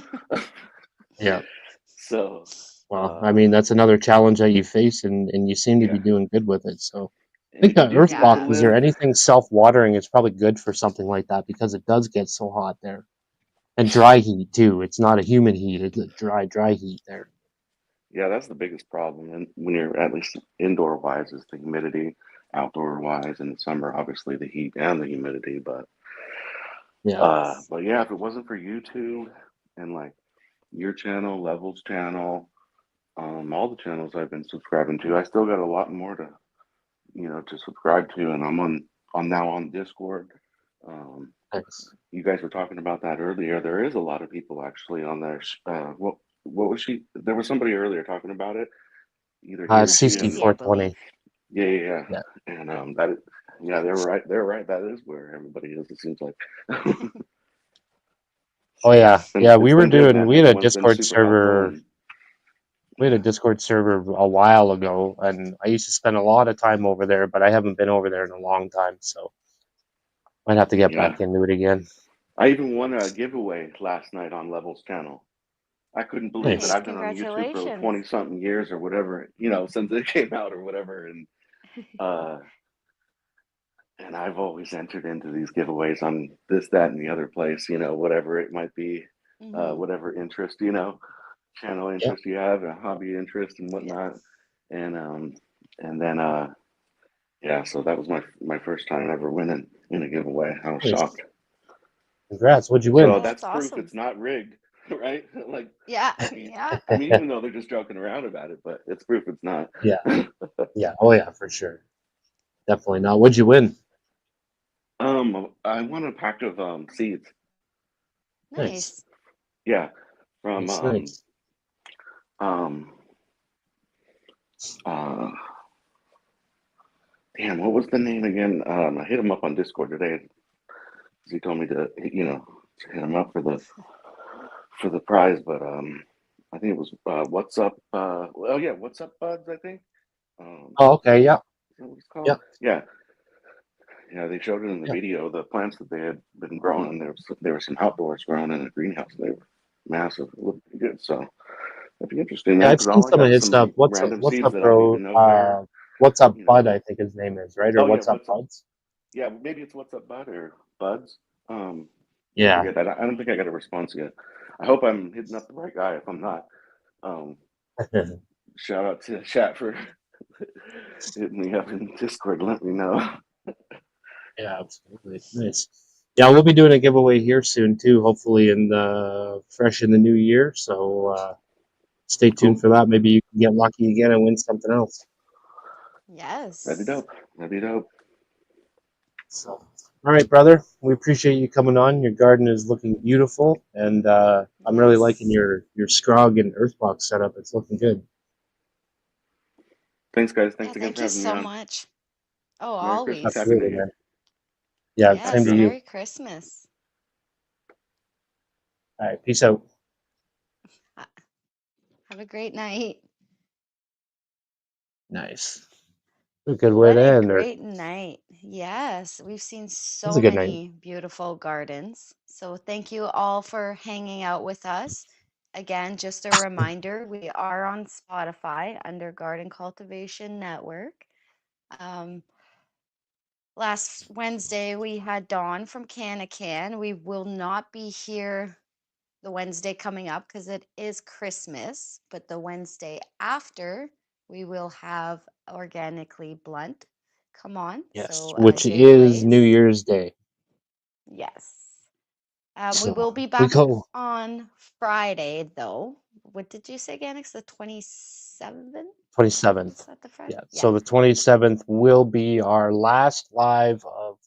Yeah. So. Well, I mean, that's another challenge that you face, and you seem to be doing good with it. So, I think that Earthbox or anything self-watering is probably good for something like that because it does get so hot there, and dry heat too. It's not a humid heat; it's a dry heat there. Yeah, that's the biggest problem, and when you're at least indoor wise, is the humidity. Outdoor wise, in the summer, obviously the heat and the humidity. But yeah, if it wasn't for YouTube and like your channel, Levels channel, all the channels I've been subscribing to, I still got a lot more to, to subscribe to, and I'm now on Discord. Nice. You guys were talking about that earlier. There is a lot of people actually on there. What was she? There was somebody earlier talking about it. Either he or she. CeCe 420. Yeah. And that, yeah, they're right. They're right. That is where everybody is. It seems like. Oh yeah, we were doing. We had a Everyone's been Discord super helpful server. and- We had a Discord server a while ago, and I used to spend a lot of time over there, but I haven't been over there in a long time, so might have to get back into it again. I even won a giveaway last night on Levels channel. I couldn't believe it. Nice. I've been on YouTube for Congratulations. 20 something years or whatever, since it came out or whatever. Uh, and I've always entered into these giveaways on this, that, and the other place, whatever it might be, Hmm. whatever interest, channel Yeah. interest you have, a hobby interest and whatnot. Yes. And then, yeah, so that was my first time ever winning in a giveaway. I was Nice. shocked. Congrats. What'd you win? So Oh, that's that's proof awesome. it's not rigged, right? Like, Yeah. I mean, Yeah. even though they're just joking around about it, but it's proof it's not. Yeah. Yeah. Oh yeah, for sure. Definitely not. What'd you win? I won a pack of seeds. Nice. Nice. Yeah, from Nice. um uh damn, what was the name again? I hit him up on Discord today. 'Cause he told me to to hit him up for the prize, but I think it was what's up what's up buds, I think. Oh, okay. Yeah. Is that what it's called? Yeah. Yeah. Yeah, they showed it in the Yeah. video, the plants that they had been growing, and there was some outdoors growing in a greenhouse, and they were massive. It looked pretty good, so that'd be interesting Yeah. then, I've because seen all I some of got is his stuff. some random What's seeds up, that I don't bro? even know where, What's up, you Bud? know. I think his name is, right? Or Oh yeah, what's up, what's up? Buds? Yeah, maybe it's what's up, bud, or buds. I Yeah. forget that. I don't think I got a response yet. I hope I'm hitting up the right guy. If I'm not, um, shout out to the chat for hitting me up in Discord. Let me know. Yeah, absolutely. Nice. Yeah, we'll be doing a giveaway here soon too. Hopefully, fresh in the new year. So stay tuned Cool. for that. Maybe you can get lucky again and win something else. That'd be Yes. dope. That'd be dope. So, all right, brother. We appreciate you coming on. Your garden is looking beautiful, and I'm really liking Yes. your Scrog and Earthbox setup. It's looking good. Thanks, guys. Yeah. Thanks again Thank for you having me so on. much. Oh, Merry Christmas. always. Happy New Absolutely, Year. man. Yeah, Bye, same Yes. to bro. you. Merry Christmas. All right, peace out. Have a great night. Nice. A good way What to a end there. great night. Yes, we've seen That's a so good night. many beautiful gardens. So thank you all for hanging out with us. Again, just a reminder, we are on Spotify under Garden Cultivation Network. Um, last Wednesday, we had Dawn from Can. We will not be here the Wednesday coming up because it is Christmas, but the Wednesday after, we will have Organically Blunt. Come on. Yes, So which Jay is New Blaze. Year's Day. Yes. We will So be we back go on Friday, though. What did you say, Ganiks? The 27th? 27th. Is that the Friday? Yeah. Yeah. So the 27th will be our last live of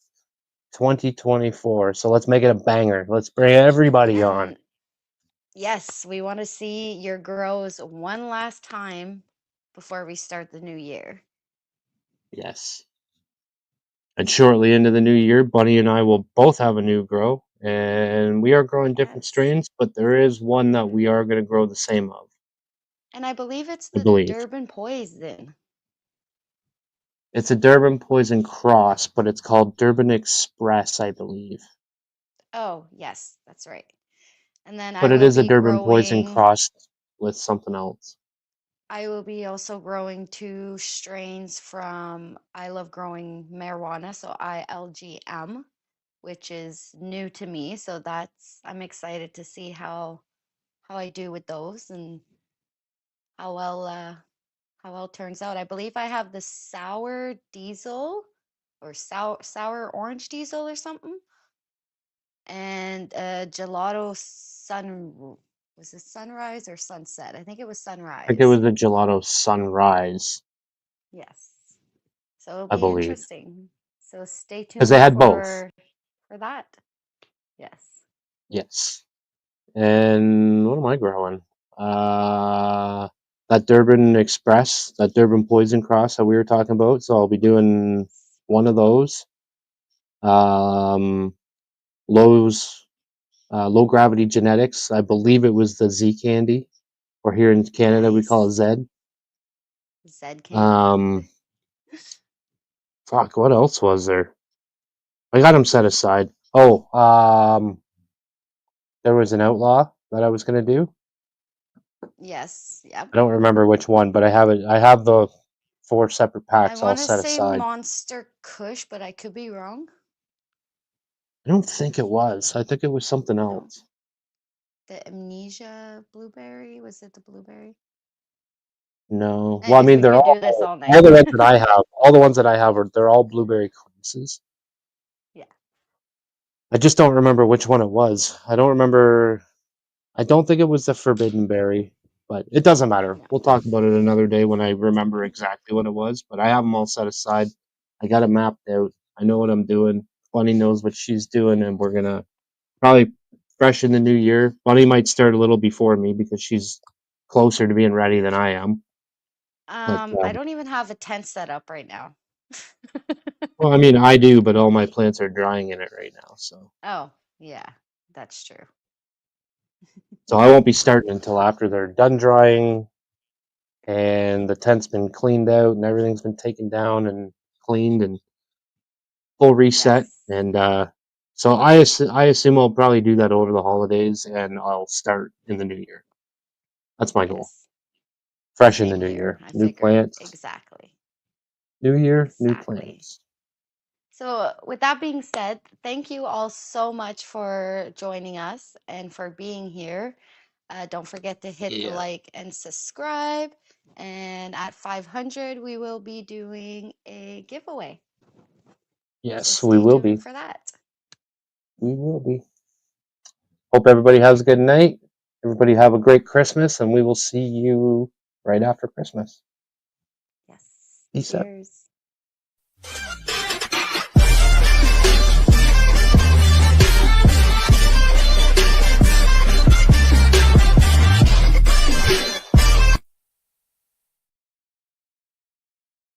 2024. So let's make it a banger. Let's bring everybody on. And yes, we want to see your grows one last time before we start the new year. Yes. And shortly into the new year, Bunny and I will both have a new grow. And we are growing different Yes. strains, but there is one that we are going to grow the same of, And I believe it's I the believe. Durban Poison. It's a Durban Poison cross, but it's called Durban Express, I believe. Oh, yes, that's right. And then I But it will is a be Durban Poison growing, crossed with something else. I will be also growing 2 strains from I Love Growing Marijuana, so ILGM, which is new to me. So I'm excited to see how I do with those and how well it turns out. I believe I have the sour diesel or sour orange diesel or something, and gelato was it sunrise or sunset? I think it was I think it was sunrise. the Gelato Sunrise, Yes. So it'll I be believe. interesting. So stay Because they tuned had both. for that. Yes. Yes. And what am I growing? That Durban Express, that Durban Poison Cross that we were talking about. So I'll be doing one of those. Lowe's Low Gravity Genetics. I believe it was the Z Candy, or here in Canada we call it Nice. Zed. Zed candy. Fuck, what else was there? I got them set aside. Oh, there was an outlaw that I was gonna do. Yes. Yep. I don't remember which one, but I have it. I have the 4 separate I packs all want to set say aside. Monster Kush, but I could be wrong. I don't think it was. I think it was something No. else. The Amnesia Blueberry? Was it the blueberry? No. Well, I Anyways, mean, we they're could all do this all night. all the ones that I have. All the ones that I have they're all blueberry creases. Yeah. I just don't remember which one it was. I don't remember. I don't think it was the forbidden berry, but it doesn't matter. No. We'll talk about it another day when I remember exactly what it was. But I have them all set aside. I got it mapped out. I know what I'm doing. Bunny knows what she's doing, and we're gonna probably fresh in the new year. Bunny might start a little before me because she's closer to being ready than I am. But I don't even have a tent set up right now. well, I mean, I do, but all my plants are drying in it right now, so Oh, yeah, that's true. I won't be starting until after they're done drying and the tent's been cleaned out and everything's been taken down and cleaned and full reset. Yes. And so I assume I'll probably do that over the holidays and I'll start in the new year. That's my goal. Yes. Fresh in the Same new here. year. I New figured. plants. Exactly. New year, new Exactly. plants. So, with that being said, thank you all so much for joining us and for being here. Don't forget to hit the like and subscribe. And at 500, we will be doing a giveaway. So Yes, we stay will be. tuned for that. We will be. Hope everybody has a good night. Everybody have a great Christmas, and we will see you right after Christmas. Yes. Peace out. Cheers.